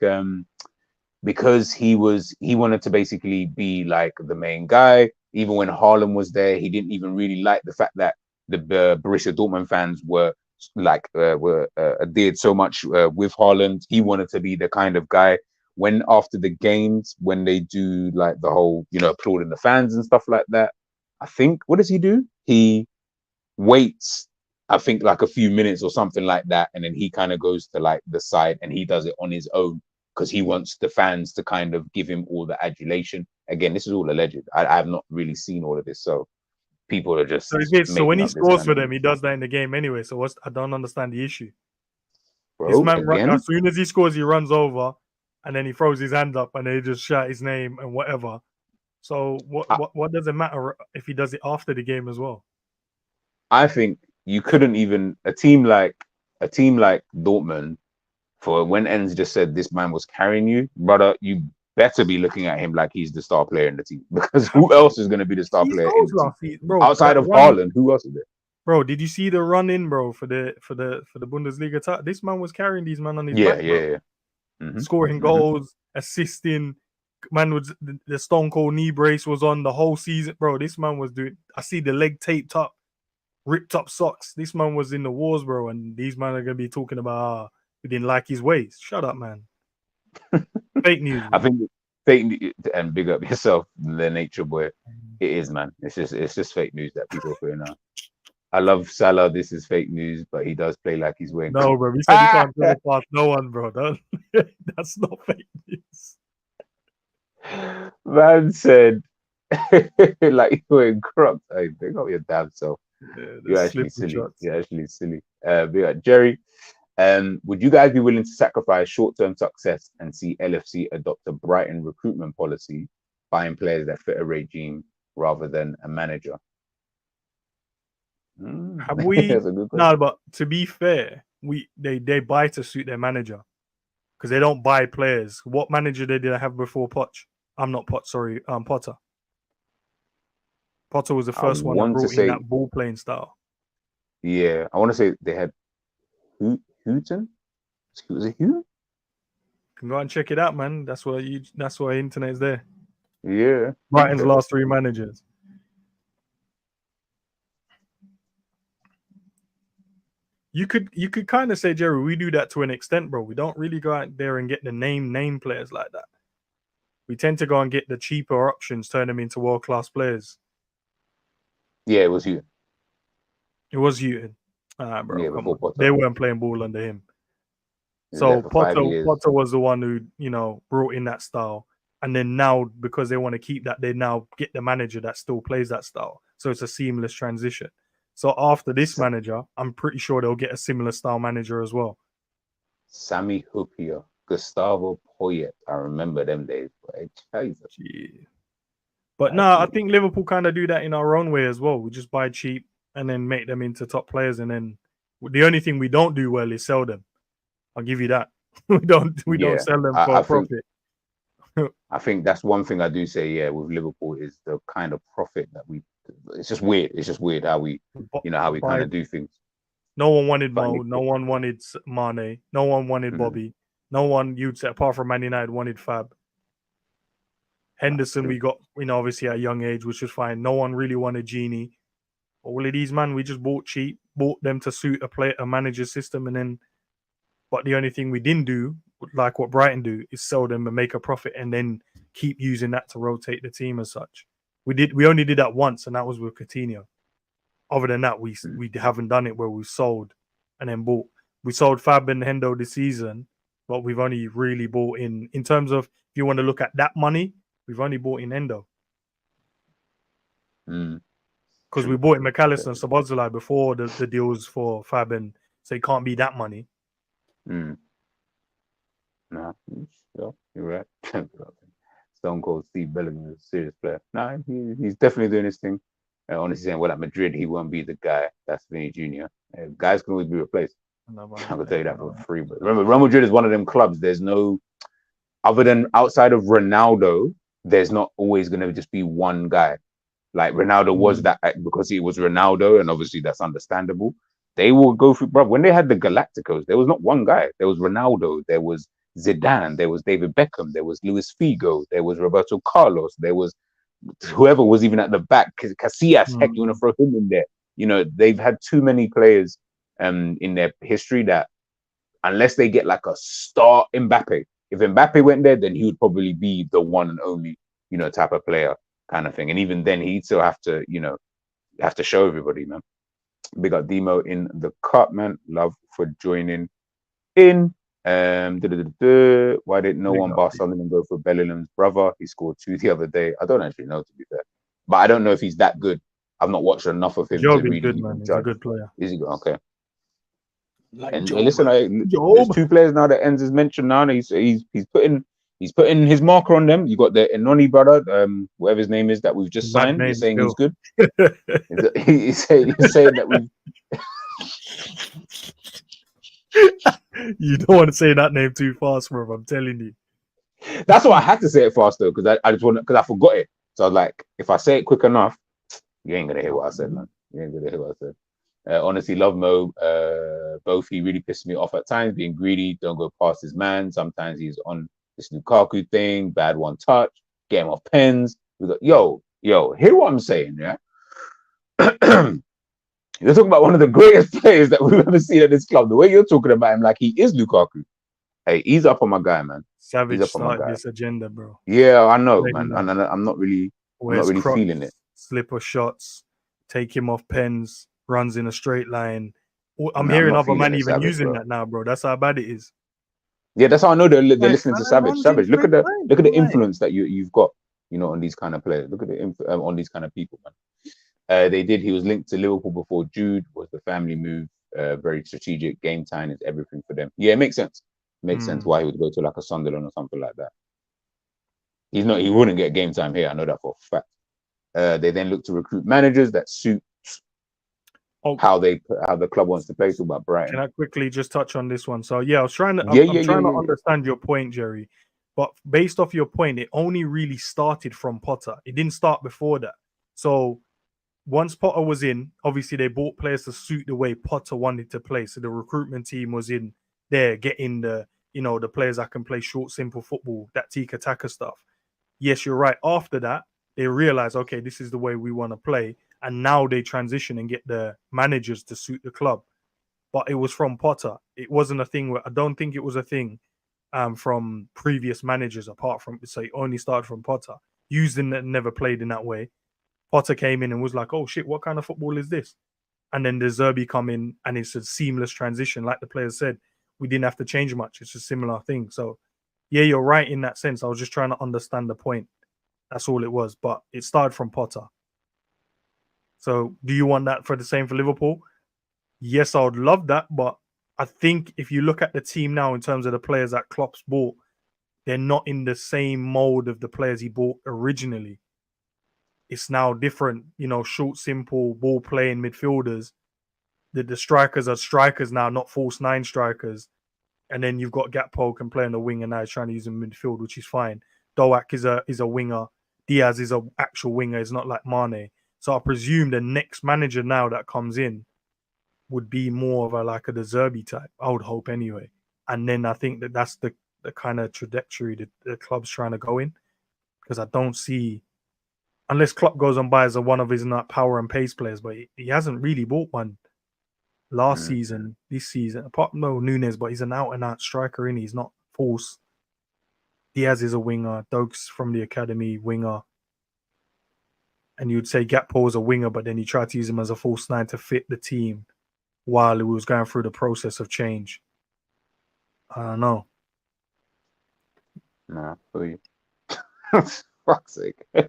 because he wanted to basically be like the main guy. Even when Haaland was there, he didn't even really like the fact that the Borussia Dortmund fans were adhered so much with Haaland. He wanted to be the kind of guy when after the games, when they do like the whole, applauding the fans and stuff like that. I think, what does he do? He waits, I think, like a few minutes or something like that, and then he kind of goes to like the side and he does it on his own because he wants the fans to kind of give him all the adulation. Again, this is all alleged. I have not really seen all of this, so people are just so when he scores for them, he does that in the game anyway. So I don't understand the issue. Bro, this man, as soon as he scores, he runs over and then he throws his hand up and they just shout his name and whatever. So what does it matter if he does it after the game as well? I think you couldn't even a team like Dortmund, for when Endz just said this man was carrying you, brother, you better be looking at him like he's the star player in the team, because who else is going to be the star player in the team? Bro, outside of Haaland? Who else is there? Bro, did you see the run in, bro, for the Bundesliga? This man was carrying these men on his back, bro. Scoring goals, assisting. Man was the Stone Cold knee brace was on the whole season, bro. This man was doing. I see the leg taped up, ripped up socks. This man was in the wars, bro, and these men are gonna be talking about we didn't like his ways. Shut up, man. Fake news. I think fake news, and big up yourself, the nature boy. It is, man. It's just fake news that people are putting out. I love Salah. This is fake news, but he does play like he's wearing. No, bro. He said he can't go past no one, bro. That's not fake news. Man said, like you're wearing Crocs. Hey, pick up your damn self. Yeah, you're actually silly. You're actually silly. Jerry, would you guys be willing to sacrifice short-term success and see LFC adopt a Brighton recruitment policy, buying players that fit a regime rather than a manager? Have we? No, but to be fair, they buy to suit their manager because they don't buy players. What manager did they have before Poch? I'm not Poch, sorry, Potter. Potter was the first one that brought in that ball playing style. Yeah, I want to say they had Houghton. Was it who? Can go and check it out, man. That's why internet's there. Yeah. Brighton's Okay. last 3 managers. You could kind of say, Jerry, we do that to an extent, bro. We don't really go out there and get the name players like that. We tend to go and get the cheaper options, turn them into world-class players. Yeah, it was you. It was Houghton. Bro, Yeah, come before on. Potter. They weren't playing ball under him. He was there So for 5 Potter years. was the one who, brought in that style. And then now, because they want to keep that, they now get the manager that still plays that style. So it's a seamless transition. So after this manager, I'm pretty sure they'll get a similar style manager as well. Sammy Hupia, Gustavo Poyet. I remember them days. Jesus. Yeah. But no, I think Liverpool kind of do that in our own way as well. We just buy cheap and then make them into top players. And then the only thing we don't do well is sell them. I'll give you that. we don't sell them for a profit. I think that's one thing I do say, yeah, with Liverpool is the kind of profit that it's just weird. It's just weird how we kind of do things. No one wanted Mo, no one wanted Mane, no one wanted Bobby, no one, you'd say, apart from Man United, wanted Fab. Henderson, we got, obviously at a young age, which was fine. No one really wanted Genie. All of these, man, we just bought cheap, bought them to suit a manager's system, but the only thing we didn't do, like what Brighton do, is sell them and make a profit and then keep using that to rotate the team as such. We only did that once, and that was with Coutinho. Other than that, we haven't done it where we sold and then bought. We sold Fab and Hendo this season, but we've only really bought in terms of, if you want to look at that money, we've only bought in Endo. Because we bought in McAllister and Szoboszlai before the deals for Fab, and so it can't be that money. No, you're right. Stone Cold Steve Bellingham is a serious player. No, he's definitely doing his thing. Honestly saying, well, at Madrid, he won't be the guy. That's Vinny Jr. Guys can always be replaced. I can tell you that for free. But remember, Real Madrid is one of them clubs. There's no, other than outside of Ronaldo, there's not always going to just be one guy. Like Ronaldo was that because he was Ronaldo, and obviously that's understandable. They will go through, bro. When they had the Galacticos, there was not one guy. There was Ronaldo, there was Zidane, there was David Beckham, there was Luis Figo, there was Roberto Carlos, there was whoever was even at the back, Casillas. Heck, you want to throw him in there? They've had too many players in their history that unless they get like a star Mbappe, if Mbappe went there, then he would probably be the one and only, type of player kind of thing. And even then he'd still have to, have to show everybody, man. Big up Demo in the cup, man. Love for joining in. Why didn't no one bar Sunderland and go for Bellingham's brother? He scored 2 the other day. I don't actually know, to be fair, but I don't know if he's that good. I've not watched enough of him to really good, man. He's a good player. Is he good? Okay. Like and Job. Listen, there's 2 players now that Endz has mentioned now. And he's putting his marker on them. You got the Enoni brother, whatever his name is, that we've just signed. He's saying he's good. he's saying that we've. You don't want to say that name too fast, bro. I'm telling you. That's why I had to say it fast though, because I just want because I forgot it. So I was like, if I say it quick enough, you ain't gonna hear what I said, man. You ain't gonna hear what I said. Honestly, love Mo. Both he really pissed me off at times, being greedy, don't go past his man. Sometimes he's on this Lukaku thing, bad one touch, get him off pens. We got yo, hear what I'm saying, yeah. You're talking about one of the greatest players that we've ever seen at this club. The way you're talking about him, like he is Lukaku. Hey, he's up on my guy, man. Savage started this agenda, bro. Yeah, I know, man. And I'm not really feeling it. Slipper shots, take him off pens, runs in a straight line. I'm hearing other man even Savage, using that now, bro. That's how bad it is. Yeah, that's how I know they're listening to Savage. Savage, look at the influence that you've got, on these kind of players. Look at the on these kind of people, man. He was linked to Liverpool before Jude, was the family move, very strategic. Game time is everything for them. Yeah, it makes sense. Makes sense why he would go to like a Sunderland or something like that. He wouldn't get game time here. I know that for a fact. They then look to recruit managers that suit how the club wants to play. Talk about Brighton. Can I quickly just touch on this one? So yeah, I was trying to I'm trying to understand your point, Jerry. But based off your point, it only really started from Potter. It didn't start before that. So once Potter was in, obviously they bought players to suit the way Potter wanted to play. So the recruitment team was in there getting the the players that can play short, simple football, that tiki-taka stuff. Yes, you're right. After that, they realize, okay, this is the way we want to play, and now they transition and get the managers to suit the club. But it was from Potter. It wasn't a thing where I don't think it was a thing from previous managers, apart from so it only started from Potter. Using that never played in that way. Potter came in and was like, "Oh shit, what kind of football is this?" And then the Zerbi come in, and it's a seamless transition. Like the players said, we didn't have to change much. It's a similar thing. So, yeah, you're right in that sense. I was just trying to understand the point. That's all it was. But it started from Potter. So, do you want that for the same for Liverpool? Yes, I would love that. But I think if you look at the team now in terms of the players that Klopp's bought, they're not in the same mold of the players he bought originally. It's now different, short, simple, ball playing midfielders. The strikers are strikers now, not false nine strikers. And then you've got Gakpo can play on the wing, and now he's trying to use him in midfield, which is fine. Doak is a winger. Diaz is an actual winger. It's not like Mane. So I presume the next manager now that comes in would be more of like a De Zerbi type. I would hope anyway. And then I think that's the kind of trajectory that the club's trying to go in, because I don't see, unless Klopp goes and buys one of his power and pace players, but he hasn't really bought one last season, this season, apart from Nunes, but he's an out-and-out striker, and he's not false. Diaz is a winger. Dokes from the academy, winger. And you'd say Gakpo is a winger, but then he tried to use him as a false nine to fit the team while he was going through the process of change. I don't know. Nah, for you. Fuck's sake. I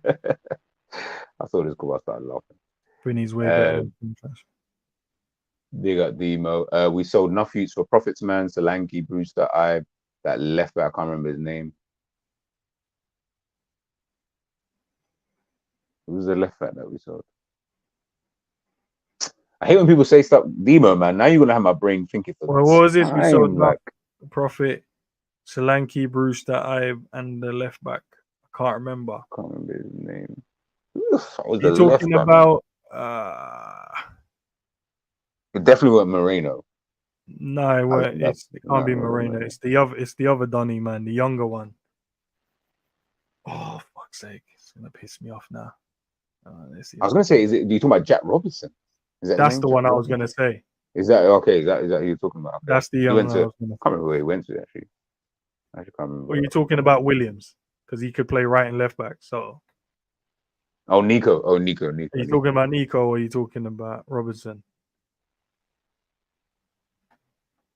thought it was cool. I started laughing. Vinny's way better than Trash. Big up Demo. We sold Nuffutes for profits, man. Solanke, Brewster, that left back, I can't remember his name. Who's the left back that we sold? I hate when people say stuff. Demo, man. Now you're gonna have my brain thinking for well, what was it? We sold like Profit, Solanke, Brewster, Ibe, and the left back. I can't remember. I can't remember his name. You're talking about it definitely wasn't Moreno. No, it can't be Moreno. It's the other Donny, man, the younger one. Oh, fuck's sake. It's gonna piss me off now. I was gonna say, do you talk about Jack Robinson? That's the one I was gonna say. Is that okay? Is that who you're talking about? Okay. That's the young one. I can't remember where he went to actually. I can't remember. Well, you're talking about Williams, because he could play right and left back. So. Oh, Nico. Are you talking about Nico, or are you talking about Robertson?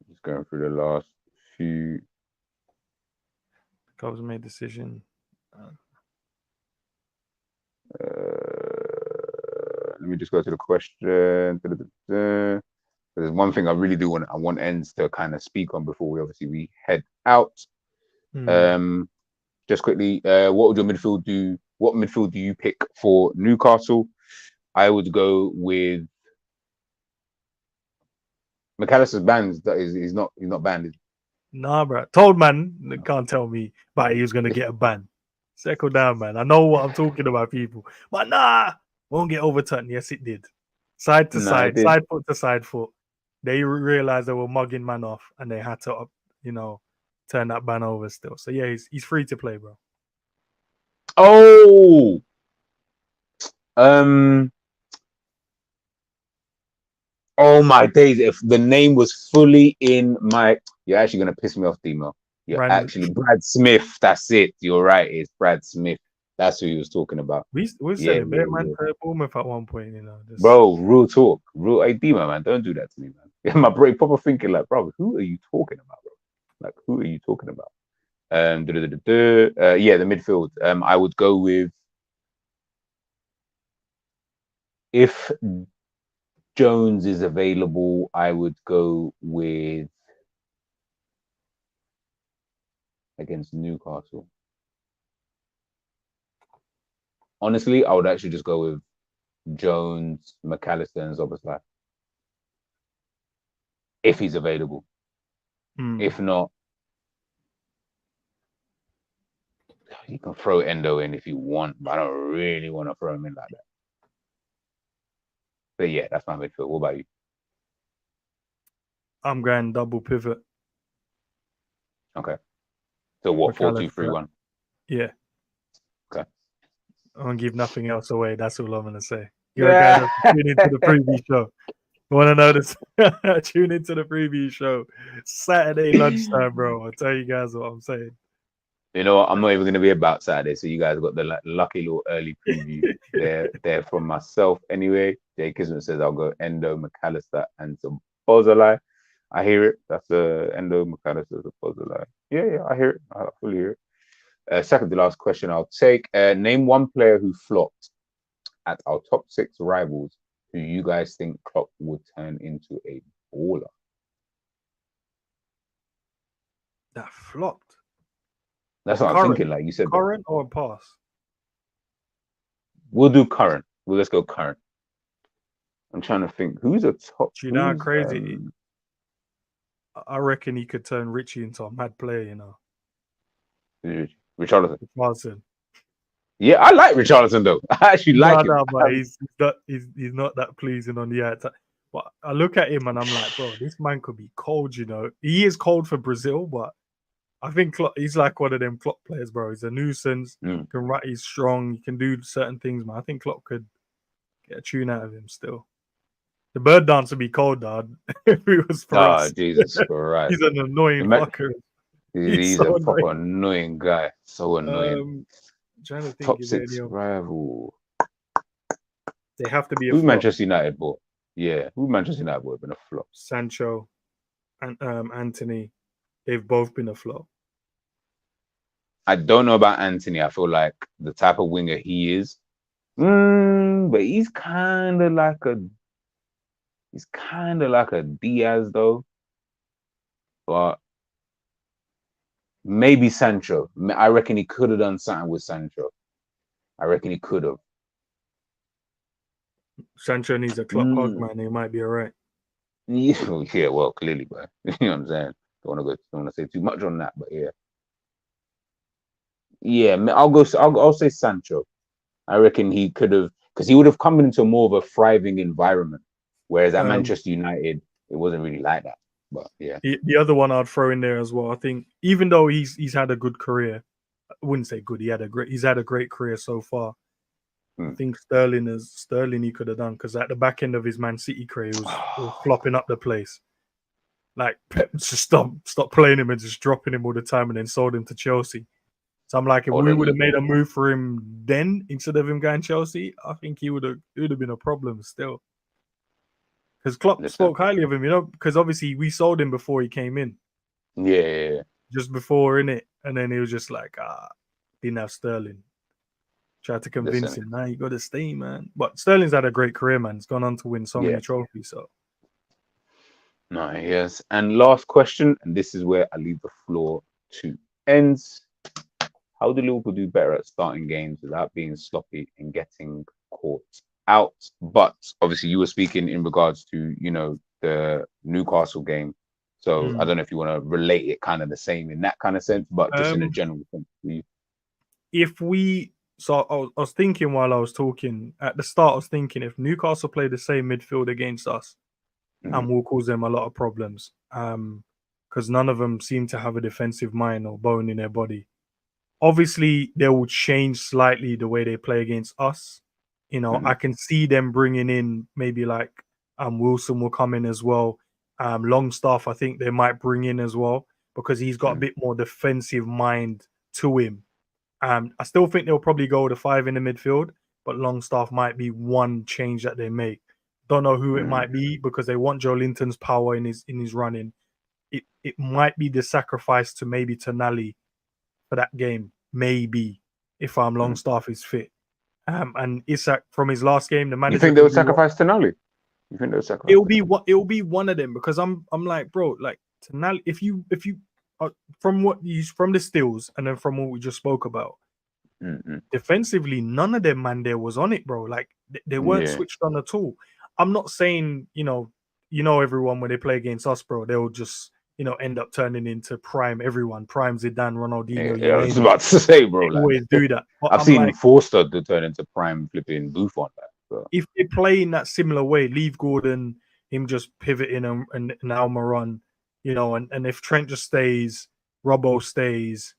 Just going through the last few. Cubs made decision. Let me just go to the question. There's one thing I really do want. I want Endz to kind of speak on before we head out. Just quickly, what would your midfield do? What midfield do you pick for Newcastle? I would go with McAllister's banned. He's not banned. Nah, bro. Told man can't tell me, but he was gonna get a ban. Settle down, man. I know what I'm talking about, people. But nah, won't get overturned. Yes, it did. Side to side, side foot to side foot. They realized they were mugging man off, and they had to, turn that ban over still. So yeah, he's free to play, bro. Oh, oh my days! If the name was fully in my, you're actually gonna piss me off, Demo. You're actually Brad Smith. That's it. You're right. It's Brad Smith. That's who he was talking about. We said it, man. Bournemouth at one point, Bro, real talk, hey, Demo, man, don't do that to me, man. My brain proper thinking like, bro, who are you talking about, bro? Like, who are you talking about? Yeah, the midfield. I would go with, if Jones is available, I would go with against Newcastle. Honestly, I would actually just go with Jones, McAllister, and Zoboslai. If he's available. If not, you can throw Endo in if you want, but I don't really want to throw him in like that. But yeah, that's my midfield. What about you? I'm going double pivot. Okay. So what? 4-2-3-1. McAllister. Yeah. Okay. I won't give nothing else away. That's all I'm gonna say. You're a guy Yeah. that's tune into the preview show. You want to know this? Tune into the preview show Saturday lunchtime, bro. I'll tell you guys what I'm saying. You know what? I'm not even going to be about Saturday, so you guys got the lucky little early preview there from myself anyway. Jay Kismet says I'll go Endo, McAllister, and some Bozolai. I hear it. That's Endo, McAllister, the Bozolai. Yeah, I hear it. I fully hear it. Second to last question I'll take. Name one player who flopped at our top 6 rivals who you guys think Klopp would turn into a baller. That flopped. That's what I'm thinking. Like you said, current or past? We'll do current. Well, let's go current. I'm trying to think who's a top. You know how crazy. I reckon he could turn Richie into a mad player. You know, Richarlison. Yeah, I like Richarlison though. I actually like him. No, but he's not that pleasing on the outside. But I look at him and I'm like, bro, this man could be cold. You know, he is cold for Brazil, but I think he's like one of them Klopp players, bro. He's a nuisance. He's strong. He can do certain things, man. I think Klopp could get a tune out of him still. The bird dance would be cold, dad. If it was for us. Jesus Christ. He's an annoying fucker. He's so a proper annoying guy. So annoying. Trying to think top 6 rival. They have to be a who flop. Manchester United bought? Yeah, who Manchester United bought have been a flop? Sancho and Anthony. They've both been a flop. I don't know about Anthony. I feel like the type of winger he is, but he's kind of like a Diaz though. But maybe Sancho. I reckon he could have done something with Sancho. I reckon he could have. Sancho needs a Klopp hug, man. He might be all right. Yeah, well, clearly, but you know what I'm saying. Don't want to say too much on that, but yeah. I'll say Sancho. I reckon he could have, because he would have come into more of a thriving environment, whereas at Manchester United it wasn't really like that. But yeah, the other one I'd throw in there as well. I think even though he's had a good career, I wouldn't say good. He's had a great career so far. I think Sterling he could have done, because at the back end of his Man City career, he was flopping up the place. Like Pep just stop playing him and just dropping him all the time, and then sold him to Chelsea. So I'm like, if we would have made a move for him then instead of him going Chelsea, I think it would have been a problem still. Because Klopp spoke highly of him, you know, because obviously we sold him before he came in. Yeah. Just before, innit? And then he was just like, didn't have Sterling. Tried to convince him, you got to stay, man. But Sterling's had a great career, man. He's gone on to win so many trophies. So. No, yes. And last question, and this is where I leave the floor to Endz. How do Liverpool do better at starting games without being sloppy and getting caught out? But obviously, you were speaking in regards to, you know, the Newcastle game. So I don't know if you want to relate it kind of the same in that kind of sense, but just in a general sense. So I was thinking while I was talking at the start, I was thinking if Newcastle play the same midfield against us, and we'll cause them a lot of problems, because none of them seem to have a defensive mind or bone in their body. Obviously, they will change slightly the way they play against us. You know, I can see them bringing in maybe like Wilson will come in as well. Longstaff, I think they might bring in as well, because he's got a bit more defensive mind to him. I still think they'll probably go with a 5 in the midfield, but Longstaff might be one change that they make. Don't know who it might be, because they want Joe Linton's power in his running. It might be the sacrifice to maybe Tonali for that game, maybe, if Longstaff is fit. And Isak from his last game, the manager. You think they'll sacrifice Tonali? You think they'll sacrifice? It'll be one of them, because I'm like, bro, like Tonali. If you from the stills and then from what we just spoke about, defensively, none of them man there was on it, bro. Like they weren't switched on at all. I'm not saying, you know everyone when they play against us, bro, they'll just end up turning into prime Zidane, Ronaldinho. Yeah, I was about to say, bro. They always do that. But I've seen Forster to turn into prime flipping Buffon. So. If they play in that similar way, leave Gordon, him just pivoting and Almiron, and if Trent just stays, Robbo stays,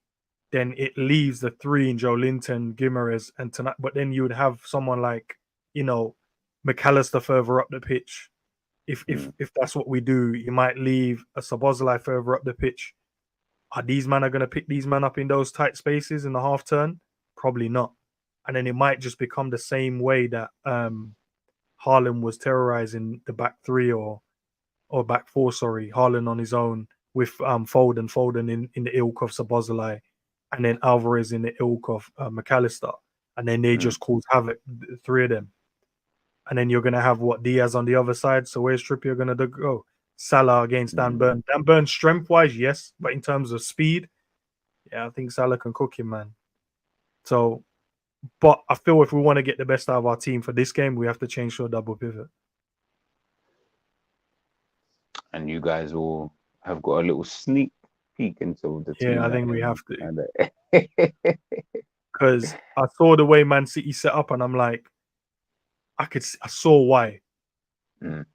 then it leaves the 3 in Joe Linton, Guimaraes, and tonight. But then you would have someone like, McAllister further up the pitch. If that's what we do, you might leave a Szoboszlai further up the pitch. Are these men going to pick these men up in those tight spaces in the half turn? Probably not. And then it might just become the same way that Haaland was terrorizing the back 3 or back 4, sorry. Haaland on his own with Foden in the ilk of Szoboszlai, and then Alvarez in the ilk of McAllister. And then they just cause havoc, the 3 of them. And then you're going to have Diaz on the other side. So where's Trippier going to go? Salah against Dan Burn. Dan Burn, strength-wise, yes. But in terms of speed, I think Salah can cook him, man. So, but I feel if we want to get the best out of our team for this game, we have to change to a double pivot. And you guys will have got a little sneak peek into the team. Yeah, I think we have to. Because I saw the way Man City set up, and I'm like, I saw why. And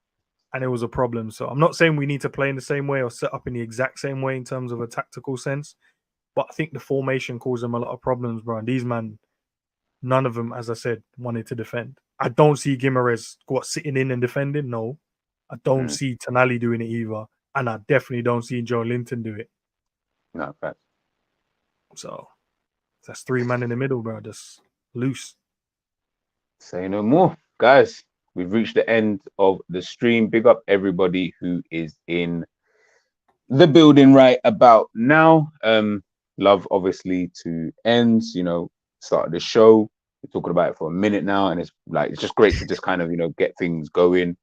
it was a problem. So I'm not saying we need to play in the same way or set up in the exact same way in terms of a tactical sense, but I think the formation caused them a lot of problems, bro. And these man, none of them, as I said, wanted to defend. I don't see Guimaraes sitting in and defending. No, I don't see Tonali doing it either, and I definitely don't see Joe Linton do it. No, fact. So that's 3 men in the middle, bro. Just loose. Say no more, guys. We've reached the end of the stream. Big up everybody who is in the building right about now. Love, obviously, to Endz. Started the show. We're talking about it for a minute now, and it's just great to just kind of get things going.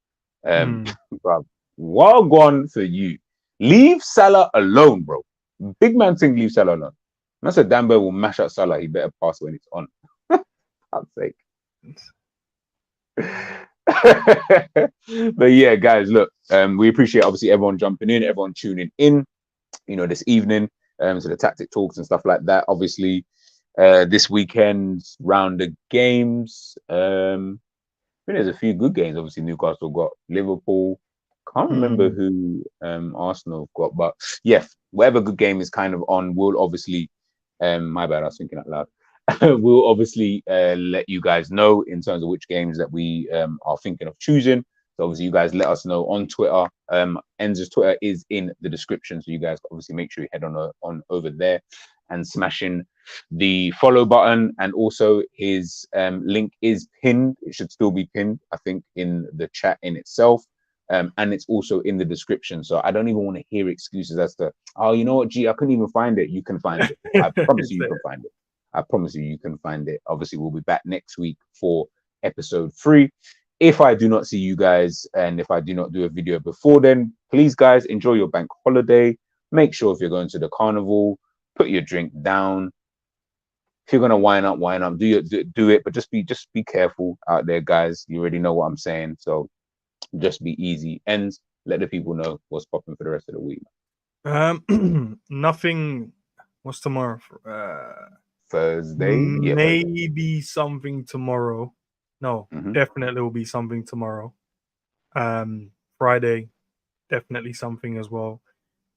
Bro, well gone for you. Leave Salah alone, bro. Big man thing, leave Salah alone. And I said Danbo will mash up Salah. He better pass when it's on. God's sake. But yeah, guys, look, we appreciate obviously everyone jumping in, everyone tuning in, this evening, to the tactic talks and stuff like that. Obviously, this weekend's round of games, I think there's a few good games. Obviously, Newcastle got Liverpool. Can't remember who Arsenal got, but yeah, whatever good game is kind of on, we'll obviously, my bad, I was thinking out loud. We'll obviously let you guys know in terms of which games that we are thinking of choosing. So obviously you guys let us know on Twitter. Endz's Twitter is in the description, so you guys obviously make sure you head on over there and smashing the follow button. And also his link is pinned. It should still be pinned, I think, in the chat in itself. And it's also in the description. So I don't even want to hear excuses as to, oh, you know what, G, I couldn't even find it. You can find it. I promise you can find it. I promise you can find it. Obviously, we'll be back next week for episode 3. If I do not see you guys and if I do not do a video before then, please, guys, enjoy your bank holiday. Make sure if you're going to the carnival, put your drink down. If you're gonna wine up, do it. But just be careful out there, guys. You already know what I'm saying. So just be easy. And let the people know what's popping for the rest of the week. Nothing. What's tomorrow? Thursday, maybe something tomorrow. No, definitely will be something tomorrow. Friday, definitely something as well.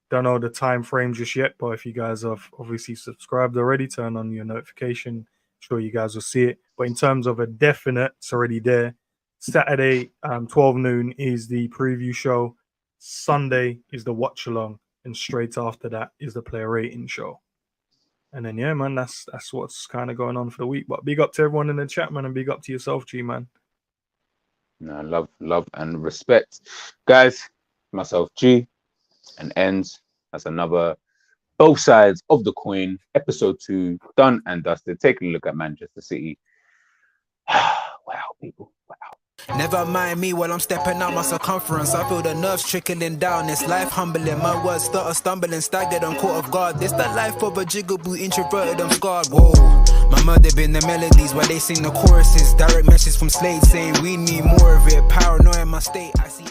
Don't know the time frame just yet, but if you guys have obviously subscribed already, turn on your notification. Sure, you guys will see it. But in terms of a definite, it's already there. Saturday, 12 noon is the preview show. Sunday is the watch along, and straight after that is the player rating show. And then, yeah, man, that's what's kind of going on for the week. But big up to everyone in the chat, man, and big up to yourself, G, man. No, love, and respect. Guys, myself, G, and Endz. That's another both sides of the coin. Episode 2, done and dusted. Taking a look at Manchester City. Wow, people, wow. Never mind me while I'm stepping out my circumference. I feel the nerves trickling down. It's life humbling. My words stutter, stumbling, staggered on caught off guard. This the life of a jigaboo, introverted and scarred. Whoa, my mother been the melodies while they sing the choruses. Direct message from Slade saying we need more of it. Paranoia in my state. I see.